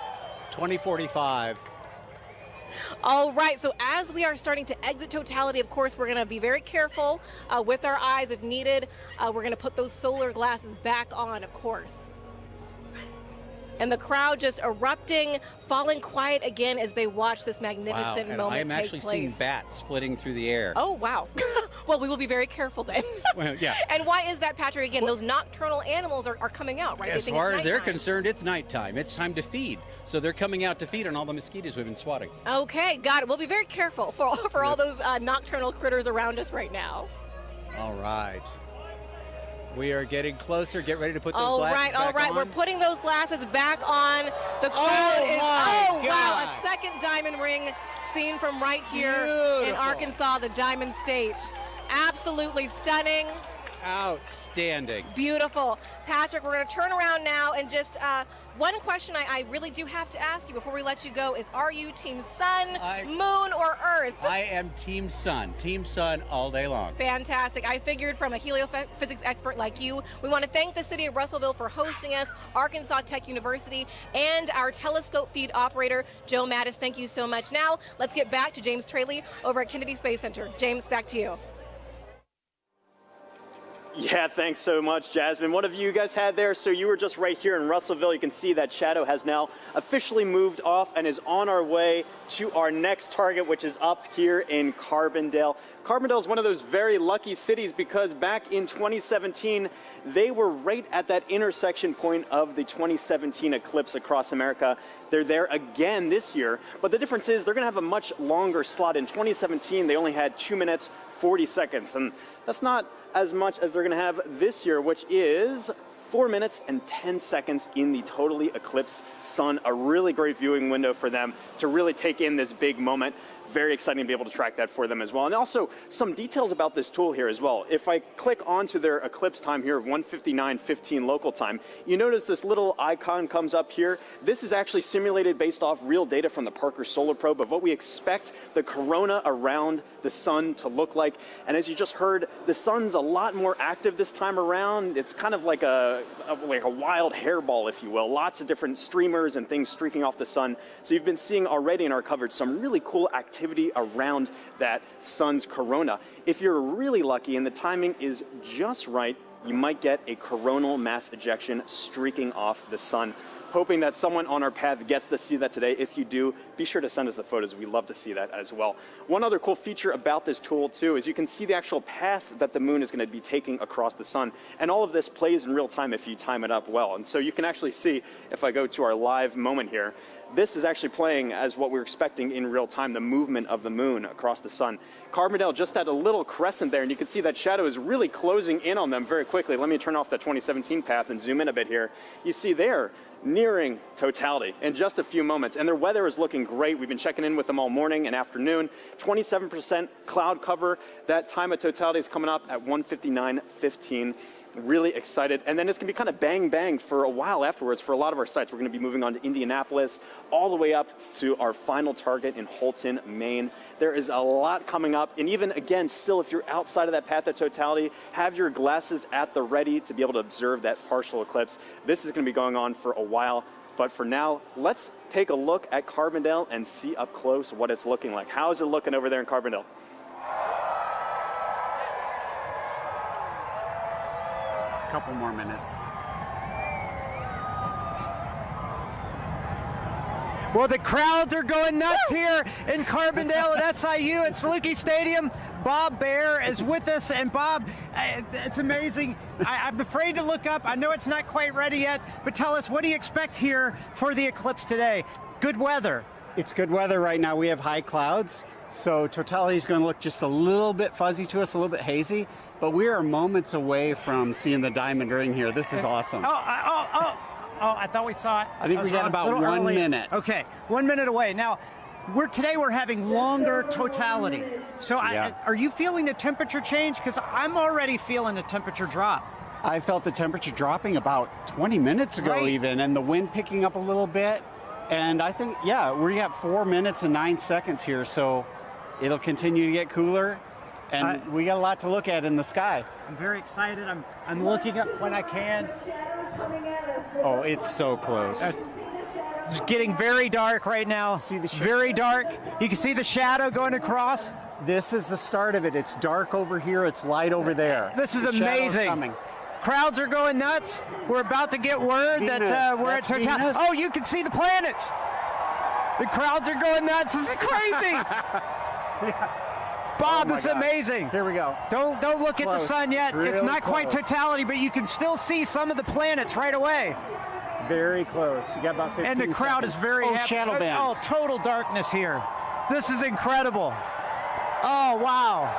2045. All right, so as we are starting to exit totality, of course, we're going to be very careful with our eyes if needed. We're going to put those solar glasses back on, of course. And the crowd just erupting, falling quiet again as they watch this magnificent moment take place. I am actually seeing bats flitting through the air. Oh, wow. Well, we will be very careful then. Well, yeah. And why is that, Patrick? Again, those nocturnal animals are coming out, right? As far as they're concerned, it's nighttime. It's time to feed. So they're coming out to feed on all the mosquitoes we've been swatting. Okay, got it. We'll be very careful for all those nocturnal critters around us right now. All right. We are getting closer. Get ready to put those glasses back on. All right. We're putting those glasses back on. The crowd wow, a second diamond ring seen from right here in Arkansas, the Diamond State. Absolutely stunning. Outstanding. Beautiful. Patrick, we're going to turn around now and just one question I really do have to ask you before we let you go is, are you Team Sun, Moon, or Earth? I am Team Sun. Team Sun all day long. Fantastic. I figured from a heliophysics expert like you. We want to thank the city of Russellville for hosting us, Arkansas Tech University, and our telescope feed operator, Joe Mattis. Thank you so much. Now, let's get back to James Traley over at Kennedy Space Center. James, back to you. Yeah, thanks so much, Jasmine. What have you guys had there? So you were just right here in Russellville. You can see that shadow has now officially moved off and is on our way to our next target, which is up here in Carbondale. Carbondale is one of those very lucky cities because back in 2017, they were right at that intersection point of the 2017 eclipse across America. They're there again this year, but the difference is they're going to have a much longer slot. In 2017, they only had 2 minutes, 40 seconds, and that's not as much as they're going to have this year, which is 4 minutes and 10 seconds in the totally eclipsed sun. A really great viewing window for them to really take in this big moment. Very exciting to be able to track that for them as well. And also some details about this tool here as well. If I click onto their eclipse time here of 1:59:15 local time, you notice this little icon comes up here. This is actually simulated based off real data from the Parker Solar Probe of what we expect the corona around the sun to look like. And as you just heard, the sun's a lot more active this time around. It's kind of like a wild hairball, if you will. Lots of different streamers and things streaking off the sun. So you've been seeing already in our coverage some really cool activity around that sun's corona. If you're really lucky and the timing is just right, you might get a coronal mass ejection streaking off the sun. Hoping that someone on our path gets to see that today. If you do, be sure to send us the photos. We'd love to see that as well. One other cool feature about this tool, too, is you can see the actual path that the moon is going to be taking across the sun. And all of this plays in real time if you time it up well. And so you can actually see, if I go to our live moment here, this is actually playing as what we're expecting in real time, the movement of the moon across the sun. Carbondale just had a little crescent there, and you can see that shadow is really closing in on them very quickly. Let me turn off that 2017 path and zoom in a bit here. You see there, nearing totality in just a few moments, and their weather is looking great. We've been checking in with them all morning and afternoon. 27% cloud cover. That time at totality is coming up at 1:59:15. Really excited. And then it's going to be kind of bang for a while afterwards for a lot of our sites. We're going to be moving on to Indianapolis, all the way up to our final target in Holton, Maine. There is a lot coming up. And even, again, still, if you're outside of that path of totality, have your glasses at the ready to be able to observe that partial eclipse. This is going to be going on for a while. But for now, let's take a look at Carbondale and see up close what it's looking like. How is it looking over there in Carbondale? Couple more minutes. Well, the crowds are going nuts here in Carbondale at SIU at Saluki Stadium. Bob Baer is with us, and Bob, it's amazing. I'm afraid to look up. I know it's not quite ready yet, but tell us, what do you expect here for the eclipse today? Good weather. It's good weather right now. We have high clouds, so totality is going to look just a little bit fuzzy to us, a little bit hazy, but we are moments away from seeing the diamond ring here. This is awesome. Oh, I thought we saw it. I think we got about 1 minute. Okay, 1 minute away. Now, today we're having longer totality. So are you feeling the temperature change? Because I'm already feeling the temperature drop. I felt the temperature dropping about 20 minutes ago even, and the wind picking up a little bit. And I think, yeah, we have 4 minutes and 9 seconds here, so it'll continue to get cooler. And we got a lot to look at in the sky. I'm very excited. I'm looking up when I can. Oh, it's so close. It's getting very dark right now. See the very dark. You can see the shadow going across. This is the start of it. It's dark over here. It's light over there. This is amazing. Crowds are going nuts. We're about to get word that we're at totality. Oh, you can see the planets. The crowds are going nuts. This is crazy. Bob, this is amazing. Here we go. Don't look at the sun yet. It's not quite totality, but you can still see some of the planets right away. Very close. You got about 15 And the crowd seconds. is very happy. Shadow bands. Oh, total darkness here. This is incredible. Oh, wow.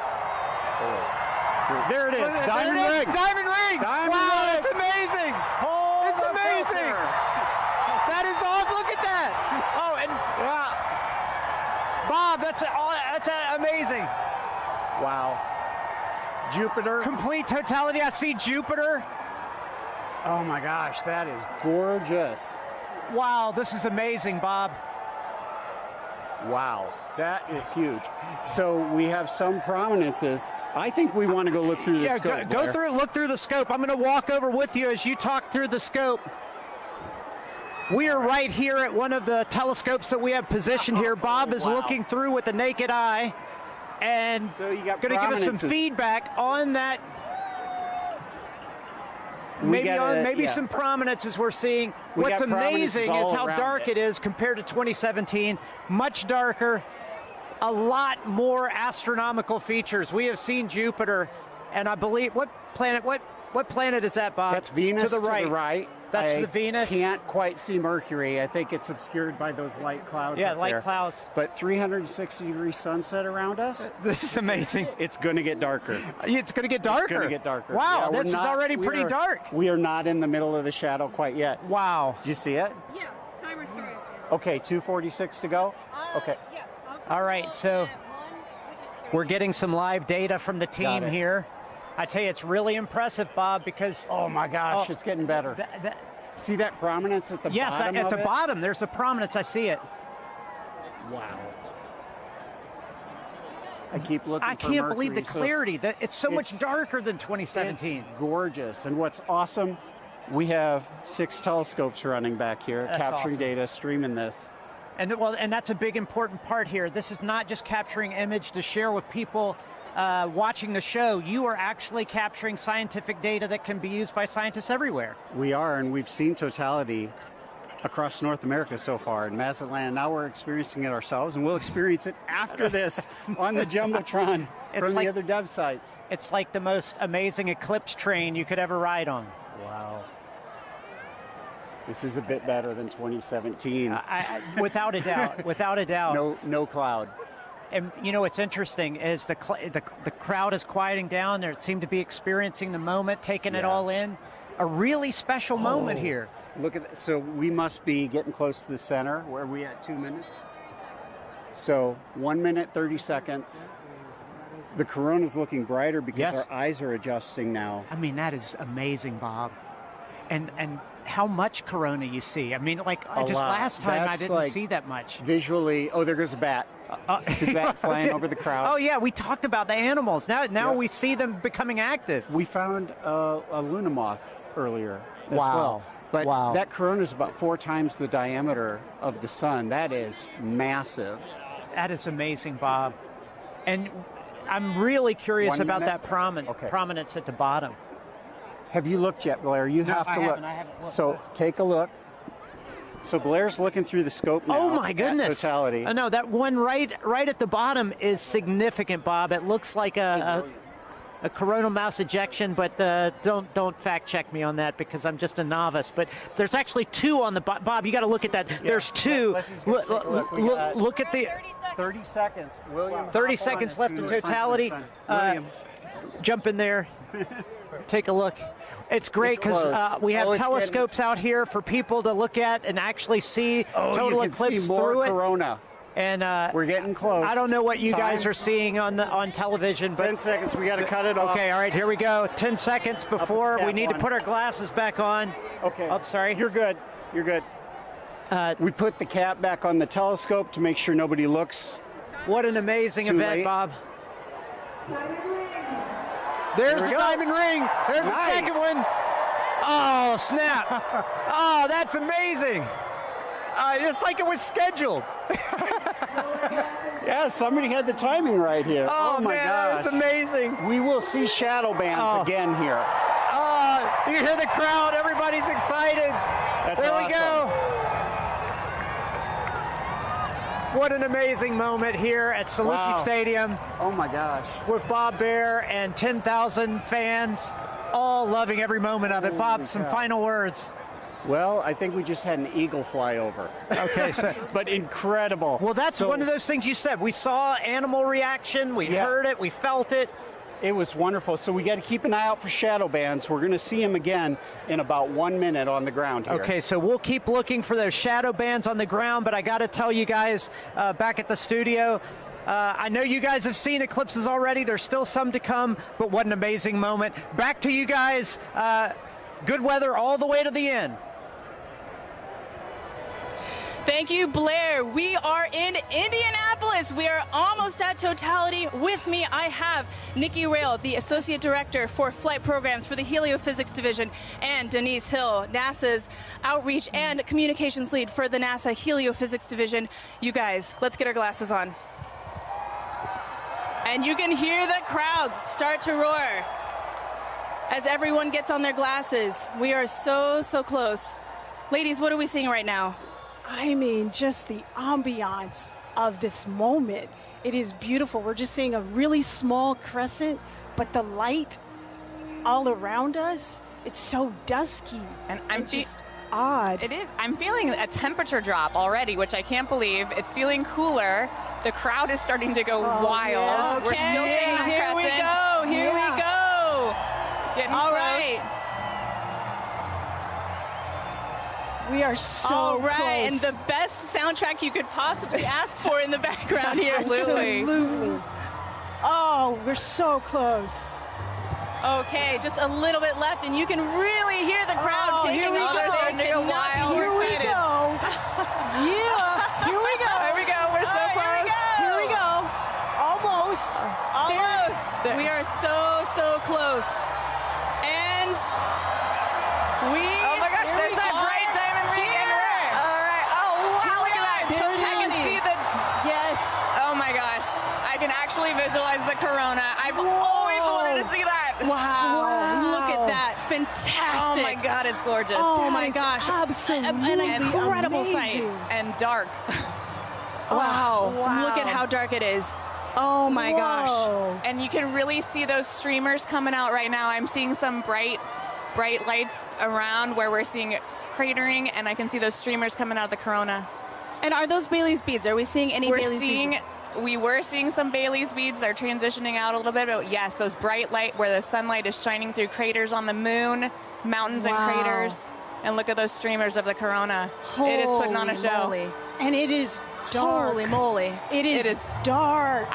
There it is. Diamond ring. Diamond ring. Wow, that's amazing. It's amazing. That is awesome. Look at that. Oh, and Bob, that's amazing. Wow. Jupiter. Complete totality. I see Jupiter. Oh my gosh, that is gorgeous. Wow, this is amazing, Bob. Wow, that is huge. So we have some prominences. I think we want to go look through the scope. Look through the scope. I'm going to walk over with you as you talk through the scope. We are right here at one of the telescopes that we have positioned here. Bob is looking through with the naked eye and so you got going to give us some feedback on that. Maybe some prominences we're seeing. What's amazing is how dark it is compared to 2017. Much darker, a lot more astronomical features. We have seen Jupiter, and I believe what planet is that, Bob? That's Venus to the right. That's the Venus. Can't quite see Mercury. I think it's obscured by those light clouds. Yeah, light clouds. But 360-degree sunset around us. This is amazing. It's going to get darker. It's going to get darker. It's going to get darker. Wow, this is already pretty dark. We are not in the middle of the shadow quite yet. Wow. Did you see it? Yeah, timer started. Okay, 2:46 to go. Okay. Yeah. All right, so we're getting some live data from the team here. I tell you, it's really impressive, Bob, because... Oh, my gosh, it's getting better. See that prominence at the bottom Yes, at the bottom, there's a prominence. I see it. Wow. I keep looking I can't believe the clarity. It's so much darker than 2017. It's gorgeous. And what's awesome, we have 6 telescopes running back here, capturing data, streaming this. And that's a big important part here. This is not just capturing image to share with people watching the show. You are actually capturing scientific data that can be used by scientists everywhere. We are, and we've seen totality across North America so far in Mazatlan. Now we're experiencing it ourselves, and we'll experience it after this on the Jumbotron from the other dev sites. It's like the most amazing eclipse train you could ever ride on. Wow. This is a bit better than 2017. Without a doubt, without a doubt. No cloud. And you know what's interesting is the crowd is quieting down. They seem to be experiencing the moment, taking it all in. A really special moment here. Look at that. So we must be getting close to the center. Where are we at? 2 minutes? So 1 minute, 30 seconds. The corona's looking brighter because our eyes are adjusting now. I mean, that is amazing, Bob. And how much corona you see. I mean, like just last time I didn't see that much. Visually, there goes a bat. It's a bat flying over the crowd. Oh yeah, we talked about the animals. Now we see them becoming active. We found a Luna moth earlier as well. But that corona is about 4 times the diameter of the sun. That is massive. That is amazing, Bob. And I'm really curious about that prominence at the bottom. Have you looked yet, Blair? You have to look. I haven't looked. So take a look. So Blair's looking through the scope now. Oh my goodness! Totality. No, that one right at the bottom is significant, Bob. It looks like a coronal mass ejection, but don't fact check me on that because I'm just a novice. But there's actually 2 on the Bob. You got to look at that. Yeah. There's 2. Look at the 30 seconds. William. 30 seconds left in totality. Jump in there. Take a look. It's great because we have telescopes out here for people to look at and actually see total eclipse through it. Corona. And we're getting close. I don't know what you guys are seeing on television. But 10 seconds. We got to cut it off. Okay. All right. Here we go. 10 seconds before we need to put our glasses back on. Okay. Oh, sorry. You're good. You're good. We put the cap back on the telescope to make sure nobody looks. What an amazing event, Bob. There's the diamond ring. There's the second one. Oh, snap. Oh, that's amazing. It's like it was scheduled. Yeah, somebody had the timing right here. Oh my God, gosh. that's amazing. We will see shadow bands again here. You hear the crowd. Everybody's excited. There we go. What an amazing moment here at Saluki Stadium. Oh my gosh. With Bob Baer and 10,000 fans, all loving every moment of it. Bob, some final words. Well, I think we just had an eagle fly over. Okay, so but incredible. Well, that's one of those things you said. We saw animal reaction, we heard it, we felt it. It was wonderful. So we got to keep an eye out for shadow bands. We're going to see them again in about 1 minute on the ground here. Okay, so we'll keep looking for those shadow bands on the ground, but I got to tell you guys back at the studio, I know you guys have seen eclipses already. There's still some to come, but what an amazing moment. Back to you guys. Good weather all the way to the end. Thank you, Blair. We are in Indianapolis. We are almost at totality. With me, I have Nikki Rail, the Associate Director for Flight Programs for the Heliophysics Division, and Denise Hill, NASA's Outreach and Communications Lead for the NASA Heliophysics Division. You guys, let's get our glasses on. And you can hear the crowds start to roar as everyone gets on their glasses. We are so, so close. Ladies, what are we seeing right now? I mean, just the ambiance of this moment. It is beautiful. We're just seeing a really small crescent, but the light all around us, it's so dusky. And I'm just odd. It is. I'm feeling a temperature drop already, which I can't believe. It's feeling cooler. The crowd is starting to go wild. Yeah. We're still seeing them Here we crescent. go. Here we go. Getting all close. right. We are so all right, close. and the best soundtrack you could possibly ask for in the background here. Absolutely. Oh, we're so close. Okay, just a little bit left, and you can really hear the crowd taking here we off. go. They're starting to go wild. Here we go. Yeah, here we go. There we go. We're so close. Here we go. Almost. Almost. There. We are so, so close. And we... Oh my gosh, there's that bright diamond ring. All right. Oh, wow, look at that. I can see the... Yes. Oh my gosh. I can actually visualize the corona. I've always wanted to see that. Wow. Look at that. Fantastic. Oh my God, it's gorgeous. Oh my gosh. Absolutely An incredible sight. And dark. Wow. Look at how dark it is. Oh my gosh. And you can really see those streamers coming out right now. I'm seeing some bright bright lights around where we're seeing cratering, and I can see those streamers coming out of the corona. And are those Bailey's beads? Are we seeing any Bailey's beads? We were seeing some Bailey's beads. They're transitioning out a little bit, but yes, those bright light where the sunlight is shining through craters on the moon, mountains and craters. And look at those streamers of the corona. It is putting on a show. Moly. And it is dark. Holy moly. It is dark.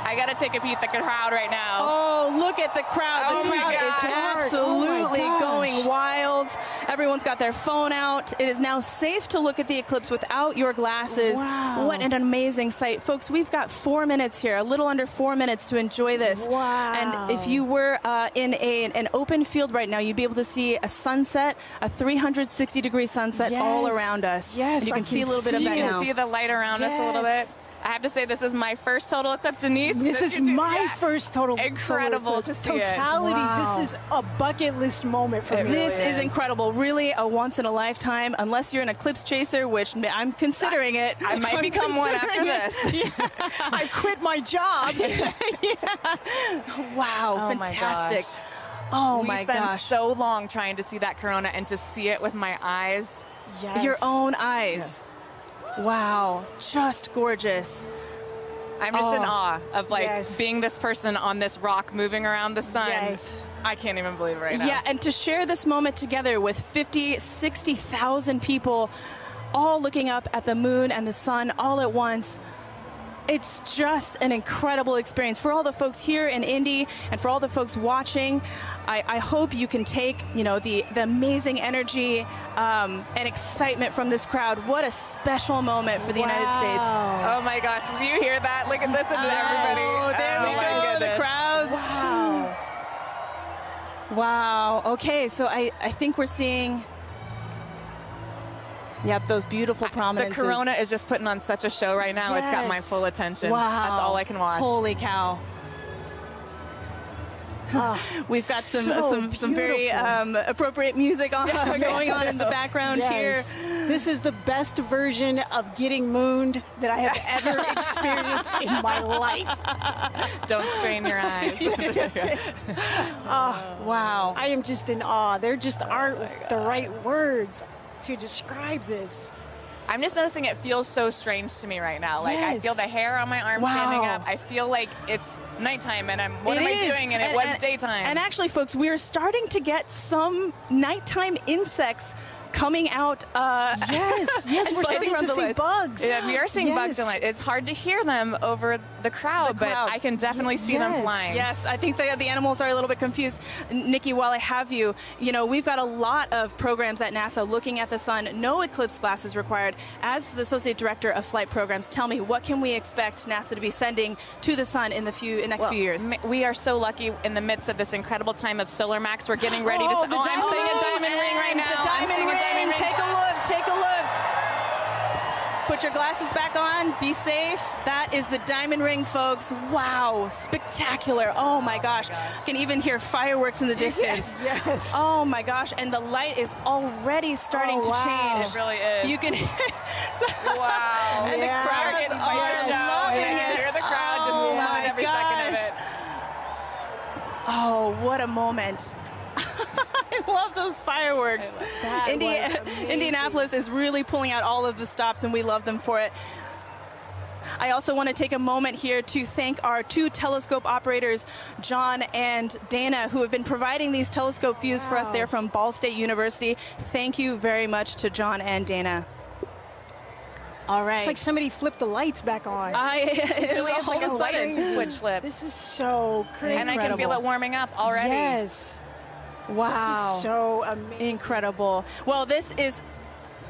I got to take a peek at the crowd right now. Oh, look at the crowd. Oh the crowd is absolutely going wild. Everyone's got their phone out. It is now safe to look at the eclipse without your glasses. Wow. What an amazing sight. Folks, we've got 4 minutes here, a little under 4 minutes to enjoy this. Wow. And if you were in an open field right now, you'd be able to see a sunset, a 360-degree sunset all around us. Yes, and you can see a little bit of that You now. can see the light around us a little bit. I have to say, this is my first total eclipse, Denise. This is my first total incredible to see totality. Wow. This is a bucket list moment for me. This is incredible. Really a once in a lifetime, unless you're an eclipse chaser, which I'm considering it. I might become one after this. Yeah. I quit my job. Wow, Oh fantastic. We spent so long trying to see that corona, and to see it with my eyes. Yes. Your own eyes. Yeah. Wow, just gorgeous. I'm just in awe of being this person on this rock moving around the sun. Yes. I can't even believe it right now. Yeah, and to share this moment together with 50, 60,000 people all looking up at the moon and the sun all at once. It's just an incredible experience for all the folks here in Indy and for all the folks watching. I hope you can take, the amazing energy and excitement from this crowd. What a special moment for the United States. Oh my gosh, did you hear that? Look at this and everybody. Oh, there we go, the crowds. Wow. Wow. Okay, so I think we're seeing... Yep, those beautiful prominences. The corona is just putting on such a show right now. It's got my full attention. Wow. That's all I can watch. Holy cow. We've got some very appropriate music going on in the background here. This is the best version of getting mooned that I have ever experienced in my life. Don't strain your eyes. Wow. I am just in awe. There just aren't the right words to describe this. I'm just noticing it feels so strange to me right now. Like, I feel the hair on my arm standing up. I feel like it's nighttime and what am I doing? And it was daytime. And actually, folks, we're starting to get some nighttime insects coming out. Yes, we're starting to see bugs. Yeah, we are seeing bugs in light. It's hard to hear them over the crowd, but I can definitely see them flying. Yes, I think the animals are a little bit confused. Nikki, while I have you, we've got a lot of programs at NASA looking at the sun. No eclipse glasses required. As the Associate Director of Flight Programs, tell me, what can we expect NASA to be sending to the sun in the next few years? We are so lucky in the midst of this incredible time of solar max. We're getting ready to... I'm seeing a diamond ring right now. The diamond ring. Take a look. Put your glasses back on. Be safe. That is the diamond ring, folks. Wow, spectacular. Oh my gosh. You can even hear fireworks in the distance. Yes. Oh my gosh. And the light is already starting to change. It really is. You can wow. And the crowd getting fired up. You can hear the crowd just loving every second of it. Oh, what a moment. I love those fireworks. Indianapolis is really pulling out all of the stops, and we love them for it. I also want to take a moment here to thank our two telescope operators, John and Dana, who have been providing these telescope views for us there from Ball State University. Thank you very much to John and Dana. All right. It's like somebody flipped the lights back on. It's like a light switch flip. This is so crazy. And I can feel it warming up already. Yes. Wow. This is so amazing. Incredible. Well, this is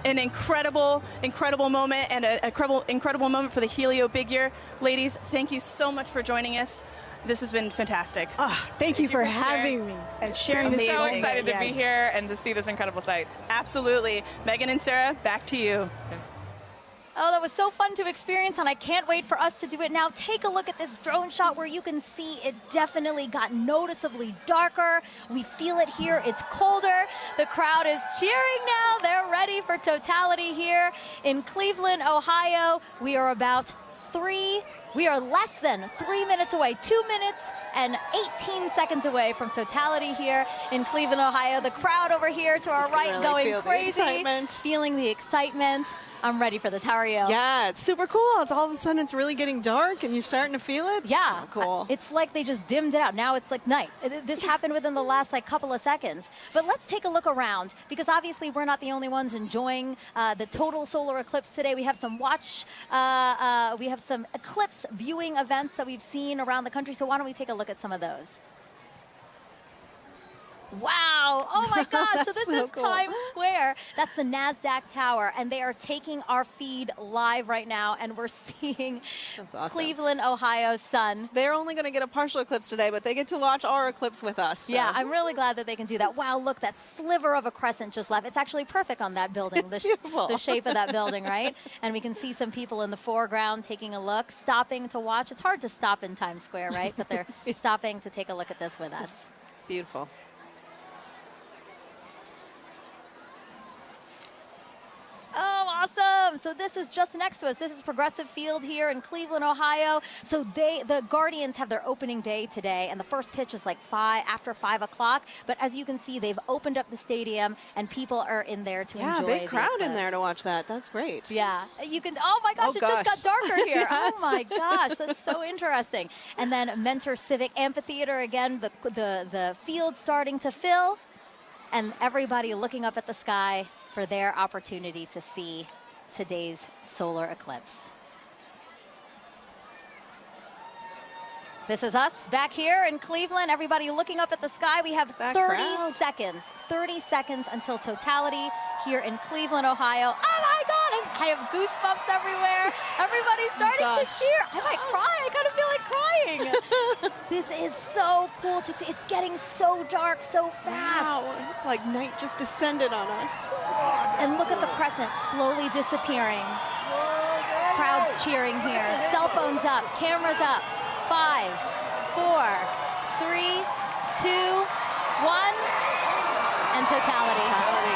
an incredible moment, and an incredible moment for the Helio Big Year. Ladies, thank you so much for joining us. This has been fantastic. Thank you for having me and sharing this. I'm so excited to be here and to see this incredible sight. Absolutely. Megan and Sarah, back to you. Oh, that was so fun to experience, and I can't wait for us to do it now. Take a look at this drone shot where you can see it definitely got noticeably darker. We feel it here. It's colder. The crowd is cheering now. They're ready for totality here in Cleveland, Ohio. We are about 3 We are less than 3 minutes away, 2 minutes and 18 seconds away from totality here in Cleveland, Ohio. The crowd over here to our right really going feel the crazy, excitement. feeling the excitement. I'm ready for this. How are you? Yeah, it's super cool. It's all of a sudden it's really getting dark and you're starting to feel it. Yeah, So cool. It's like they just dimmed it out. Now it's like night. This happened within the last like couple of seconds. But let's take a look around because obviously we're not the only ones enjoying the total solar eclipse today. We have some we have some eclipse viewing events that we've seen around the country. So why don't we take a look at some of those? Wow. Oh my gosh. So this is cool. Times Square. That's the NASDAQ tower. And they are taking our feed live right now. And we're seeing awesome. Cleveland, Ohio sun. They're only going to get a partial eclipse today, but they get to watch our eclipse with us. So. Yeah, I'm really glad that they can do that. Wow, look, that sliver of a crescent just left. It's actually perfect on that building. It's beautiful. The shape of that building, right? And we can see some people in the foreground taking a look, stopping to watch. It's hard to stop in Times Square, right? But they're stopping to take a look at this with us. Beautiful. Oh, awesome. So this is just next to us. This is Progressive Field here in Cleveland, Ohio. So the Guardians have their opening day today, and the first pitch is like after 5 o'clock. But as you can see, they've opened up the stadium, and people are in there to enjoy Yeah, big crowd the in there to watch that. That's great. Yeah, you can. Oh my gosh, Oh, it just got darker here. Yes. Oh my gosh, that's so interesting. And then Mentor Civic Amphitheater again. The field starting to fill, and everybody looking up at the sky for their opportunity to see today's solar eclipse. This is us back here in Cleveland. Everybody looking up at the sky. We have 30 seconds until totality here in Cleveland, Ohio. Oh my God, I have goosebumps everywhere. Everybody's starting to cheer. I might cry. I kind of feel like crying. This is so cool to see. It's getting so dark so fast. Wow, it's like night just descended on us. And look at the crescent slowly disappearing. Crowds cheering here. Cell phones up, cameras up. 5, 4, 3, 2, 1, and totality.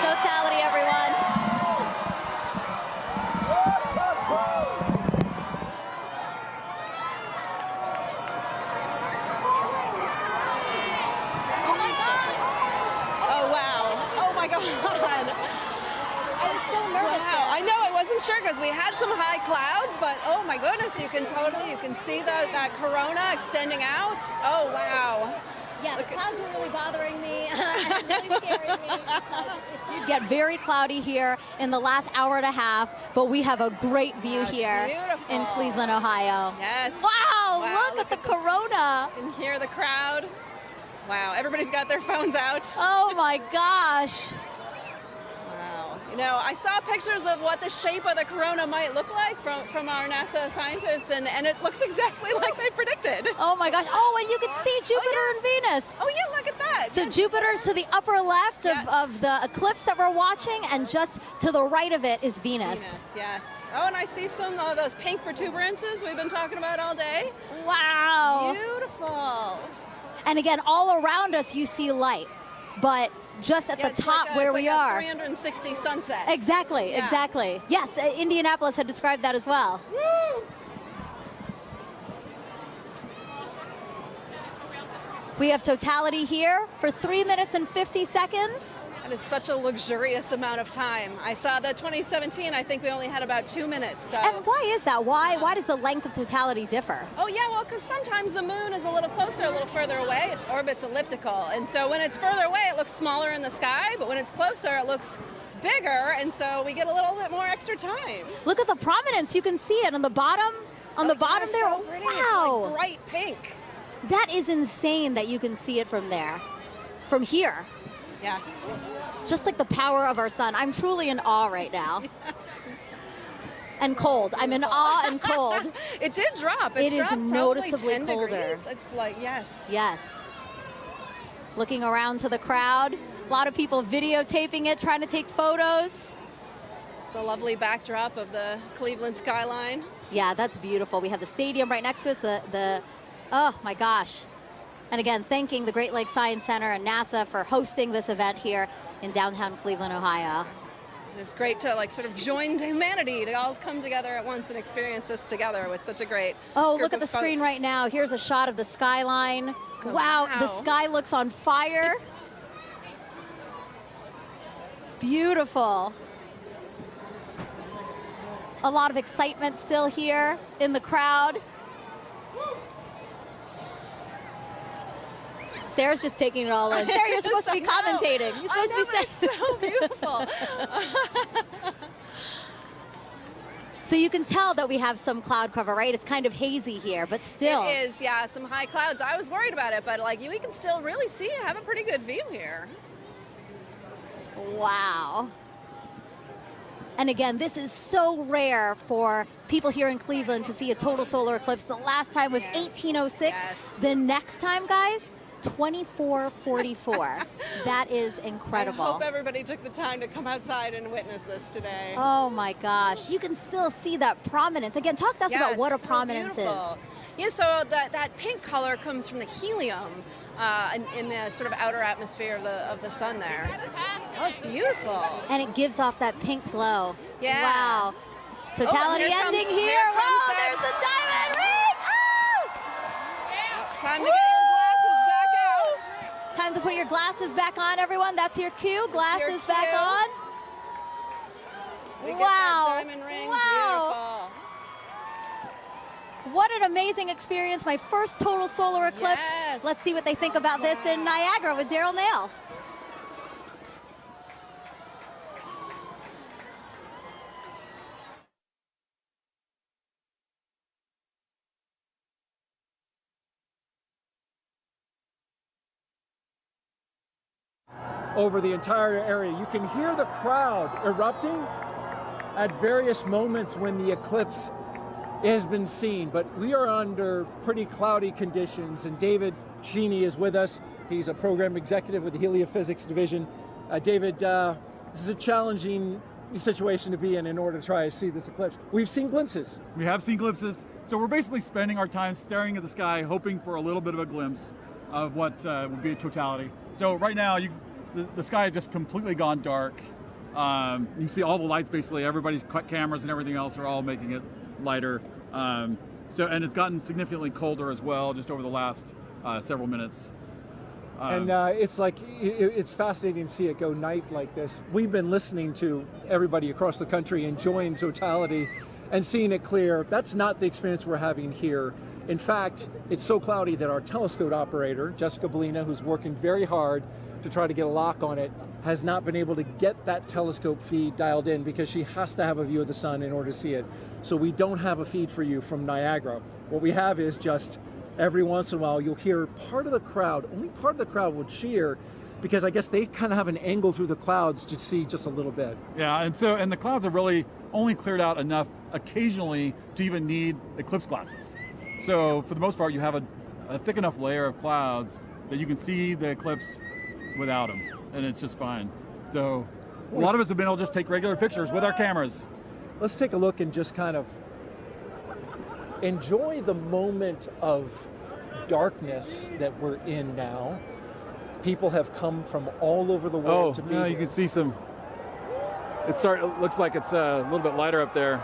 Totality, everyone. Oh my God. Oh wow. Oh my God. I was so nervous. Wow. I know, I wasn't sure because we had some high clouds, but oh my goodness, you can see that corona extending out. Oh wow. Yeah, the clouds were really bothering me and really scaring me. You get very cloudy here in the last hour and a half, but we have a great view here in Cleveland, Ohio. Yes. Wow, look at the corona. You can hear the crowd. Wow, everybody's got their phones out. Oh my gosh. Wow. You know, I saw pictures of what the shape of the corona might look like from our NASA scientists, and it looks exactly like they predicted. Oh my gosh. Oh, and you can see Jupiter and Venus. Oh yeah, look at that. So Jupiter's to the upper left of the eclipse that we're watching, and just to the right of it is Venus. Yes. Oh, and I see some of those pink protuberances we've been talking about all day. Wow. Beautiful. And again, all around us you see light, but just at the top where we are. 360 sunsets. Exactly, exactly. Yes, Indianapolis had described that as well. Woo! We have totality here for 3 minutes and 50 seconds. That is such a luxurious amount of time. I saw the 2017, I think we only had about 2 minutes. So. And why is that? Why does the length of totality differ? Oh yeah, well, because sometimes the moon is a little closer, a little further away. Its orbit's elliptical. And so when it's further away, it looks smaller in the sky, but when it's closer, it looks bigger, and so we get a little bit more extra time. Look at the prominence. You can see it on the bottom. On the bottom there. So pretty. Wow. It's like bright pink. That is insane that you can see it from there. From here. Yes. Just like the power of our sun. I'm truly in awe right now. And cold. I'm in awe and cold. It did drop. It is dropped noticeably 10 colder. degrees. It's like, yes. Yes. Looking around to the crowd. A lot of people videotaping it, trying to take photos. It's the lovely backdrop of the Cleveland skyline. Yeah, that's beautiful. We have the stadium right next to us. Oh my gosh. And again, thanking the Great Lakes Science Center and NASA for hosting this event here in downtown Cleveland, Ohio. And it's great to like sort of join humanity to all come together at once and experience this together with such a great group Look at the of screen folks. right now. Here's a shot of the skyline. Oh, wow, the sky looks on fire. Beautiful. A lot of excitement still here in the crowd. Sarah's just taking it all in. Sarah, you're supposed to be commentating. You're supposed to be saying. It's so beautiful. So you can tell that we have some cloud cover, right? It's kind of hazy here, but still. It is, yeah, some high clouds. I was worried about it, but like we can still really see, have a pretty good view here. Wow. And again, this is so rare for people here in Cleveland to see a total solar eclipse. The last time was 1806. Yes. The next time, guys, 2444. That is incredible. I hope everybody took the time to come outside and witness this today. Oh my gosh. You can still see that prominence. Again, talk to us about what a prominence is. Yeah, so that pink color comes from the helium in the sort of outer atmosphere of the sun there. Oh, it's beautiful. And it gives off that pink glow. Yeah. Wow. Totality ending here. Wow, there's the diamond ring. Oh! Time to get your glasses back out. Time to put your glasses back on, everyone. That's your cue. Glasses back on. We get Wow. that diamond ring. Wow. What an amazing experience. My first total solar eclipse. Yes. Let's see what they think about this in Niagara with Daryl Nail. Over the entire area. You can hear the crowd erupting at various moments when the eclipse has been seen, but we are under pretty cloudy conditions, and David Sheeny is with us. He's a program executive with the Heliophysics Division. David, this is a challenging situation to be in order to try to see this eclipse. We've seen glimpses. We have seen glimpses, so we're basically spending our time staring at the sky, hoping for a little bit of a glimpse of what would be a totality. So right now, the sky has just completely gone dark. You see all the lights, basically, everybody's cameras and everything else are all making it lighter. And it's gotten significantly colder as well, just over the last several minutes. And it's fascinating to see it go night like this. We've been listening to everybody across the country enjoying totality and seeing it clear. That's not the experience we're having here. In fact, it's so cloudy that our telescope operator, Jessica Bellina, who's working very hard to try to get a lock on it, has not been able to get that telescope feed dialed in because she has to have a view of the sun in order to see it. So we don't have a feed for you from Niagara. What we have is just every once in a while you'll hear part of the crowd, only part of the crowd will cheer because I guess they kind of have an angle through the clouds to see just a little bit. Yeah, and the clouds have really only cleared out enough occasionally to even need eclipse glasses. So for the most part, you have a thick enough layer of clouds that you can see the eclipse without them, and it's just fine. So a lot of us have been able to just take regular pictures with our cameras. Let's take a look and just kind of enjoy the moment of darkness that we're in now. People have come from all over the world to be here. You can see some. It looks like it's a little bit lighter up there.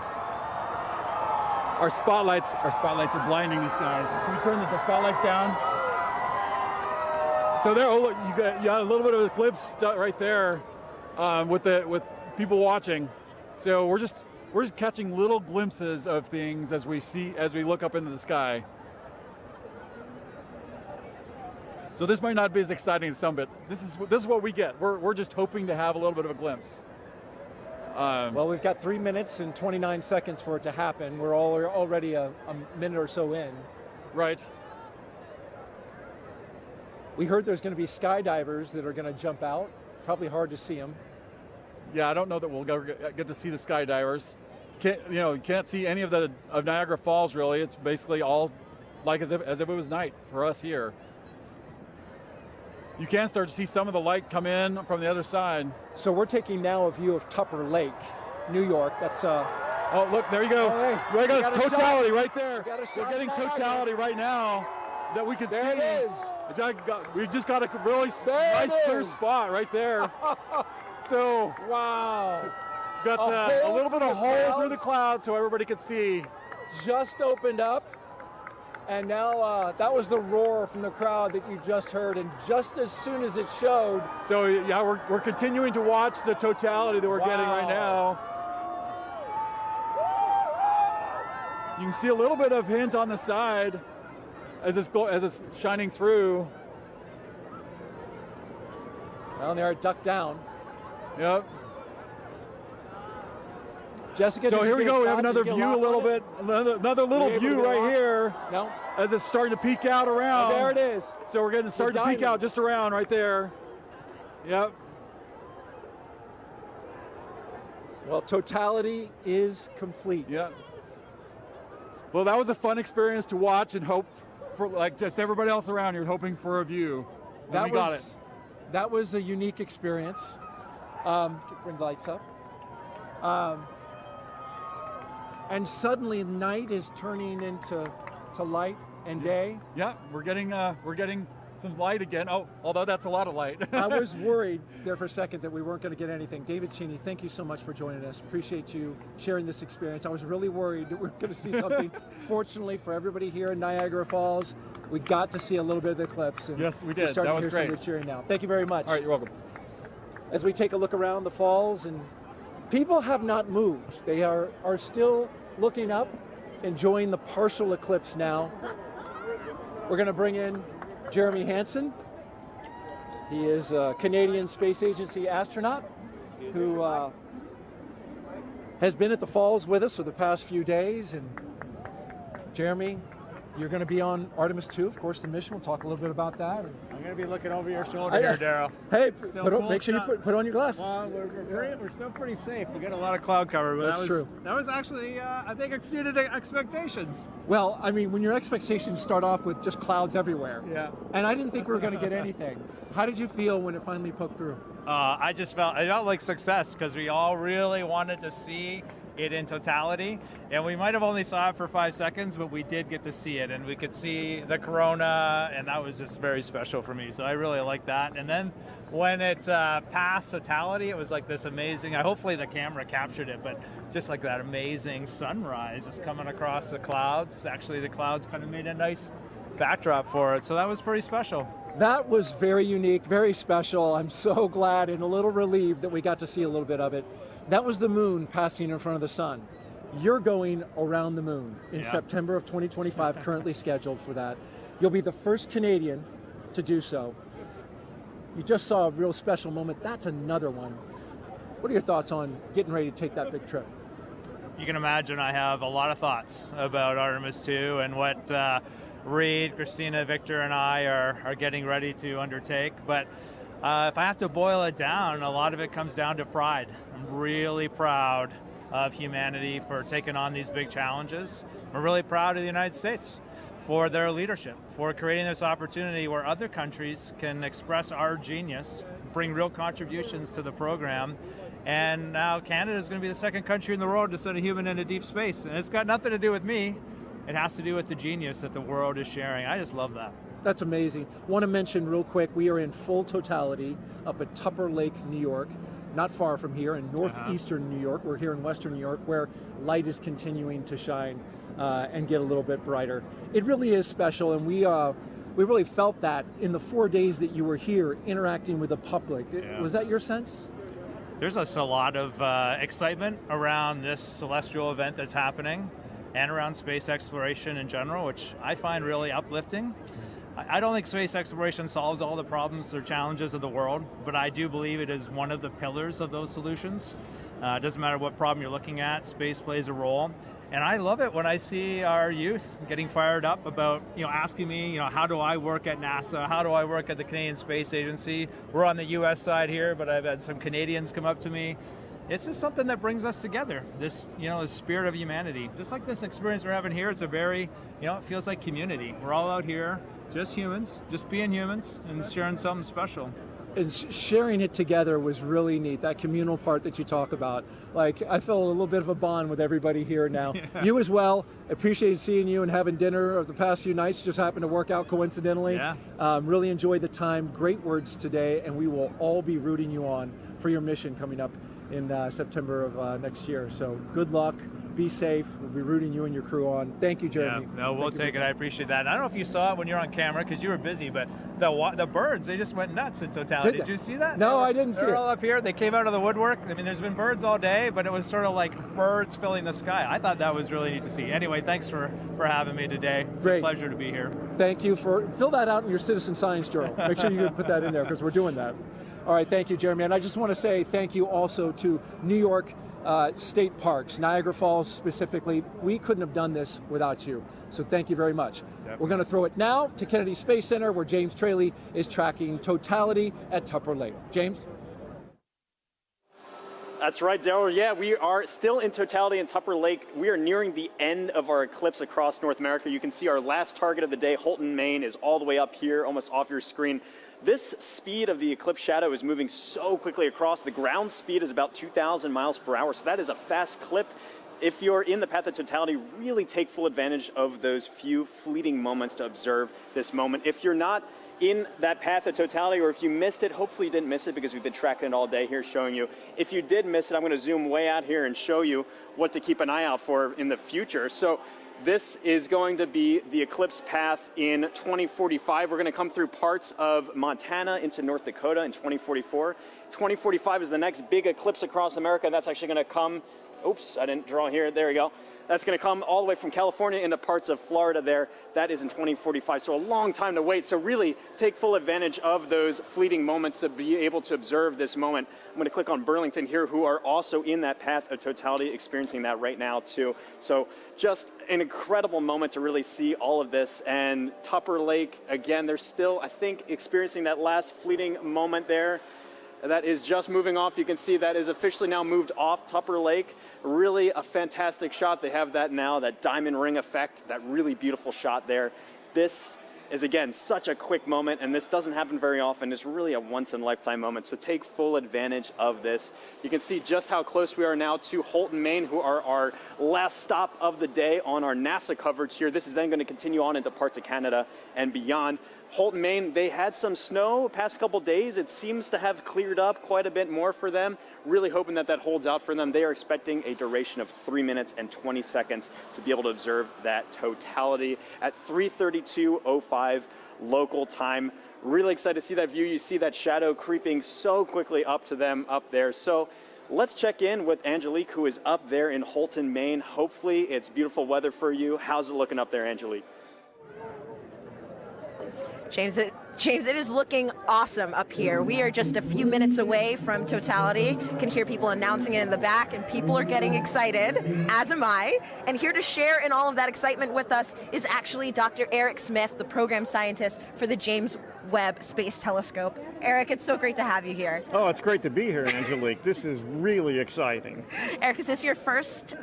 Our spotlights are blinding these guys. Can we turn the spotlights down? So there, look, you got a little bit of an eclipse right there with people watching. So we're just catching little glimpses of things as we look up into the sky. So this might not be as exciting as some, but this is what we get. We're just hoping to have a little bit of a glimpse. Well, we've got 3 minutes and 29 seconds for it to happen. We're already a minute or so in. Right. We heard there's going to be skydivers that are going to jump out. Probably hard to see them. Yeah, I don't know that we'll get to see the skydivers. You can't see any of Niagara Falls really. It's basically all like as if it was night for us here. You can start to see some of the light come in from the other side. So we're taking now a view of Tupper Lake, New York. That's oh, look, there you go. Oh, hey, there goes totality right there. We're getting totality right now that we can see. There it is. We just got a really nice clear spot right there. So wow. Got a little bit of hole through the clouds so everybody could see. Just opened up. And now that was the roar from the crowd that you just heard, and just as soon as it showed. So yeah, we're continuing to watch the totality that we're getting right now. You can see a little bit of hint on the side as it's shining through. Well, there, ducked down. Yep. Jessica, so here we go. We have another view, a little bit, another little view right here. No. As it's starting to peek out around. Oh, there it is. So we're getting starting to peek out just around right there. Yep. Well, totality is complete. Yep. Well, that was a fun experience to watch and hope for, like just everybody else around here, hoping for a view. And we got it. That was a unique experience. Bring the lights up. And suddenly night is turning into light and day. Yeah, we're getting some light again. Oh, although that's a lot of light. I was worried there for a second that we weren't going to get anything. David Cheney, thank you so much for joining us. Appreciate you sharing this experience. I was really worried that we were going to see something. Fortunately for everybody here in Niagara Falls, we got to see a little bit of the eclipse. And yes, we did. That was great. Some of the cheering now. Thank you very much. All right, you're welcome. As we take a look around the falls, and people have not moved. They are still looking up, enjoying the partial eclipse now. We're going to bring in Jeremy Hansen. He is a Canadian Space Agency astronaut who has been at the falls with us for the past few days. And Jeremy, you're going to be on Artemis 2, of course, the mission. We'll talk a little bit about that. I'm going to be looking over your shoulder here, Daryl. Hey, make sure you put on your glasses. Well, we're still pretty safe. We got a lot of cloud cover, but that's true. That was actually, I think, exceeded expectations. Well, I mean, when your expectations start off with just clouds everywhere. Yeah. And I didn't think we were going to get anything. How did you feel when it finally poked through? I felt like success because we all really wanted to see it in totality, and we might have only saw it for 5 seconds, but we did get to see it, and we could see the corona, and that was just very special for me. So I really liked that. And then when it passed totality, it was like this amazing, hopefully the camera captured it, but just like that amazing sunrise just coming across the clouds. Actually, the clouds kind of made a nice backdrop for it, so that was pretty special. That was very unique, very special. I'm so glad and a little relieved that we got to see a little bit of it. That was the moon passing in front of the sun. You're going around the moon in September of 2025, currently scheduled for that. You'll be the first Canadian to do so. You just saw a real special moment. That's another one. What are your thoughts on getting ready to take that big trip? You can imagine I have a lot of thoughts about Artemis 2 and what Reed, Christina, Victor, and I are getting ready to undertake. But if I have to boil it down, a lot of it comes down to pride. I'm really proud of humanity for taking on these big challenges. We're really proud of the United States for their leadership, for creating this opportunity where other countries can express our genius, bring real contributions to the program. And now Canada is going to be the second country in the world to send a human into deep space. And it's got nothing to do with me. It has to do with the genius that the world is sharing. I just love that. That's amazing. Want to mention real quick, we are in full totality up at Tupper Lake, New York, not far from here in northeastern New York. We're here in western New York where light is continuing to shine and get a little bit brighter. It really is special, and we really felt that in the 4 days that you were here interacting with the public. Was that your sense? There's a lot of excitement around this celestial event that's happening and around space exploration in general, which I find really uplifting. I don't think space exploration solves all the problems or challenges of the world, but I do believe it is one of the pillars of those solutions. It doesn't matter what problem you're looking at, space plays a role. And I love it when I see our youth getting fired up about, asking me, how do I work at NASA? How do I work at the Canadian Space Agency? We're on the US side here, but I've had some Canadians come up to me. It's just something that brings us together, this, the spirit of humanity. Just like this experience we're having here, it's a very, it feels like community. We're all out here, just humans, just being humans and sharing something special. And sharing it together was really neat, that communal part that you talk about. Like, I felt a little bit of a bond with everybody here now. Yeah. You as well. Appreciated seeing you and having dinner over the past few nights. Just happened to work out coincidentally. Yeah. Really enjoyed the time. Great words today, and we will all be rooting you on for your mission coming up in September of next year. So good luck. Be safe. We'll be rooting you and your crew on. Thank you, Jeremy. Yeah, no, we'll take it. I appreciate that. And I don't know if you saw it when you were on camera because you were busy, but the birds, they just went nuts in Totality. Did you see that? No, I didn't see it. They're all up here. They came out of the woodwork. I mean, there's been birds all day, but it was sort of like birds filling the sky. I thought that was really neat to see. Anyway, thanks for having me today. It's a pleasure to be here. Thank you fill that out in your Citizen Science Journal. Make sure you put that in there because we're doing that. All right, thank you, Jeremy. And I just want to say thank you also to New York State Parks, Niagara Falls specifically. We couldn't have done this without you. So thank you very much. Definitely. We're going to throw it now to Kennedy Space Center where James Traley is tracking Totality at Tupper Lake. James? That's right, Daryl. Yeah, we are still in Totality in Tupper Lake. We are nearing the end of our eclipse across North America. You can see our last target of the day, Holton, Maine, is all the way up here, almost off your screen. This speed of the eclipse shadow is moving so quickly across. The ground speed is about 2,000 miles per hour, so that is a fast clip. If you're in the path of totality, really take full advantage of those few fleeting moments to observe this moment. If you're not in that path of totality, or if you missed it, hopefully you didn't miss it because we've been tracking it all day here showing you. If you did miss it, I'm going to zoom way out here and show you what to keep an eye out for in the future. So this is going to be the eclipse path in 2045. We're going to come through parts of Montana into North Dakota in 2044. 2045 is the next big eclipse across America. That's actually going to come, oops, I didn't draw here. There we go. That's going to come all the way from California into parts of Florida there. That is in 2045, so a long time to wait. So really take full advantage of those fleeting moments to be able to observe this moment. I'm going to click on Burlington here, who are also in that path of totality, experiencing that right now too. So just an incredible moment to really see all of this. And Tupper Lake, again, they're still, I think, experiencing that last fleeting moment there. That is just moving off. You can see that is officially now moved off Tupper Lake. Really a fantastic shot. They have that now, that diamond ring effect, that really beautiful shot there. This is, again, such a quick moment, and this doesn't happen very often. It's really a once-in-a-lifetime moment, so take full advantage of this. You can see just how close we are now to Holton, Maine, who are our last stop of the day on our NASA coverage here. This is then going to continue on into parts of Canada and beyond. Holton, Maine, they had some snow past couple days. It seems to have cleared up quite a bit more for them. Really hoping that that holds out for them. They are expecting a duration of 3 minutes and 20 seconds to be able to observe that totality at 3:32:05 local time. Really excited to see that view. You see that shadow creeping so quickly up to them up there. So let's check in with Angelique, who is up there in Holton, Maine. Hopefully it's beautiful weather for you. How's it looking up there, Angelique? James, it is looking awesome up here. We are just a few minutes away from totality. You can hear people announcing it in the back, and people are getting excited, as am I. And here to share in all of that excitement with us is actually Dr. Eric Smith, the program scientist for the James Webb Space Telescope. Eric, it's so great to have you here. Oh, it's great to be here, Angelique. This is really exciting. Eric, is this your first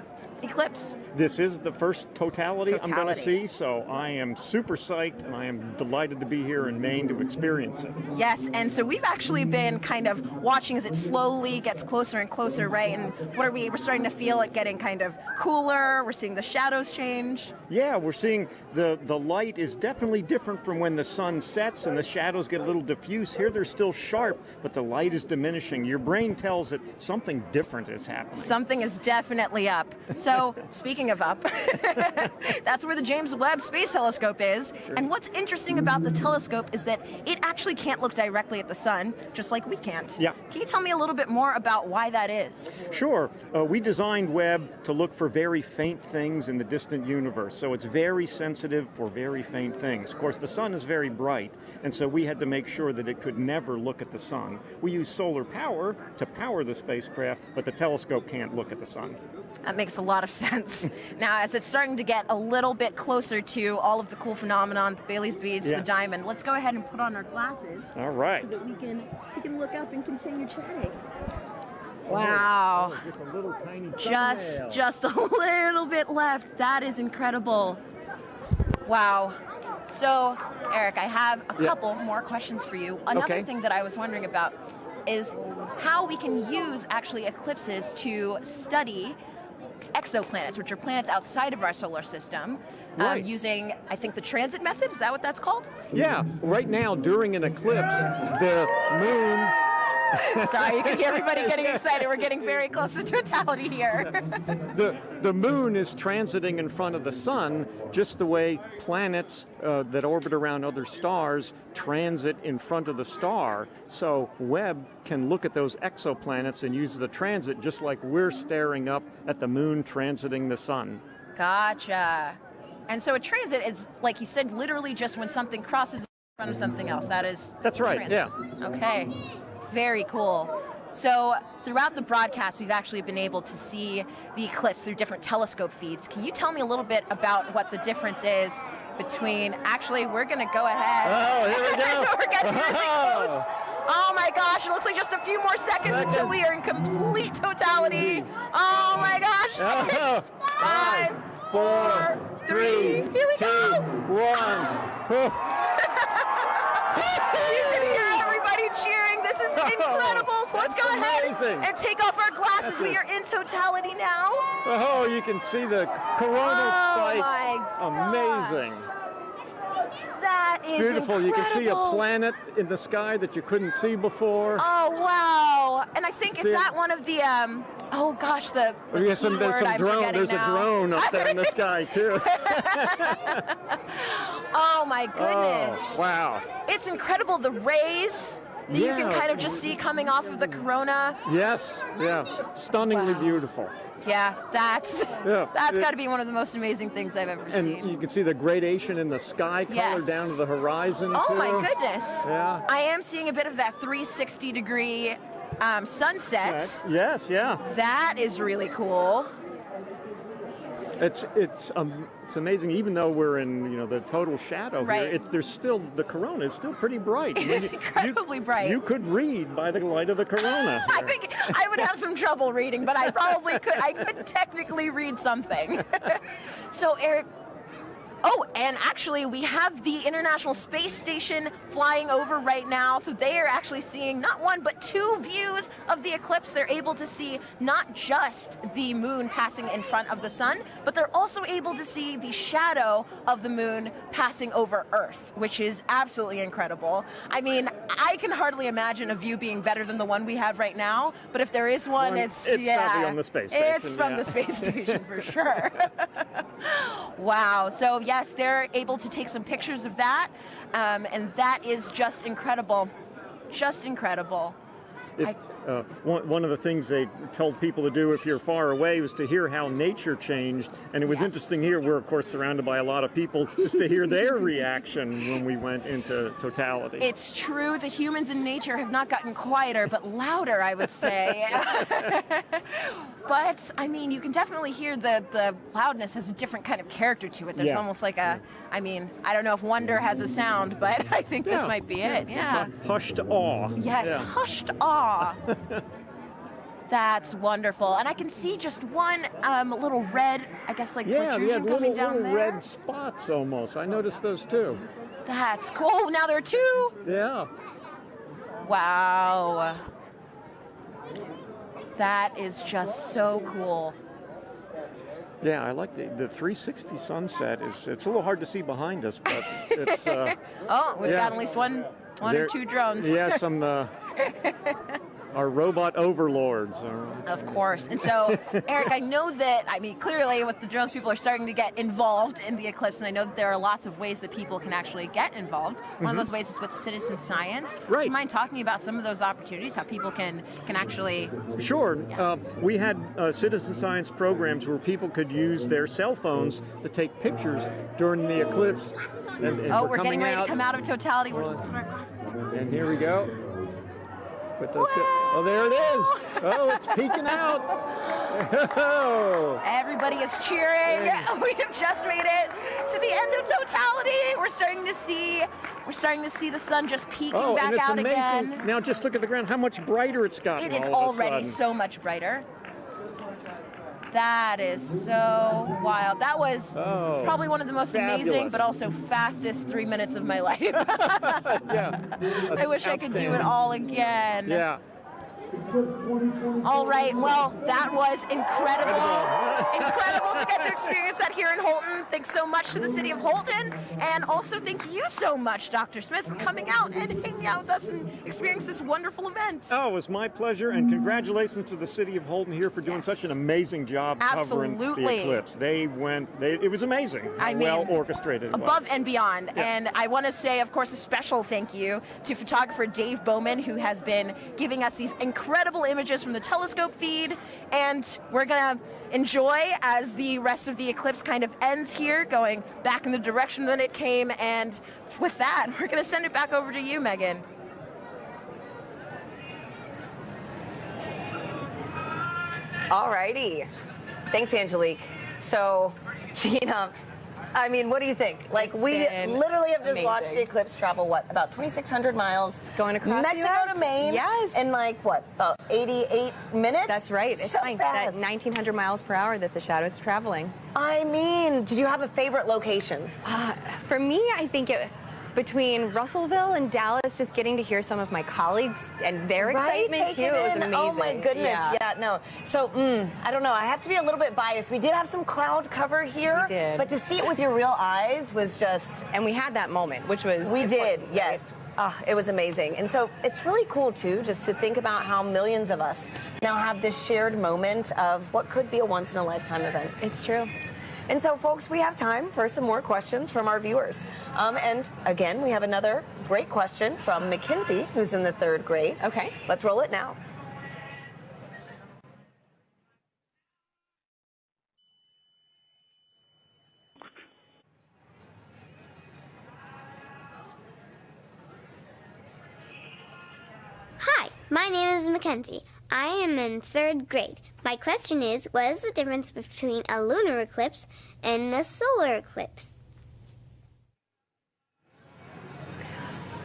eclipse? This is the first totality I'm going to see, so I am super psyched, and I am delighted to be here in Maine to experience it. Yes, and so we've actually been kind of watching as it slowly gets closer and closer, right? And what are we're starting to feel it getting kind of cooler. We're seeing the shadows change. Yeah, we're seeing the light is definitely different from when the sun sets and the shadows get a little diffuse. Here they're still sharp, but the light is diminishing. Your brain tells that something different is happening. Something is definitely up. So, speaking of up, that's where the James Webb Space Telescope is. Sure. And what's interesting about the telescope is that it actually can't look directly at the sun, just like we can't. Yeah. Can you tell me a little bit more about why that is? Sure. We designed Webb to look for very faint things in the distant universe, so it's very sensitive for very faint things. Of course, the sun is very bright, and so we had to make sure that it could never look at the sun. We use solar power to power the spacecraft, but the telescope can't look at the sun. That makes a lot of sense. Now, as it's starting to get a little bit closer to all of the cool phenomenon, the Bailey's beads, the diamond, let's go ahead and put on our glasses. All right. So that we can look up and continue chatting. Wow. Just a little tiny Just a little bit left. That is incredible. Wow. So, Eric, I have a couple more questions for you. Another thing that I was wondering about is how we can use actually eclipses to study exoplanets, which are planets outside of our solar system, using, I think, the transit method. Is that what that's called? Yeah. Right now, during an eclipse, the moon Sorry, you can hear everybody getting excited. We're getting very close to totality here. The moon is transiting in front of the sun just the way planets that orbit around other stars transit in front of the star. So Webb can look at those exoplanets and use the transit just like we're staring up at the moon transiting the sun. Gotcha. And so a transit is, like you said, literally just when something crosses in front of something else. That's right, transit. yeah. Okay, very cool. So throughout the broadcast, we've actually been able to see the eclipse through different telescope feeds. Can you tell me a little bit about what the difference is between, actually, we're going to go ahead. Oh, here we go. We're getting really close. Oh my gosh, it looks like just a few more seconds until we are in complete totality. Oh my gosh. Oh. 5, 4, 3, here we 2, go. 1. You can hear everybody cheering. This is incredible. So let's go ahead and take off our glasses. We are in totality now. Oh, you can see the coronal spikes. Amazing. That is beautiful. Incredible. You can see a planet in the sky that you couldn't see before. Oh, wow. And I think, is that one of the, oh gosh, the there's some drone. There's a drone up there in the sky, too. Oh, my goodness. Oh, wow. It's incredible. The rays that you can kind of just see coming off of the corona. Yes, yeah. Stunningly beautiful. Yeah, that's got it- to be one of the most amazing things I've ever And seen. you can see the gradation in the sky color Yes. down to the horizon, Oh too. my goodness. Yeah. I am seeing a bit of that 360-degree sunset. Yes, yeah. That is really cool. It's amazing. Even though we're in the total shadow Right. here, there's still the corona is still pretty bright. It is incredibly bright. You could read by the light of the corona. I think I would have some trouble reading, but I probably could. I could technically read something. So, Eric. Oh, and actually, we have the International Space Station flying over right now. So they are actually seeing not one, but two views of the eclipse. They're able to see not just the moon passing in front of the sun, but they're also able to see the shadow of the moon passing over Earth, which is absolutely incredible. I mean, I can hardly imagine a view being better than the one we have right now, but if there is one, it's probably on the space station. It's from the space station for sure. Wow. So yes, they're able to take some pictures of that, and that is just incredible. Just incredible. One of the things they told people to do if you're far away was to hear how nature changed, and it was interesting here. We're of course surrounded by a lot of people, just to hear their reaction when we went into totality. It's true, the humans in nature have not gotten quieter, but louder, I would say. But I mean, you can definitely hear the loudness has a different kind of character to it. There's almost like a, I mean, I don't know if wonder has a sound, but I think this might be it. Yeah. Hushed awe. Yes, hushed awe. That's wonderful. And I can see just one little red, I guess, like protrusion coming down little there. red spots almost. I noticed those too. That's cool. Now there are two. Yeah. Wow. That is just so cool. Yeah, I like the 360 sunset. It's a little hard to see behind us, but it's... oh, we've got at least one or two drones. Yeah, some... our robot overlords. Of course. And so, Eric, I know that, I mean, clearly with the drones, people are starting to get involved in the eclipse, and I know that there are lots of ways that people can actually get involved. One of those ways is with citizen science. Right. Do you mind talking about some of those opportunities, how people can actually... Sure. We had citizen science programs where people could use their cell phones to take pictures during the eclipse. And we're getting ready to come out of totality. We're just putting our glasses on. And here we go. Oh, there it is. Oh, it's peeking out. Oh. Everybody is cheering. We have just made it to the end of totality. We're starting to see the sun just peeking back and it's out amazing. again. Now just look at the ground, how much brighter it's gotten. It is all of a already sudden. so much brighter. That is so wild. That was probably one of the most amazing but also fastest 3 minutes of my life. Yeah. I wish I could do it all again. Yeah. All right, well, that was incredible. Incredible to get to experience that here in Holton. Thanks so much to the city of Holton, and also thank you so much, Dr. Smith, for coming out and hanging out with us and experiencing this wonderful event. Oh, it was my pleasure, and congratulations to the city of Holton here for doing such an amazing job covering the eclipse. It was amazing. Well orchestrated. Above and beyond. Yeah. And I want to say, of course, a special thank you to photographer Dave Bowman, who has been giving us these incredible images from the telescope feed. And we're going to enjoy as the rest of the eclipse kind of ends here, going back in the direction that it came. And with that, we're going to send it back over to you, Megan. Alrighty. Thanks, Angelique. So, Gina, I mean, what do you think? Like, we literally have just watched the eclipse travel, what, about 2,600 miles? It's going across Mexico to Maine. Yes. In, like, what, about 88 minutes? That's right. It's so fine. fast. That 1,900 miles per hour that the shadow is traveling. I mean, did you have a favorite location? For me, I think between Russellville and Dallas, just getting to hear some of my colleagues and their excitement too, it was amazing. Oh my goodness, yeah, no. So, I don't know, I have to be a little bit biased. We did have some cloud cover here, we did. But to see it with your real eyes was just... And we had that moment, which was We did, right? yes. It was amazing. And so it's really cool too, just to think about how millions of us now have this shared moment of what could be a once-in-a-lifetime event. It's true. And so, folks, we have time for some more questions from our viewers. And again, we have another great question from Mackenzie, who's in the 3rd grade. Okay. Let's roll it now. Hi, my name is Mackenzie. I am in 3rd grade. My question is, what is the difference between a lunar eclipse and a solar eclipse?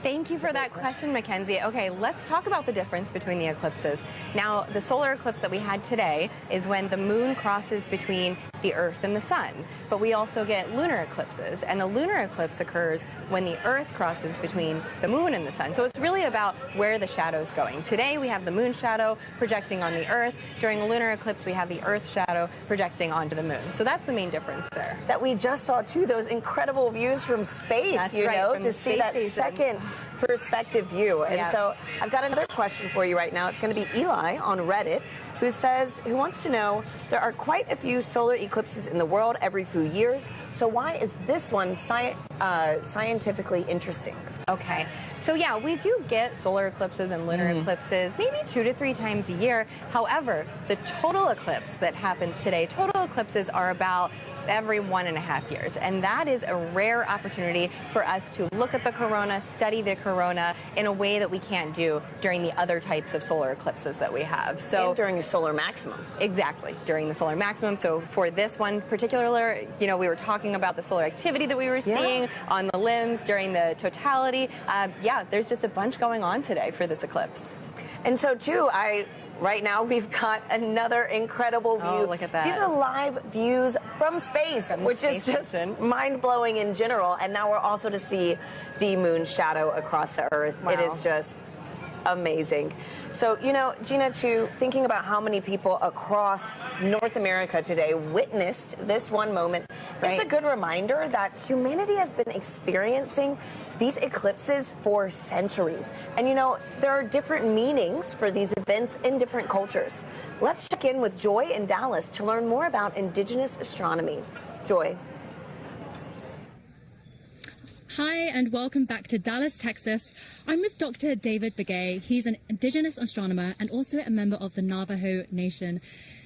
Thank you for that question, Mackenzie. Okay, let's talk about the difference between the eclipses. Now, the solar eclipse that we had today is when the moon crosses between the Earth and the sun. But we also get lunar eclipses, and a lunar eclipse occurs when the Earth crosses between the moon and the sun. So it's really about where the shadow is going. Today, we have the moon shadow projecting on the Earth. During a lunar eclipse, we have the Earth shadow projecting onto the moon. So that's the main difference there. That we just saw, too, those incredible views from space, That's you right, know, from to see that second perspective view. And so I've got another question for you right now. It's going to be Eli on Reddit, who wants to know, there are quite a few solar eclipses in the world every few years, so why is this one scientifically interesting? Okay, so yeah, we do get solar eclipses and lunar eclipses maybe 2 to 3 times a year. However, the total eclipse that happens today, total eclipses are about every 1.5 years. And that is a rare opportunity for us to look at the corona, study the corona in a way that we can't do during the other types of solar eclipses that we have. So and during the solar maximum. Exactly, during the solar maximum. So for this one particular, you know, we were talking about the solar activity that we were seeing on the limbs during the totality. Yeah, there's just a bunch going on today for this eclipse. And so too, right now, we've got another incredible view. Oh, look at that. These are live views from space, which is just mind-blowing in general. And now we're also to see the moon shadow across the Earth. Wow. It is just amazing. So, you know, Gina, too, thinking about how many people across North America today witnessed this one moment, it's a good reminder that humanity has been experiencing these eclipses for centuries. And, you know, there are different meanings for these events in different cultures. Let's check in with Joy in Dallas to learn more about indigenous astronomy. Joy. Hi, and welcome back to Dallas, Texas. I'm with Dr. David Begay. He's an indigenous astronomer and also a member of the Navajo Nation.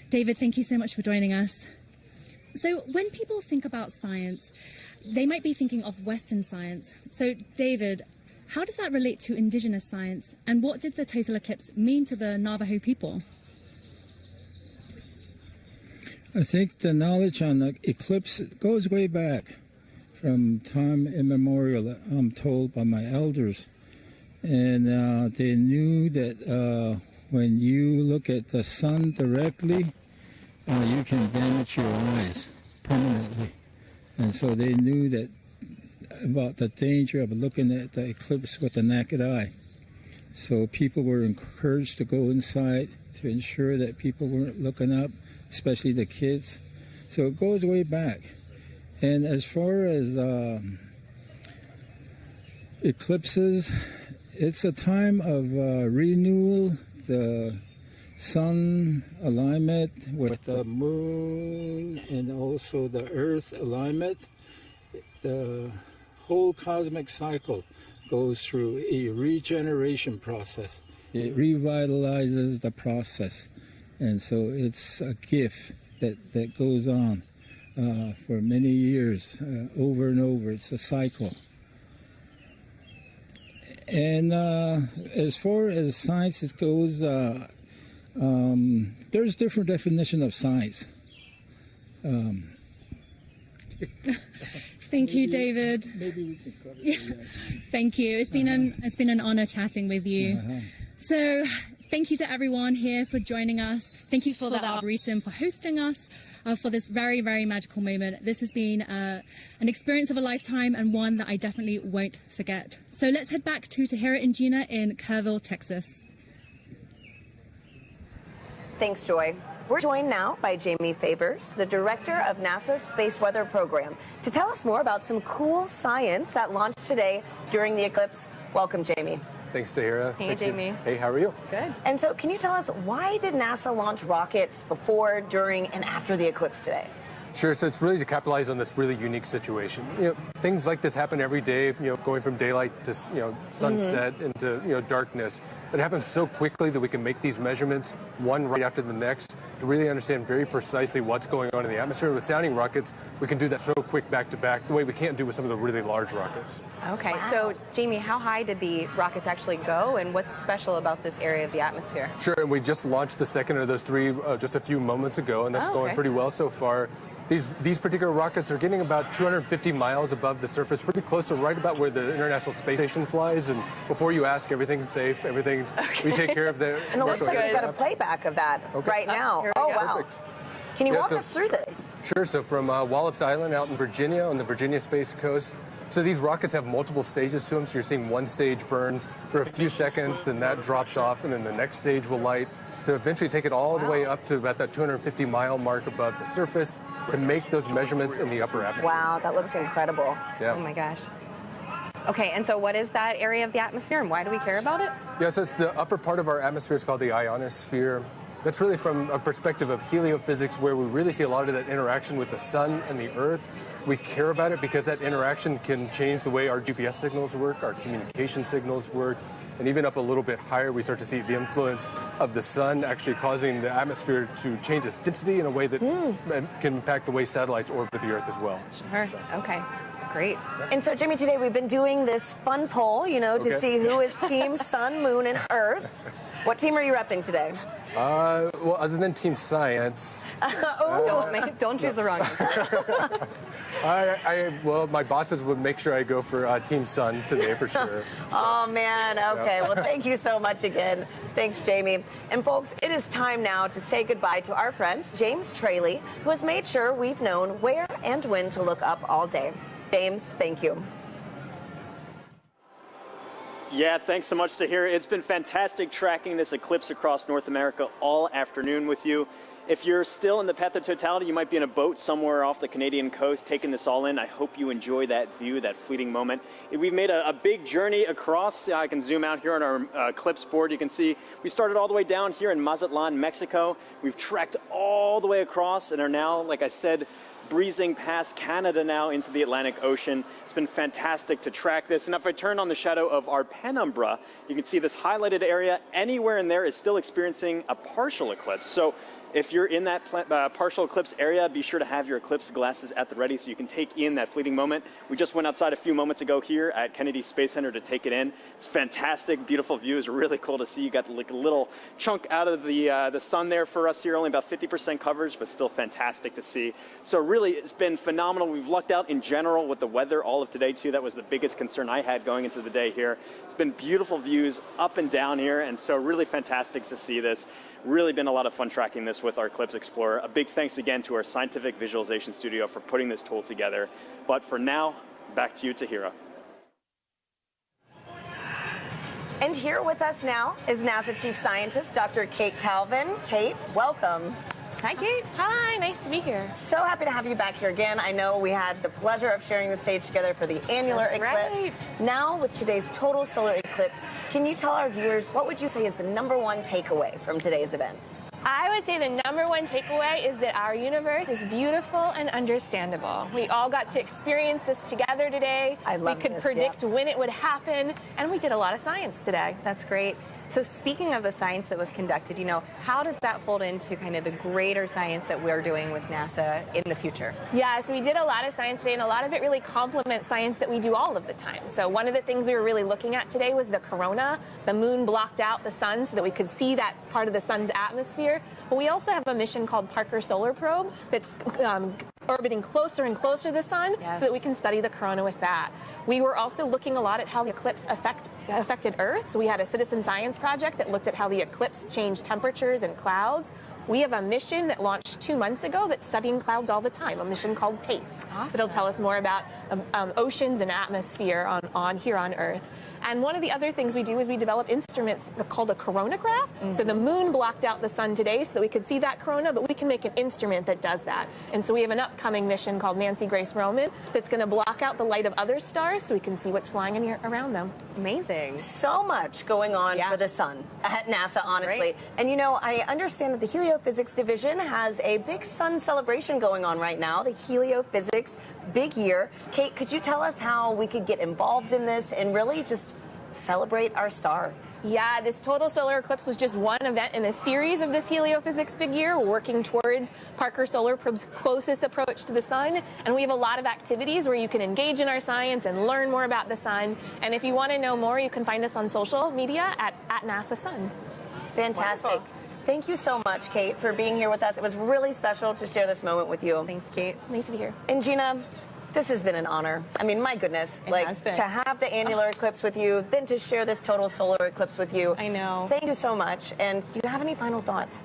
David, thank you so much for joining us. So when people think about science, they might be thinking of Western science. So, David, how does that relate to indigenous science? And what did the total eclipse mean to the Navajo people? I think the knowledge on the eclipse goes way back. From time immemorial, I'm told by my elders. And they knew that when you look at the sun directly, you can damage your eyes permanently. And so they knew that about the danger of looking at the eclipse with the naked eye. So people were encouraged to go inside to ensure that people weren't looking up, especially the kids. So it goes way back. And as far as eclipses, it's a time of renewal. The sun alignment with the moon and also the earth alignment. The whole cosmic cycle goes through a regeneration process. It revitalizes the process. And so it's a gift that goes on for many years, over and over. It's a cycle. And as far as science goes, there's different definition of science. Thank you, David. Maybe we can cover it. Thank you. It's been an honor chatting with you. So thank you to everyone here for joining us. Thank you for the Arboretum for hosting us for this very, very magical moment. This has been an experience of a lifetime and one that I definitely won't forget. So let's head back to Tahira and Gina in Kerrville, Texas. Thanks, Joy. We're joined now by Jamie Favors, the director of NASA's Space Weather Program, to tell us more about some cool science that launched today during the eclipse. Welcome, Jamie. Thanks, Tahira. Hey, Jamie. Hey, how are you? Good. And so can you tell us, why did NASA launch rockets before, during, and after the eclipse today? Sure. So it's really to capitalize on this really unique situation. Things like this happen every day. Going from daylight to sunset into darkness. It happens so quickly that we can make these measurements one right after the next to really understand very precisely what's going on in the atmosphere. With sounding rockets, we can do that so quick back to back, the way we can't do with some of the really large rockets. Okay. Wow. So Jamie, how high did the rockets actually go, and what's special about this area of the atmosphere? Sure. And we just launched the second of those three just a few moments ago, and that's going pretty well so far. These particular rockets are getting about 250 miles above the surface, pretty close to right about where the International Space Station flies. And before you ask, everything's safe. We take care of the. And it looks like we've got a playback of that right now. Oh, wow. Perfect. Can you walk us through this? Sure. So from Wallops Island out in Virginia, on the Virginia Space Coast. So these rockets have multiple stages to them. So you're seeing one stage burn for a few seconds, then that drops off, and then the next stage will light to eventually take it all the way up to about that 250-mile mark above the surface to make those measurements in the upper atmosphere. Wow, that looks incredible. Yeah. Oh my gosh. Okay, and so what is that area of the atmosphere, and why do we care about it? Yes, it's the upper part of our atmosphere. It's called the ionosphere. That's really from a perspective of heliophysics, where we really see a lot of that interaction with the sun and the earth. We care about it because that interaction can change the way our GPS signals work, our communication signals work, and even up a little bit higher, we start to see the influence of the sun actually causing the atmosphere to change its density in a way that can impact the way satellites orbit the Earth as well. Sure. Okay. Great. And so, Jimmy, today we've been doing this fun poll, to see who is Team Sun, Moon, and Earth. What team are you repping today? Well, other than Team Science. Don't choose the wrong answer. Well, my bosses would make sure I go for Team Sun today for sure. Oh, man. Okay. Well, thank you so much again. Thanks, Jamie. And folks, it is time now to say goodbye to our friend, James Traley, who has made sure we've known where and when to look up all day. James, thank you. Yeah, thanks so much, Tahira. It's been fantastic tracking this eclipse across North America all afternoon with you. If you're still in the path of totality, you might be in a boat somewhere off the Canadian coast taking this all in. I hope you enjoy that view, that fleeting moment. We've made a big journey across. I can zoom out here on our eclipse board. You can see we started all the way down here in Mazatlan, Mexico. We've trekked all the way across and are now, like I said, breezing past Canada now into the Atlantic Ocean. It's been fantastic to track this. And if I turn on the shadow of our penumbra, you can see this highlighted area. Anywhere in there is still experiencing a partial eclipse. So if you're in that partial eclipse area, be sure to have your eclipse glasses at the ready so you can take in that fleeting moment. We just went outside a few moments ago here at Kennedy Space Center to take it in. It's fantastic, beautiful view. It's really cool to see. You got like a little chunk out of the sun there for us here, only about 50% coverage, but still fantastic to see. So really, it's been phenomenal. We've lucked out in general with the weather all of today too. That was the biggest concern I had going into the day here. It's been beautiful views up and down here, and so really fantastic to see this. Really been a lot of fun tracking this with our Eclipse Explorer. A big thanks again to our scientific visualization studio for putting this tool together. But for now, back to you, Tahira. And here with us now is NASA Chief Scientist, Dr. Kate Calvin. Kate, welcome. Hi, Kate. Hi, nice to be here. So happy to have you back here again. I know we had the pleasure of sharing the stage together for the annular eclipse. Right. Now, with today's total solar eclipse, can you tell our viewers what would you say is the #1 takeaway from today's events? I would say the #1 takeaway is that our universe is beautiful and understandable. We all got to experience this together today. We could predict when it would happen, and we did a lot of science today. That's great. So speaking of the science that was conducted, how does that fold into kind of the greater science that we're doing with NASA in the future? Yeah, so we did a lot of science today, and a lot of it really complements science that we do all of the time. So one of the things we were really looking at today was the corona. The moon blocked out the sun so that we could see that part of the sun's atmosphere. But we also have a mission called Parker Solar Probe that's orbiting closer and closer to the sun so that we can study the corona with that. We were also looking a lot at how the eclipse affected Earth. So we had a citizen science project that looked at how the eclipse changed temperatures and clouds. We have a mission that launched 2 months ago that's studying clouds all the time, a mission called PACE. Awesome. That'll tell us more about oceans and atmosphere on here on Earth. And one of the other things we do is we develop instruments called a coronagraph. So the moon blocked out the sun today so that we could see that corona, but we can make an instrument that does that. And so we have an upcoming mission called Nancy Grace Roman that's going to block out the light of other stars so we can see what's flying in here around them. Amazing. So much going on for the sun at NASA, honestly. Right. And I understand that the Heliophysics Division has a big sun celebration going on right now, the Heliophysics Big Year. Kate, could you tell us how we could get involved in this and really just celebrate our star? Yeah, this total solar eclipse was just one event in a series of this Heliophysics Big Year. We're working towards Parker Solar Probe's closest approach to the sun, and we have a lot of activities where you can engage in our science and learn more about the sun. And if you want to know more, you can find us on social media at NASA Sun. Fantastic. Wonderful. Thank you so much, Kate, for being here with us. It was really special to share this moment with you. Thanks, Kate. It's nice to be here. And Gina, this has been an honor. I mean, my goodness, to have the annular eclipse with you, then to share this total solar eclipse with you. I know. Thank you so much. And do you have any final thoughts?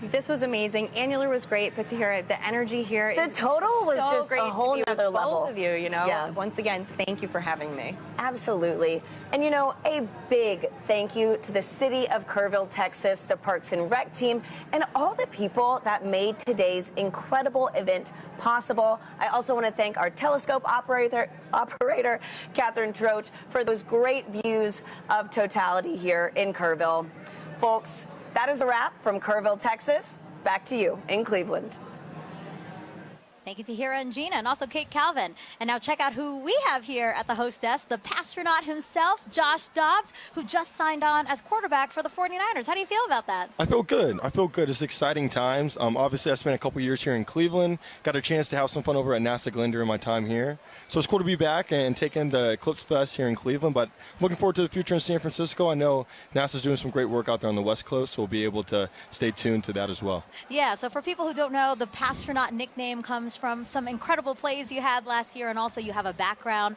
This was amazing. Annular was great, but to hear the energy here. The total was so just great a whole nother level. Both of you, Yeah. Once again, thank you for having me. Absolutely. And a big thank you to the city of Kerrville, Texas, the Parks and Rec team, and all the people that made today's incredible event possible. I also want to thank our telescope operator Catherine Troach, for those great views of totality here in Kerrville. Folks, that is a wrap from Kerrville, Texas. Back to you in Cleveland. Thank you to Hira and Gina, and also Kate Calvin. And now check out who we have here at the host desk, the pastronaut himself, Josh Dobbs, who just signed on as quarterback for the 49ers. How do you feel about that? I feel good. It's exciting times. Obviously, I spent a couple years here in Cleveland, got a chance to have some fun over at NASA Glenn during my time here. So it's cool to be back and taking the Eclipse Fest here in Cleveland, but looking forward to the future in San Francisco. I know NASA's doing some great work out there on the West Coast, so we'll be able to stay tuned to that as well. Yeah, so for people who don't know, the pastronaut nickname comes from some incredible plays you had last year, and also you have a background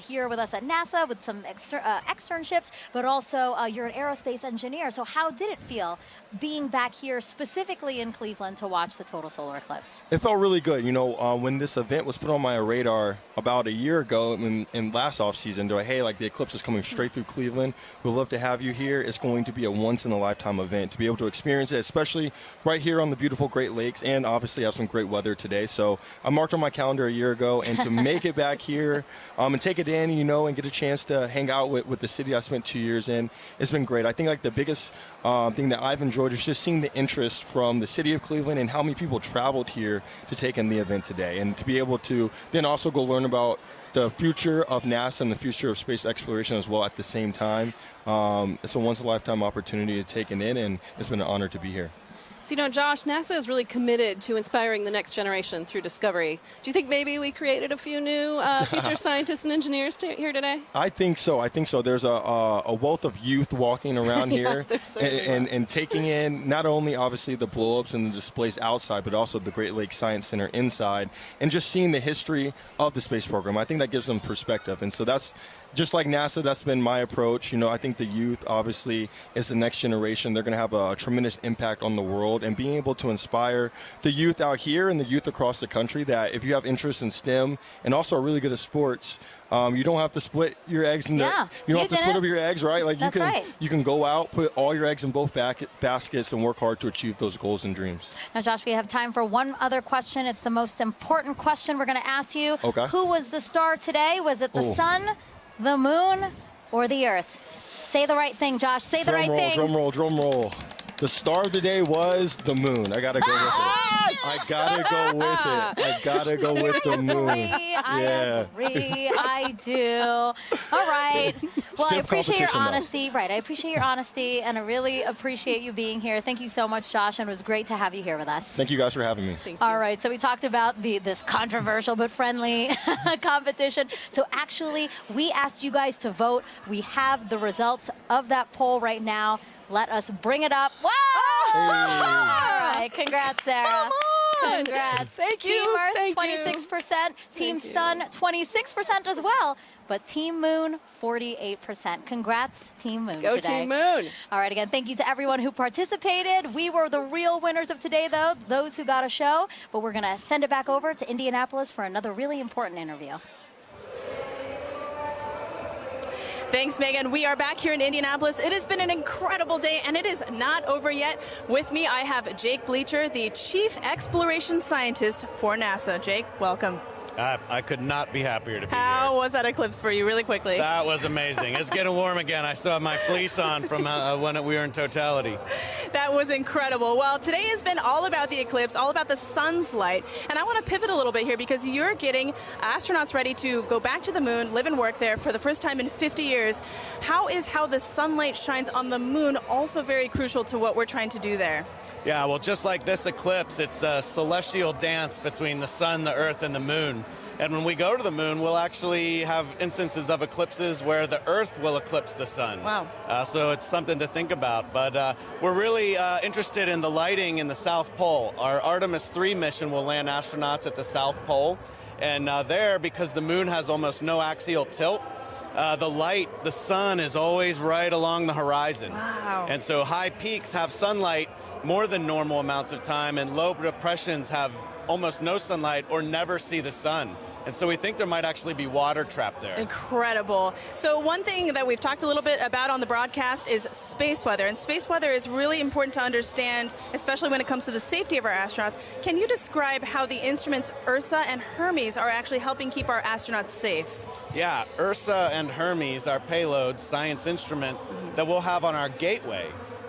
here with us at NASA with some externships, but also you're an aerospace engineer. So how did it feel being back here specifically in Cleveland to watch the total solar eclipse? It felt really good. When this event was put on my radar about a year ago in last off season, the eclipse is coming straight through Cleveland. We'd love to have you here. It's going to be a once-in-a-lifetime event to be able to experience it, especially right here on the beautiful Great Lakes, and obviously have some great weather today. So I marked on my calendar a year ago, and to make it back here and take it in, and get a chance to hang out with the city I spent 2 years in, it's been great. I think the biggest thing that I've enjoyed is just seeing the interest from the city of Cleveland and how many people traveled here to take in the event today, and to be able to then also go learn about the future of NASA and the future of space exploration as well at the same time. It's a once-in-a-lifetime opportunity to take it in, and it's been an honor to be here. So, Josh, NASA is really committed to inspiring the next generation through discovery. Do you think maybe we created a few new future scientists and engineers here today? I think so. There's a wealth of youth walking around here and taking in not only obviously the blow-ups and the displays outside, but also the Great Lakes Science Center inside, and just seeing the history of the space program. I think that gives them perspective. And so that's just like NASA, that's been my approach. You know, I think the youth, obviously, is the next generation. They're going to have a tremendous impact on the world, and being able to inspire the youth out here and the youth across the country that if you have interest in STEM and also are really good at sports, you don't have to split your eggs. You don't have to split up your eggs, right? Like you can go out, put all your eggs in both baskets, and work hard to achieve those goals and dreams. Now, Josh, we have time for one other question. It's the most important question we're going to ask you. Okay. Who was the star today? Was it the sun, the moon, or the earth? Say the right thing, Josh. Say the right thing. Drum roll, drum roll. The star of the day was the moon. I gotta go with it. I gotta go with it. I gotta go with the moon. I agree. I do. All right. Well, I appreciate your honesty. Right. I appreciate your honesty, and I really appreciate you being here. Thank you so much, Josh, and it was great to have you here with us. Thank you guys for having me. All right. So we talked about this controversial but friendly competition. So actually, we asked you guys to vote. We have the results of that poll right now. Let us bring it up. Whoa! Hey. All right. Congrats, Sarah. Come on. Congrats. Thank you. Team Earth, Thank 26%. Team Sun, 26% as well. But Team Moon, 48%. Congrats, Team Moon. Go today. Team Moon. All right, again, thank you to everyone who participated. We were the real winners of today, though, those who got a show. But we're going to send it back over to Indianapolis for another really important interview. Thanks, Megan. We are back here in Indianapolis. It has been an incredible day, and it is not over yet. With me, I have Jake Bleacher, the Chief Exploration Scientist for NASA. Jake, welcome. I could not be happier to be here. How was that eclipse for you, really quickly? That was amazing. It's getting warm again. I still have my fleece on from when we were in Totality. That was incredible. Well, today has been all about the eclipse, all about the sun's light. And I want to pivot a little bit here because you're getting astronauts ready to go back to the moon, live and work there for the first time in 50 years. How the sunlight shines on the moon also very crucial to what we're trying to do there? Yeah, well, just like this eclipse, it's the celestial dance between the sun, the earth, and the moon. And when we go to the moon, we'll actually have instances of eclipses where the Earth will eclipse the sun. Wow. So it's something to think about. But we're really interested in the lighting in the South Pole. Our Artemis 3 mission will land astronauts at the South Pole. And there, because the moon has almost no axial tilt, the sun is always right along the horizon. Wow. And so high peaks have sunlight more than normal amounts of time, and low depressions have almost no sunlight or never see the sun. And so we think there might actually be water trapped there. Incredible. So one thing that we've talked a little bit about on the broadcast is space weather. And space weather is really important to understand, especially when it comes to the safety of our astronauts. Can you describe how the instruments Ursa and Hermes are actually helping keep our astronauts safe? Yeah, Ursa and Hermes are payloads, science instruments that we'll have on our Gateway.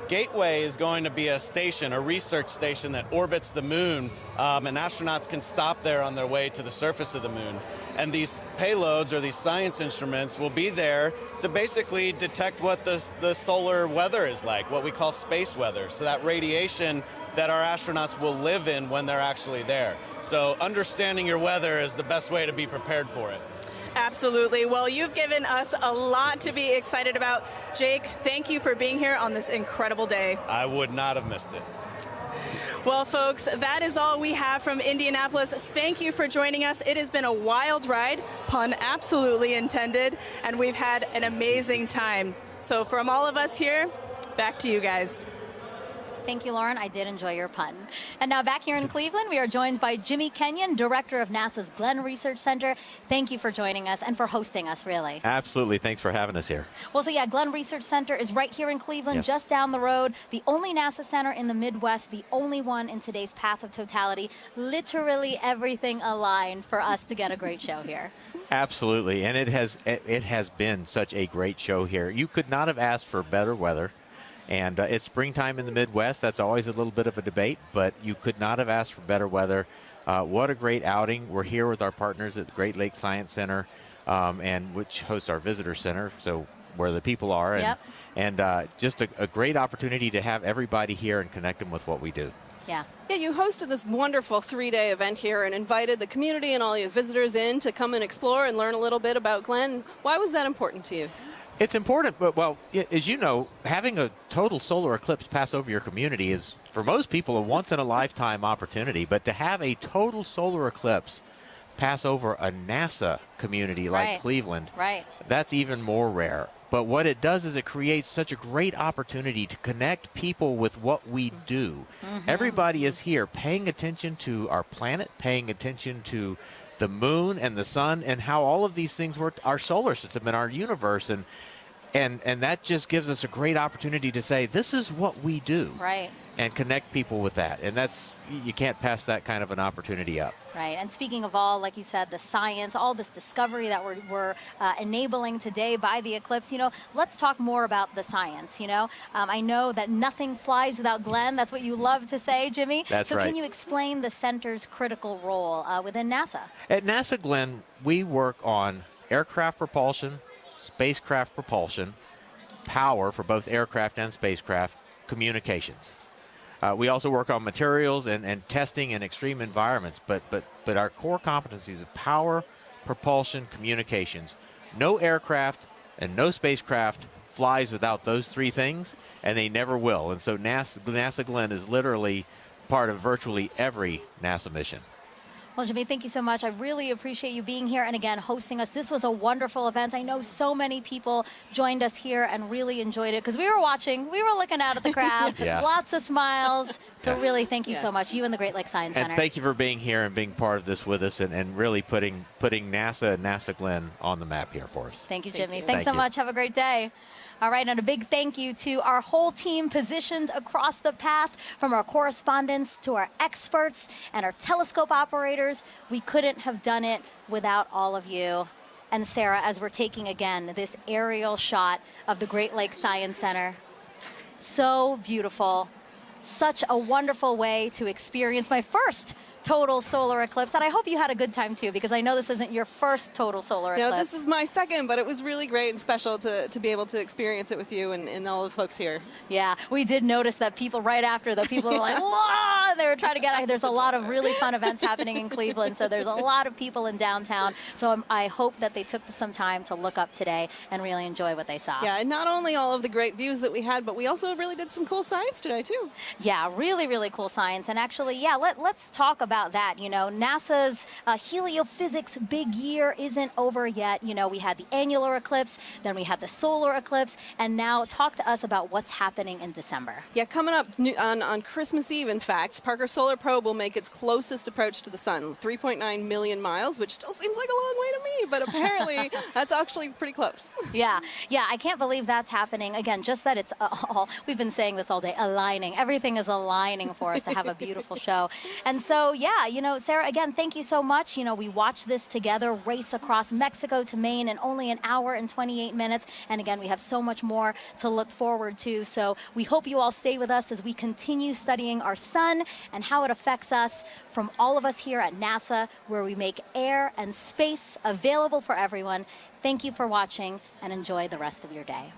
Gateway is going to be a station, a research station that orbits the moon, and astronauts can stop there on their way to the surface of the moon. And these payloads, or these science instruments, will be there to basically detect what the solar weather is like, what we call space weather. So that radiation that our astronauts will live in when they're actually there. So understanding your weather is the best way to be prepared for it. Absolutely. Well, you've given us a lot to be excited about. Jake, thank you for being here on this incredible day. I would not have missed it. Well, folks, that is all we have from Indianapolis. Thank you for joining us. It has been a wild ride, pun absolutely intended, and we've had an amazing time. So from all of us here, back to you guys. Thank you, Lauren. I did enjoy your pun. And now back here in Cleveland, we are joined by Jimmy Kenyon, director of NASA's Glenn Research Center. Thank you for joining us and for hosting us, really. Absolutely. Thanks for having us here. Well, so yeah, Glenn Research Center is right here in Cleveland, just down the road. The only NASA center in the Midwest, the only one in today's path of totality. Literally everything aligned for us to get a great show here. Absolutely. And it has been such a great show here. You could not have asked for better weather. And it's springtime in the Midwest. That's always a little bit of a debate, but you could not have asked for better weather. What a great outing. We're here with our partners at the Great Lakes Science Center, and which hosts our visitor center, so where the people are. And just a great opportunity to have everybody here and connect them with what we do. Yeah, you hosted this wonderful 3-day event here and invited the community and all your visitors in to come and explore and learn a little bit about Glenn. Why was that important to you? It's important, but, well, as you know, having a total solar eclipse pass over your community is, for most people, a once-in-a-lifetime opportunity. But to have a total solar eclipse pass over a NASA community like Right. Cleveland. Right. That's even more rare. But what it does is it creates such a great opportunity to connect people with what we do. Everybody is here paying attention to our planet, paying attention to the moon and the sun and how all of these things work, our solar system and our universe. And that just gives us a great opportunity to say, this is what we do. Right. And connect people with that. And you can't pass that kind of an opportunity up. Right. And speaking of all, like you said, the science, all this discovery that we're enabling today by the eclipse, let's talk more about the science, I know that nothing flies without Glenn. That's what you love to say, Jimmy. That's right. So can you explain the center's critical role within NASA? At NASA, Glenn, we work on aircraft propulsion, spacecraft propulsion, power for both aircraft and spacecraft, communications. We also work on materials and testing in extreme environments, but our core competencies of power, propulsion, communications. No aircraft and no spacecraft flies without those three things, and they never will. And so NASA Glenn is literally part of virtually every NASA mission. Well, Jimmy, thank you so much. I really appreciate you being here and, again, hosting us. This was a wonderful event. I know so many people joined us here and really enjoyed it because we were watching. We were looking out at the crowd. Yeah. Lots of smiles. So Yeah. really, thank you so much, you and the Great Lakes Science Center. And thank you for being here and being part of this with us and really putting NASA and NASA Glenn on the map here for us. Thank you, Jimmy. Thank Thanks so you. much. Have a great day. All right, and a big thank you to our whole team positioned across the path, from our correspondents to our experts and our telescope operators. We couldn't have done it without all of you. And Sarah, as we're taking again this aerial shot of the Great Lakes Science Center, so beautiful. Such a wonderful way to experience my first total solar eclipse. And I hope you had a good time too, because I know this isn't your first total solar eclipse. No, this is my second, but it was really great and special to be able to experience it with you and all the folks here. Yeah, we did notice that people right after, the people were like, whoa, they were trying to get out. There's a lot of really fun events happening in Cleveland, so there's a lot of people in downtown. So I hope that they took some time to look up today and really enjoy what they saw. Yeah, and not only all of the great views that we had, but we also really did some cool science today too. Yeah, really, really cool science. And actually, yeah, let's talk about that. NASA's heliophysics big year isn't over yet. We had the annular eclipse, then we had the solar eclipse, and now talk to us about what's happening in December. Yeah, coming up on Christmas Eve, in fact, Parker Solar Probe will make its closest approach to the sun, 3.9 million miles, which still seems like a long way to me, but apparently that's actually pretty close. Yeah, I can't believe that's happening. Again, just that it's all, we've been saying this all day, aligning. Everything is aligning for us to have a beautiful show. And so, yeah, Sarah, again, thank you so much. We watched this together, race across Mexico to Maine in only an hour and 28 minutes. And again, we have so much more to look forward to. So we hope you all stay with us as we continue studying our sun and how it affects us, from all of us here at NASA, where we make air and space available for everyone. Thank you for watching and enjoy the rest of your day.